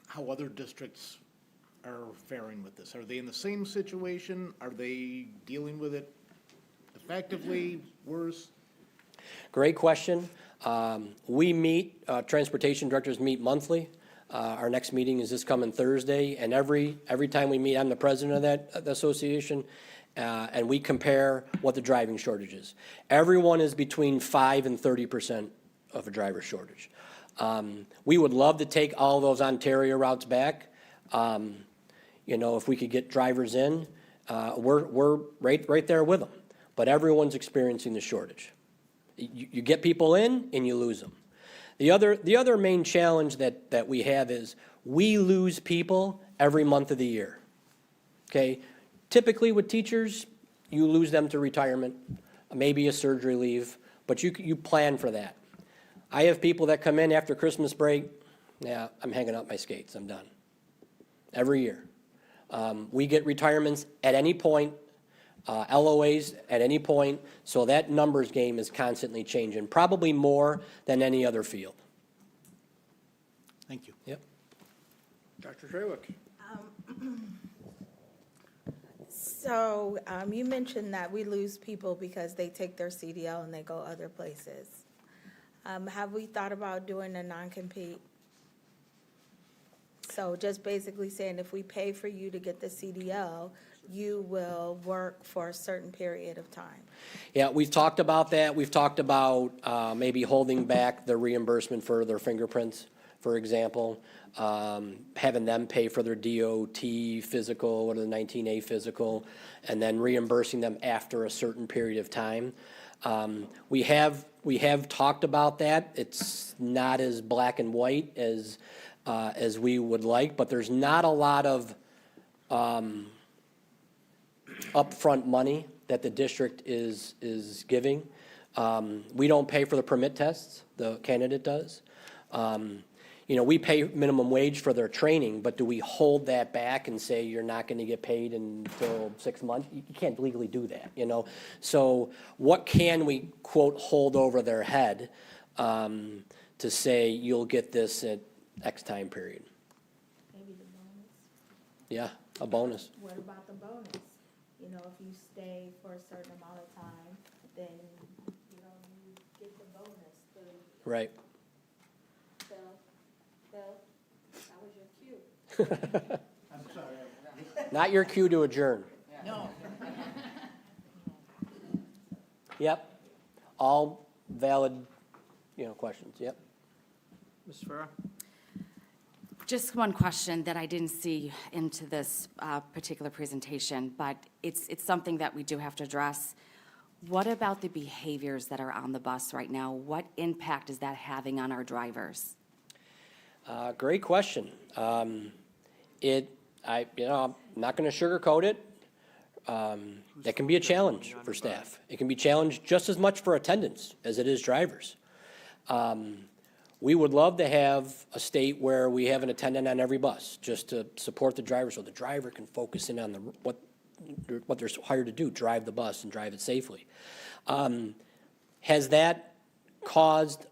Speaker 13: how other districts are faring with this? Are they in the same situation? Are they dealing with it effectively, worse?
Speaker 20: Great question. We meet, transportation directors meet monthly. Our next meeting is this coming Thursday, and every time we meet, I'm the president of that association, and we compare what the driving shortage is. Everyone is between 5 and 30% of a driver shortage. We would love to take all those Ontario routes back. You know, if we could get drivers in, we're right there with them. But everyone's experiencing the shortage. You get people in and you lose them. The other main challenge that we have is we lose people every month of the year. Okay? Typically with teachers, you lose them to retirement, maybe a surgery leave, but you plan for that. I have people that come in after Christmas break, yeah, I'm hanging up my skates, I'm done. Every year. We get retirements at any point, LOAs at any point, so that numbers game is constantly changing, probably more than any other field.
Speaker 13: Thank you.
Speaker 20: Yep.
Speaker 1: Dr. Trawick?
Speaker 19: So you mentioned that we lose people because they take their CDL and they go other places. Have we thought about doing a non-compete? So just basically saying if we pay for you to get the CDL, you will work for a certain period of time.
Speaker 20: Yeah, we've talked about that. We've talked about maybe holding back the reimbursement for their fingerprints, for example, having them pay for their DOT physical, or the 19A physical, and then reimbursing them after a certain period of time. We have talked about that. It's not as black and white as we would like, but there's not a lot of upfront money that the district is giving. We don't pay for the permit tests, the candidate does. You know, we pay minimum wage for their training, but do we hold that back and say you're not going to get paid until 6 months? You can't legally do that, you know? So what can we, quote, hold over their head to say you'll get this at X time period?
Speaker 19: Maybe the bonus.
Speaker 20: Yeah, a bonus.
Speaker 19: What about the bonus? You know, if you stay for a certain amount of time, then, you know, you get the bonus.
Speaker 20: Right.
Speaker 19: Phil, that was your cue.
Speaker 13: I'm sorry.
Speaker 20: Not your cue to adjourn.
Speaker 13: No.
Speaker 20: Yep. All valid, you know, questions. Yep.
Speaker 1: Ms. Farah?
Speaker 17: Just one question that I didn't see into this particular presentation, but it's something that we do have to address. What about the behaviors that are on the bus right now? What impact is that having on our drivers?
Speaker 20: Great question. I'm not going to sugarcoat it. That can be a challenge for staff. It can be a challenge just as much for attendants as it is drivers. We would love to have a state where we have an attendant on every bus, just to support the driver, so the driver can focus in on what they're hired to do, drive the bus and drive it safely. Has that caused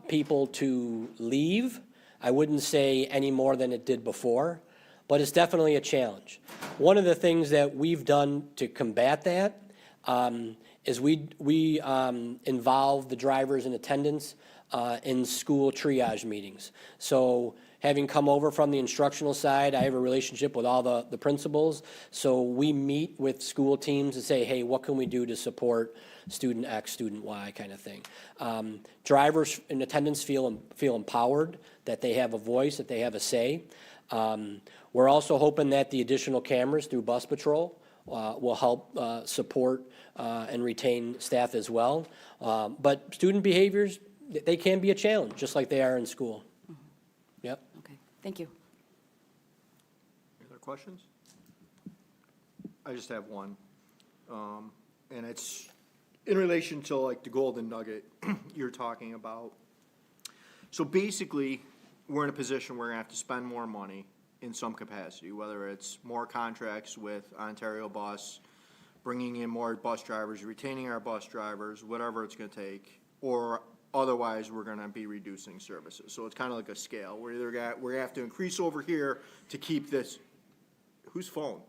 Speaker 20: people to leave? I wouldn't say any more than it did before, but it's definitely a challenge. One of the things that we've done to combat that is we involve the drivers and attendants in school triage meetings. So having come over from the instructional side, I have a relationship with all the principals. So we meet with school teams and say, hey, what can we do to support student X, student Y kind of thing. Drivers and attendants feel empowered, that they have a voice, that they have a say. We're also hoping that the additional cameras through bus patrol will help support and retain staff as well. But student behaviors, they can be a challenge, just like they are in school. Yep.
Speaker 17: Okay, thank you.
Speaker 1: Any other questions? I just have one. And it's in relation to like the golden nugget you're talking about. So basically, we're in a position where we're gonna have to spend more money in some capacity, whether it's more contracts with Ontario Bus, bringing in more bus drivers, retaining our bus drivers, whatever it's gonna take, or otherwise, we're gonna be reducing services. So it's kind of like a scale. We're gonna have to increase over here to keep this. Whose phone?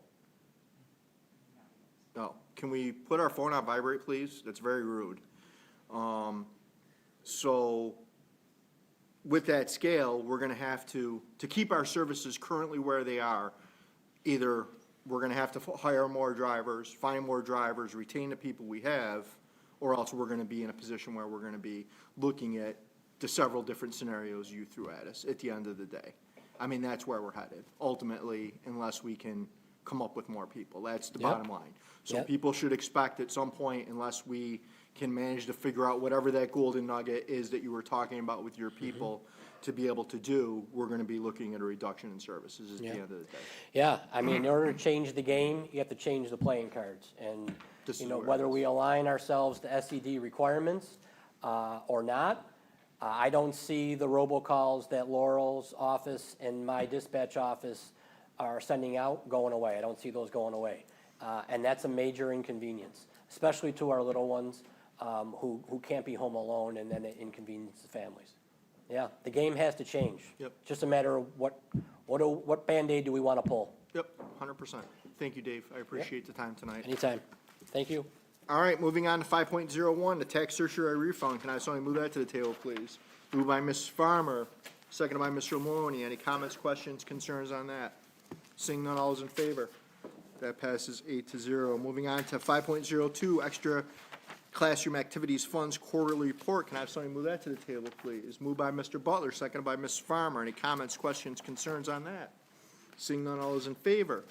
Speaker 1: No, can we put our phone on vibrate, please? That's very rude. So with that scale, we're gonna have to keep our services currently where they are, either we're gonna have to hire more drivers, find more drivers, retain the people we have, or else we're gonna be in a position where we're gonna be looking at the several different scenarios you threw at us at the end of the day. I mean, that's where we're headed, ultimately, unless we can come up with more people. That's the
Speaker 20: Yep.
Speaker 1: bottom line. So
Speaker 20: Yep.
Speaker 1: people should expect at some point, unless we can manage to figure out whatever that golden nugget is that you were talking about with your people to be able to do, we're gonna be looking at a reduction in services at the
Speaker 20: Yeah.
Speaker 1: end of the day.
Speaker 20: Yeah, I mean, in order to change the game, you have to change the playing cards. And,
Speaker 1: This
Speaker 20: you
Speaker 1: is
Speaker 20: know,
Speaker 1: where it
Speaker 20: whether
Speaker 1: is.
Speaker 20: we align ourselves to SED requirements or not, I don't see the robocalls that Laurel's office and my dispatch office are sending out going away. I don't see those going away. And that's a major inconvenience, especially to our little ones who can't be home alone, and then it inconveniences families. Yeah, the game has to change.
Speaker 1: Yep.
Speaker 20: Just a matter of what Band-Aid do we want to pull?
Speaker 1: Yep, 100%. Thank you, Dave. I appreciate the time tonight.
Speaker 20: Anytime. Thank you.
Speaker 1: All right, moving on to 5.01, the tax surcharge refund. Can I somebody move that to the table, please? Moved by Ms. Farmer, seconded by Mr. Maloney. Any comments, questions, concerns on that? Seeing none, all is in favor. That passes 8-0. Moving on to 5.02, extra classroom activities funds quarterly report. Can I have somebody move that to the table, please? Moved by Mr. Butler, seconded by Ms. Farmer. Any comments, questions, concerns on that? Seeing none, all is in favor.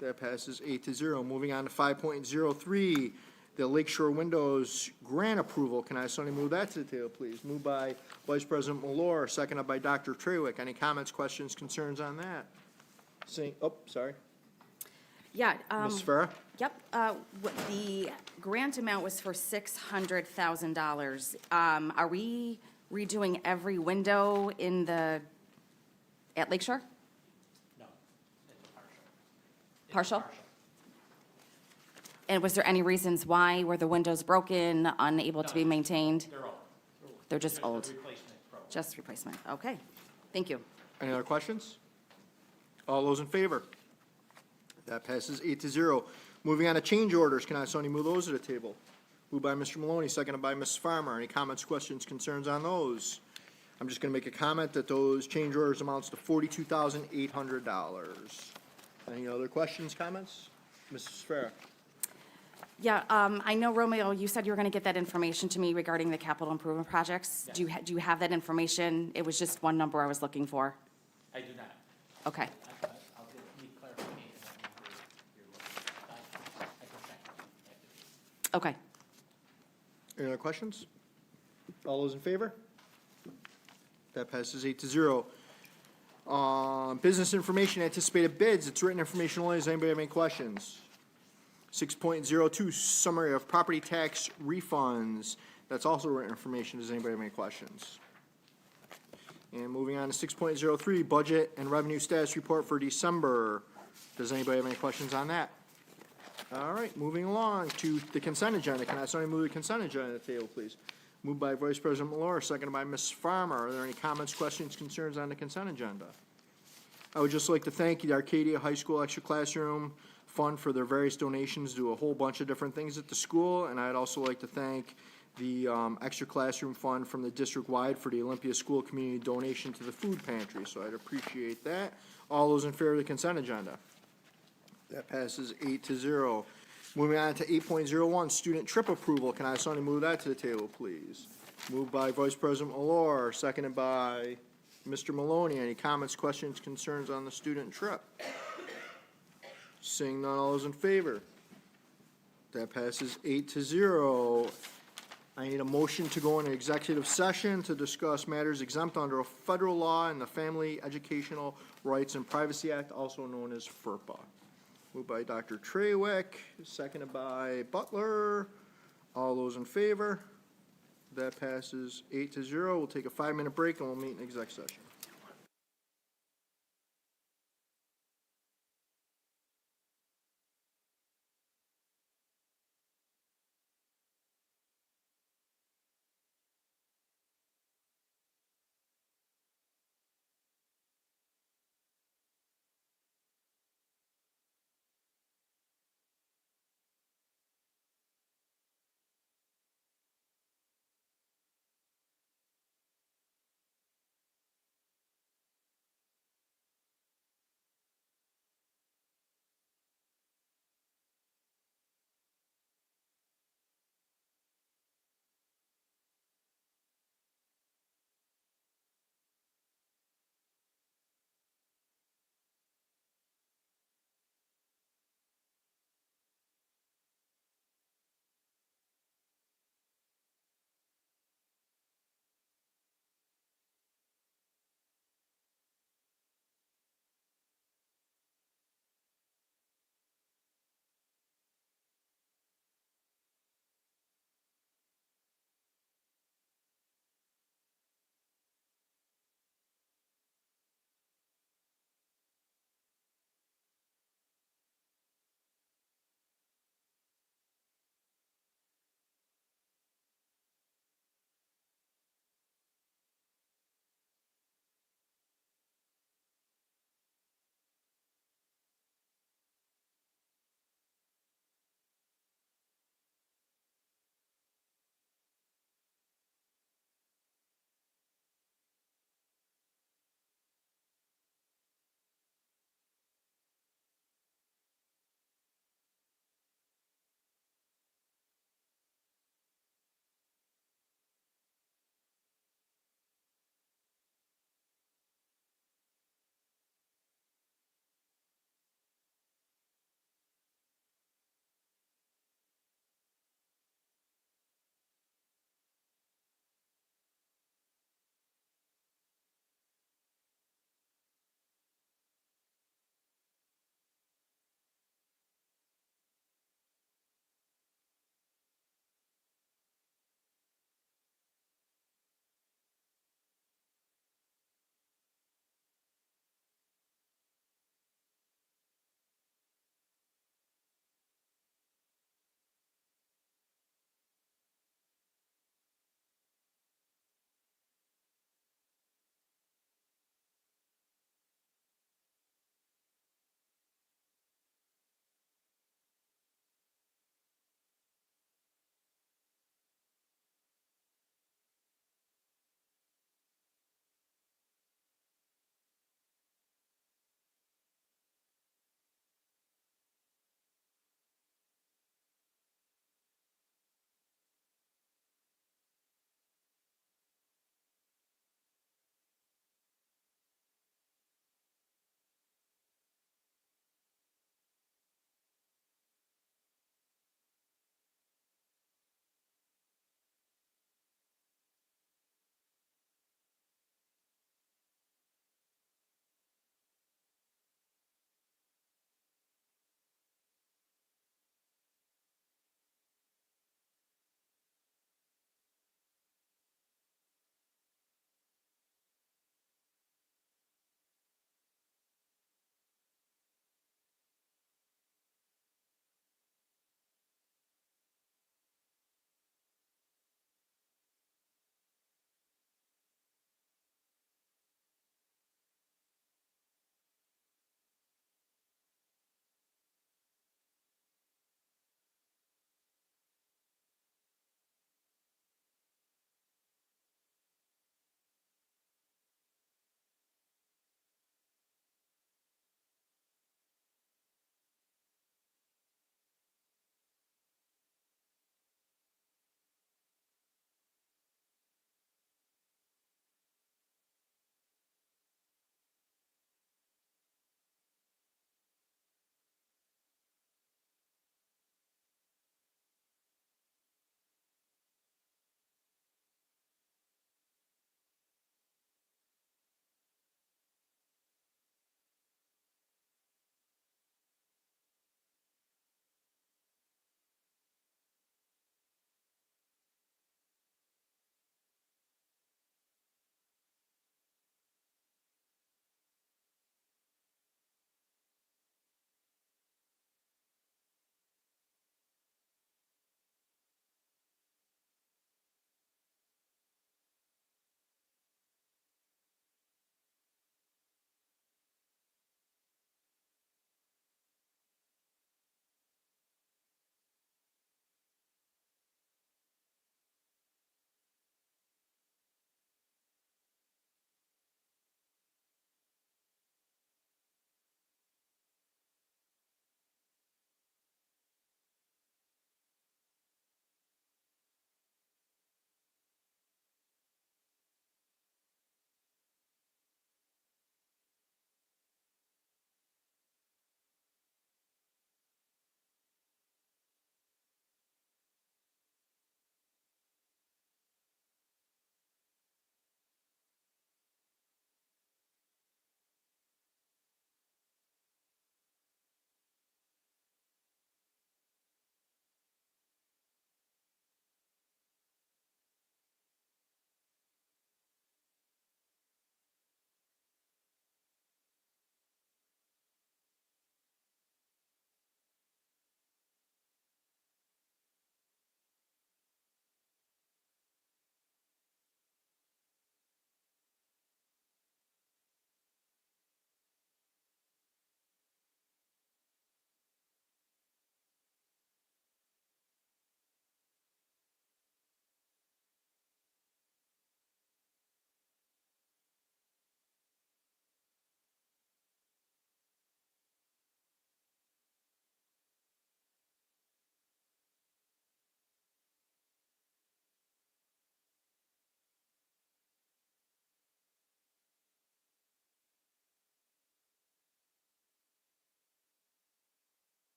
Speaker 1: That passes 8-0. Moving on to 5.03, the Lakeshore Windows grant approval. Can I have somebody move that to the table, please? Moved by Vice President Malor, seconded by Dr. Trewick. Any comments, questions, concerns on that? Seeing, oh, sorry.
Speaker 17: Yeah.
Speaker 1: Ms. Farah?
Speaker 17: Yep, the grant amount was for $600,000. Are we redoing every window at Lakeshore?
Speaker 14: No, it's
Speaker 17: Partial? And was there any reasons why? Were the windows broken, unable to be maintained?
Speaker 14: They're old.
Speaker 17: They're just old?
Speaker 14: Replacement program.
Speaker 17: Just replacement, okay. Thank you.
Speaker 1: Any other questions? All those in favor? That passes 8-0. Moving on to change orders, can I have somebody move those to the table? Moved by Mr. Maloney, seconded by Ms. Farmer. Any comments, questions, concerns on those? I'm just gonna make a comment that those change orders amounts to $42,800. Any other questions, comments? Mrs. Farah?
Speaker 17: Yeah, I know, Romeo, you said you were going to get that information to me regarding the capital improvement projects. Do you have that information? It was just one number I was looking for.
Speaker 14: I do not.
Speaker 17: Okay.
Speaker 14: I'll need clarification on the number you're looking at. I can check on that.
Speaker 17: Okay.
Speaker 1: Any other questions? All those in favor? That passes 8-0. Business information, anticipated bids, it's written information only. Does anybody have any questions? 6.02, summary of property tax refunds. That's also written information. Does anybody have any questions? And moving on to 6.03, budget and revenue status report for December. Does anybody have any questions on that? All right, moving along to the consent agenda. Can I have somebody move the consent agenda to the table, please? Moved by Vice President Malor, seconded by Ms. Farmer. Are there any comments, questions, concerns on the consent agenda? I would just like to thank the Arcadia High School Extra Classroom Fund for their various donations to a whole bunch of different things at the school, and I'd also like to thank the Extra Classroom Fund from the district-wide for the Olympia School Community donation to the food pantry, so I'd appreciate that. All those in favor of the consent agenda? That passes 8-0. Moving on to 8.01, student trip approval. Can I have somebody move that to the table, please? Moved by Vice President Malor, seconded by Mr. Maloney. Any comments, questions, concerns on the student trip? Seeing none, all those in favor? That passes 8-0. I need a motion to go into executive session to discuss matters exempt under a federal law and the Family Educational Rights and Privacy Act, also known as FERPA. Moved by Dr. Trawick, seconded by Butler. All those in favor? That passes 8-0. We'll take a 5-minute break and we'll meet in exec session.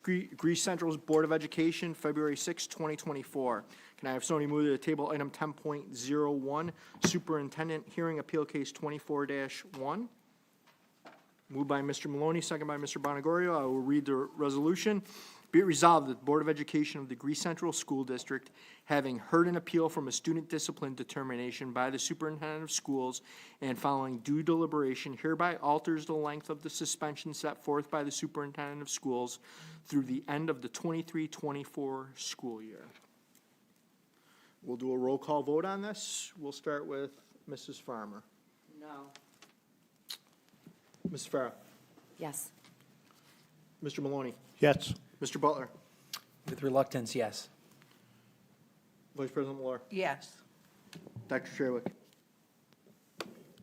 Speaker 1: Greece Central's Board of Education, February 6, 2024. Can I have somebody move to the table item 10.01, Superintendent Hearing Appeal Case 24-1? Moved by Mr. Maloney, second by Mr. Bonnegorio. I will read the resolution. Be it resolved that the Board of Education of the Greece Central School District, having heard an appeal from a student discipline determination by the superintendent of schools and following due deliberation, hereby alters the length of the suspension set forth by the superintendent of schools through the end of the 23-24 school year. We'll do a roll call vote on this. We'll start with Mrs. Farmer.
Speaker 7: No.
Speaker 1: Mrs. Farah.
Speaker 17: Yes.
Speaker 1: Mr. Maloney.
Speaker 18: Yes.
Speaker 1: Mr. Butler.
Speaker 16: With reluctance, yes.
Speaker 1: Vice President Malloy.
Speaker 7: Yes.
Speaker 1: Dr. Sherwick.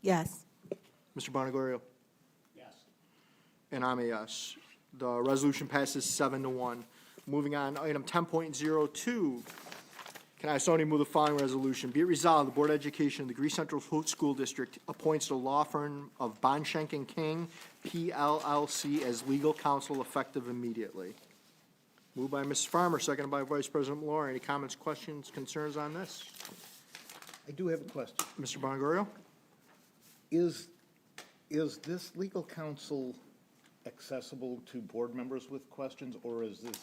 Speaker 19: Yes.
Speaker 1: Mr. Bonnegorio.
Speaker 13: Yes.
Speaker 1: And I'm a yes. The resolution passes 7-1. Moving on, item 10.02. Can I have somebody move the following resolution? Be it resolved, the Board of Education of the Greece Central School District appoints the law firm of Bonshank and King, PLLC, as legal counsel effective immediately. Moved by Mrs. Farmer, seconded by Vice President Malloy. Any comments, questions, concerns on this?
Speaker 13: I do have a question.
Speaker 1: Mr. Bonnegorio?
Speaker 13: Is this legal counsel accessible to board members with questions, or is this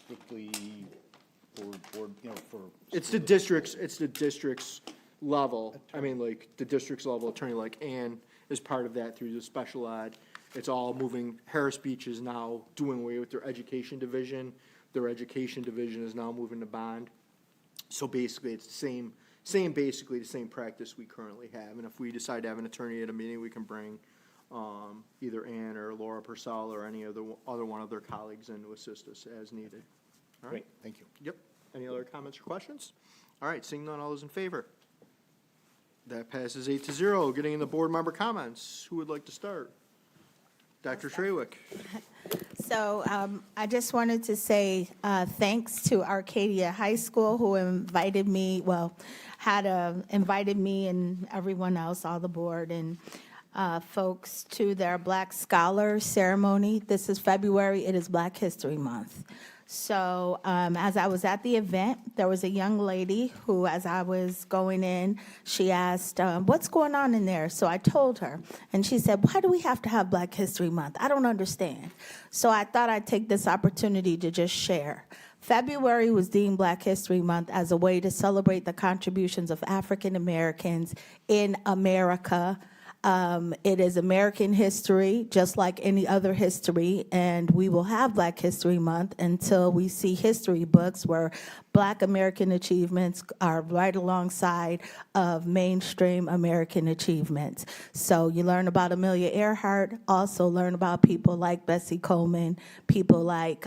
Speaker 13: strictly for board, for?
Speaker 1: It's the district's level. I mean, like, the district's level attorney, like Ann is part of that through the special ed. It's all moving. Harris Beach is now doing away with their education division. Their education division is now moving to bond. So basically, it's the basically the same practice we currently have. And if we decide to have an attorney at a meeting, we can bring either Ann or Laura Purcell or any other one of their colleagues in to assist us as needed. All right.
Speaker 13: Great, thank you.
Speaker 1: Yep. Any other comments or questions? All right, seeing none, all those in favor? That passes 8-0. Getting in the board member comments. Who would like to start? Dr. Schrawick.
Speaker 19: So I just wanted to say thanks to Arcadia High School who invited me, invited me and everyone else, all the board and folks, to their Black Scholar ceremony. This is February. It is Black History Month. So as I was at the event, there was a young lady who, as I was going in, she asked, what's going on in there? So I told her, and she said, why do we have to have Black History Month? I don't understand. So I thought I'd take this opportunity to just share. February was deemed Black History Month as a way to celebrate the contributions of African Americans in America. It is American history, just like any other history, and we will have Black History Month until we see history books where Black American achievements are right alongside of mainstream American achievements. So you learn about Amelia Earhart, also learn about people like Bessie Coleman, people like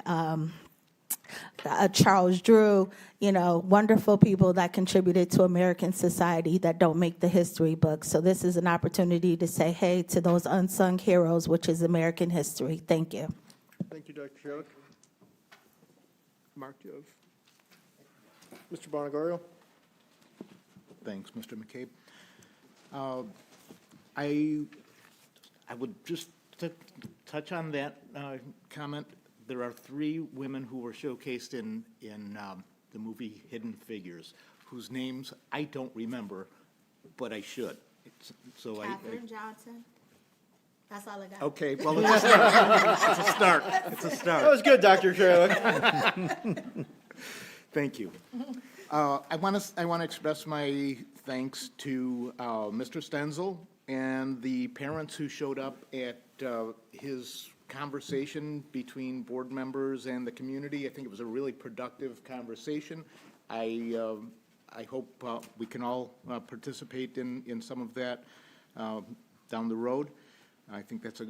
Speaker 19: Charles Drew, wonderful people that contributed to American society that don't make the history books. So this is an opportunity to say hey to those unsung heroes, which is American history. Thank you.
Speaker 1: Thank you, Dr. Sherrick. Mark, do you have? Mr. Bonnegorio?
Speaker 13: Thanks, Mr. McCabe. I would just touch on that comment. There are 3 women who were showcased in the movie Hidden Figures, whose names I don't remember, but I should.
Speaker 19: Katherine Johnson. That's all I got.
Speaker 13: Okay, well, it's a start. It's a start. It's a start.
Speaker 1: That was good, Dr. Sherrick.
Speaker 13: Thank you. I want to express my thanks to Mr. Stenzel and the parents who showed up at his conversation between board members and the community. I think it was a really productive conversation. I hope we can all participate in some of that down the road. I think that's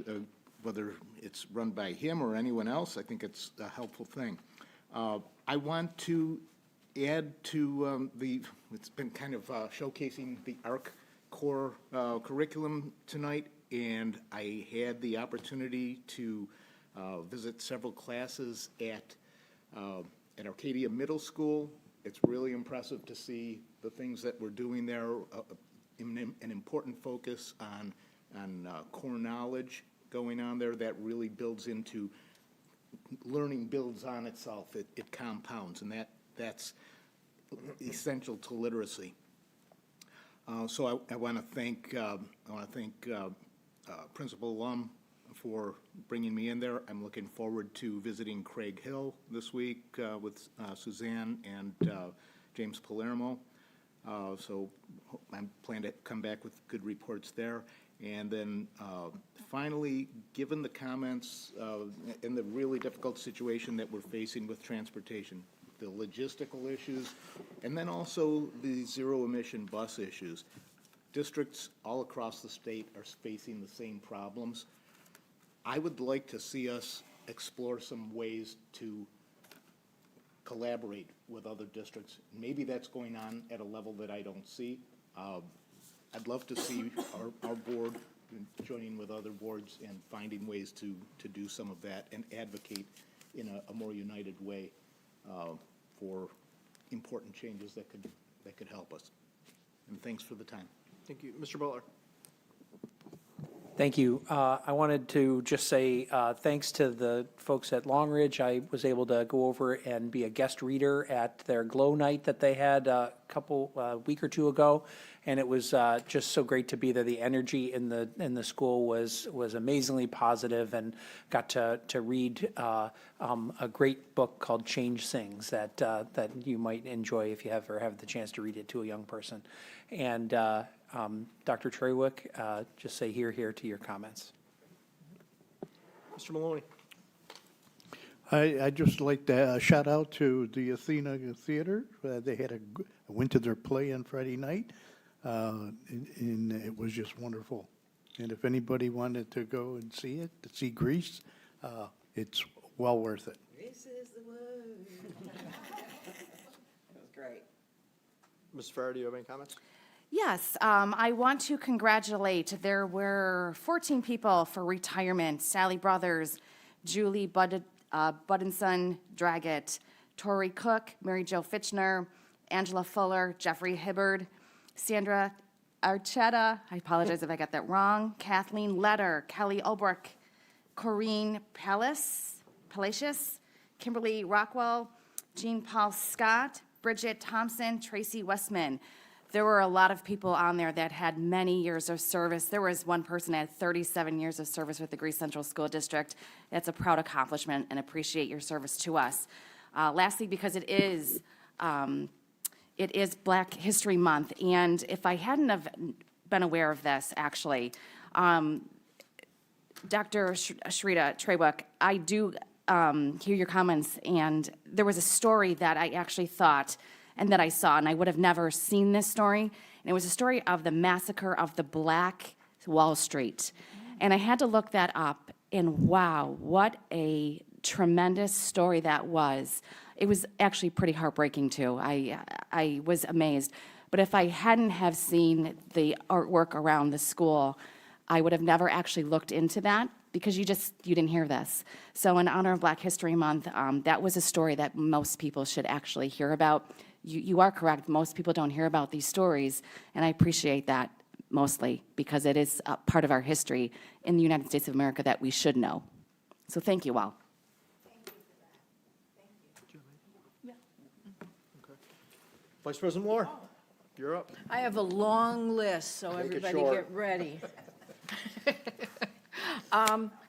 Speaker 13: whether it's run by him or anyone else, I think it's a helpful thing. I want to add to it's been kind of showcasing the ARC core curriculum tonight, and I had the opportunity to visit several classes at Arcadia Middle School. It's really impressive to see the things that we're doing there, an important focus on core knowledge going on there that really builds into learning builds on itself, it compounds, and that's essential to literacy. So I want to thank Principal Lum for bringing me in there. I'm looking forward to visiting Craig Hill this week with Suzanne and James Palermo. So I plan to come back with good reports there. And then finally, given the comments in the really difficult situation that we're facing with transportation, the logistical issues, and then also the zero-emission bus issues, districts all across the state are facing the same problems. I would like to see us explore some ways to collaborate with other districts. Maybe that's going on at a level that I don't see. I'd love to see our board joining with other boards and finding ways to do some of that and advocate in a more united way for important changes that could help us. And thanks for the time.
Speaker 1: Thank you. Mr. Butler.
Speaker 16: Thank you. I wanted to just say thanks to the folks at Long Ridge. I was able to go over and be a guest reader at their Glow Night that they had a week or two ago, and it was just so great to be there. The energy in the school was amazingly positive, and got to read a great book called Change Sings that you might enjoy if you ever have the chance to read it to a young person. And Dr. Trawick, just say here to your comments.
Speaker 1: Mr. Maloney.
Speaker 18: I'd just like to shout out to the Athena Theater. They had I went to their play on Friday night, and it was just wonderful. And if anybody wanted to go and see it, to see Grease, it's well worth it.
Speaker 15: This is the word. It was great.
Speaker 1: Ms. Farrar, do you have any comments?
Speaker 17: Yes, I want to congratulate. There were 14 people for retirement. Sally Brothers, Julie Budinson Draggett, Tori Cook, Mary Jo Fitchner, Angela Fuller, Jeffrey Hibbard, Sandra Archetta, I apologize if I got that wrong, Kathleen Letter, Kelly Olbrook, Corrine Palacios, Kimberly Rockwell, Jean Paul Scott, Bridget Thompson, Tracy Westman. There were a lot of people on there that had many years of service. There was one person that had 37 years of service with the Greece Central School District. That's a proud accomplishment, and appreciate your service to us. Lastly, because it is Black History Month, and if I hadn't have been aware of this, actually, Dr. Shrita Trawick, I do hear your comments, and there was a story that I actually thought and that I saw, and I would have never seen this story. And it was a story of the massacre of the Black Wall Street. And I had to look that up, and wow, what a tremendous story that was. It was actually pretty heartbreaking, too. I was amazed. But if I hadn't have seen the artwork around the school, I would have never actually looked into that, because you didn't hear this. So in honor of Black History Month, that was a story that most people should actually hear about. You are correct, most people don't hear about these stories, and I appreciate that mostly, because it is a part of our history in the United States of America that we should know. So thank you all.
Speaker 1: Vice President Moore, you're up.
Speaker 21: I have a long list, so
Speaker 1: Make it
Speaker 21: everybody
Speaker 1: short.
Speaker 21: get ready.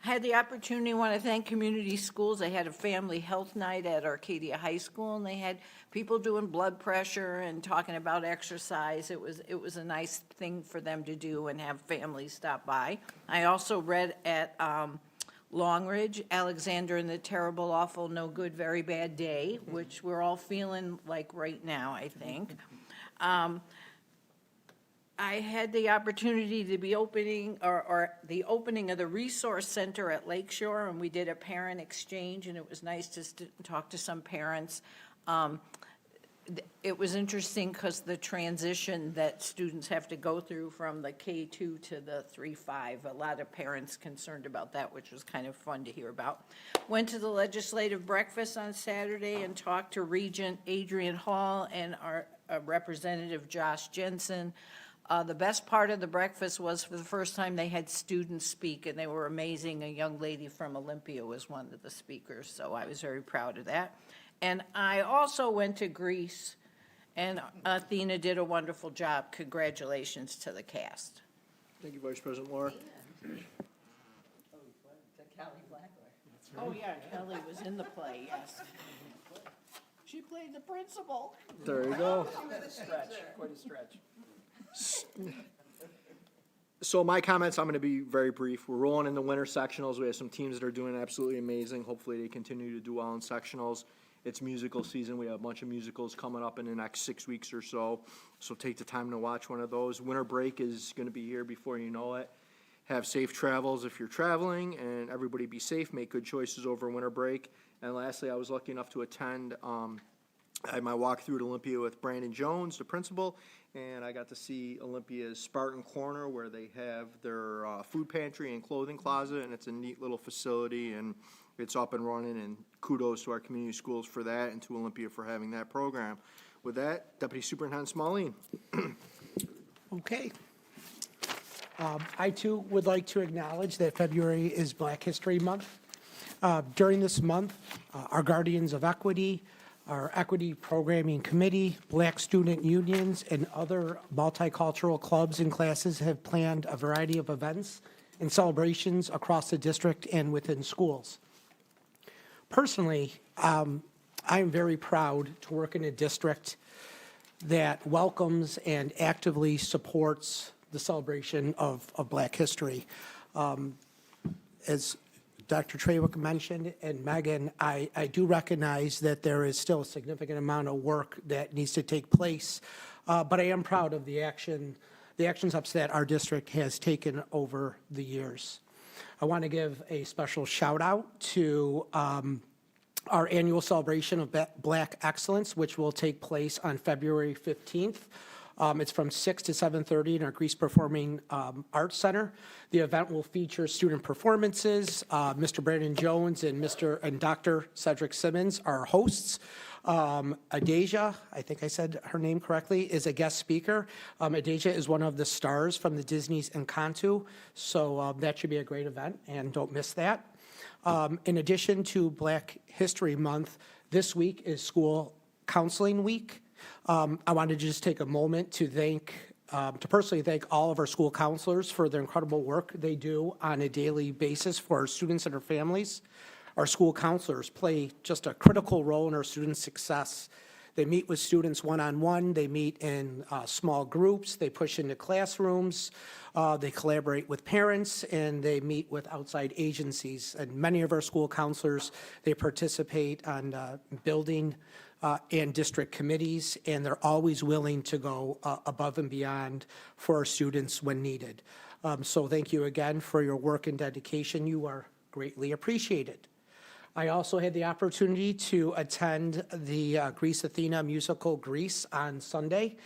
Speaker 21: Had the opportunity, I want to thank community schools. They had a family health night at Arcadia High School, and they had people doing blood pressure and talking about exercise. It was a nice thing for them to do and have families stop by. I also read at Long Ridge, Alexander and the Terrible, Awful, No Good, Very Bad Day, which we're all feeling like right now, I think. I had the opportunity to be opening, or the opening of the Resource Center at Lakeshore, and we did a parent exchange, and it was nice to talk to some parents. It was interesting because the transition that students have to go through from the K-2 to the 3-5, a lot of parents concerned about that, which was kind of fun to hear about. Went to the legislative breakfast on Saturday and talked to Regent Adrian Hall and our Representative Josh Jensen. The best part of the breakfast was for the first time they had students speak, and they were amazing. A young lady from Olympia was one of the speakers, so I was very proud of that. And I also went to Greece, and Athena did a wonderful job. Congratulations to the cast.
Speaker 1: Thank you, Vice President Laura.
Speaker 21: Oh, yeah, Kelly was in the play, yes. She played the principal.
Speaker 1: There you go.
Speaker 16: Quite a stretch.
Speaker 1: So my comments, I'm going to be very brief. We're rolling in the winter sectionals. We have some teams that are doing absolutely amazing. Hopefully they continue to do well in sectionals. It's musical season. We have a bunch of musicals coming up in the next 6 weeks or so. So take the time to watch one of those. Winter break is going to be here before you know it. Have safe travels if you're traveling, and everybody be safe. Make good choices over winter break. And lastly, I was lucky enough to attend I had my walk through at Olympia with Brandon Jones, the principal, and I got to see Olympia's Spartan Corner where they have their food pantry and clothing closet, and it's a neat little facility, and it's up and running, and kudos to our community schools for that and to Olympia for having that program. With that, Deputy Superintendent Smalley.
Speaker 9: Okay. I too would like to acknowledge that February is Black History Month. During this month, our Guardians of Equity, our Equity Programming Committee, Black Student Unions, and other multicultural clubs and classes have planned a variety of events and celebrations across the district and within schools. Personally, I am very proud to work in a district that welcomes and actively supports the celebration of Black history. As Dr. Trawick mentioned, and Megan, I do recognize that there is still a significant amount of work that needs to take place, but I am proud of the action steps that our district has taken over the years. I want to give a special shout out to our annual celebration of Black Excellence, which will take place on February 15th. It's from 6 to 7:30 in our Greece Performing Arts Center. The event will feature student performances. Mr. Brandon Jones and Dr. Cedric Simmons are hosts. Adasia, I think I said her name correctly, is a guest speaker. Adasia is one of the stars from the Disney's Encanto, so that should be a great event, and don't miss that. In addition to Black History Month, this week is School Counseling Week. I wanted to just take a moment to personally thank all of our school counselors for their incredible work they do on a daily basis for our students and our families. Our school counselors play just a critical role in our students' success. They meet with students one-on-one, they meet in small groups, they push into classrooms, they collaborate with parents, and they meet with outside agencies. And many of our school counselors, they participate on building and district committees, and they're always willing to go above and beyond for our students when needed. So thank you again for your work and dedication. You are greatly appreciated. I also had the opportunity to attend the Greece Athena musical Greece on Sunday.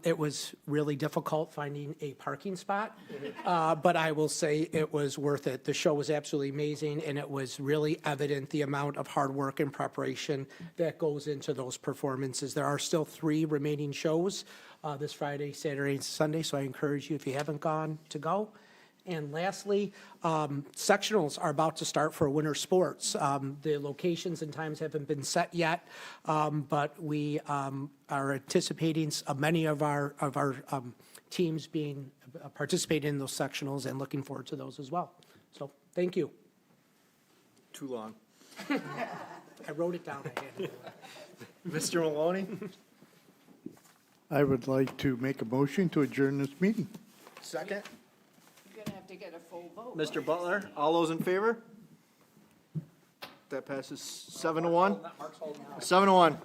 Speaker 9: It was really difficult finding a parking spot, but I will say it was worth it. The show was absolutely amazing, and it was really evident the amount of hard work and preparation that goes into those performances. There are still 3 remaining shows this Friday, Saturday, and Sunday, so I encourage you, if you haven't gone, to go. And lastly, sectionals are about to start for winter sports. The locations and times haven't been set yet, but we are anticipating many of our teams being participating in those sectionals and looking forward to those as well. So thank you.
Speaker 1: Too long.
Speaker 9: I wrote it down.
Speaker 1: Mr. Maloney?
Speaker 18: I would like to make a motion to adjourn this meeting.
Speaker 1: Second.
Speaker 21: You're going to have to get a full vote.
Speaker 1: Mr. Butler, all those in favor? That passes 7-1. 7-1.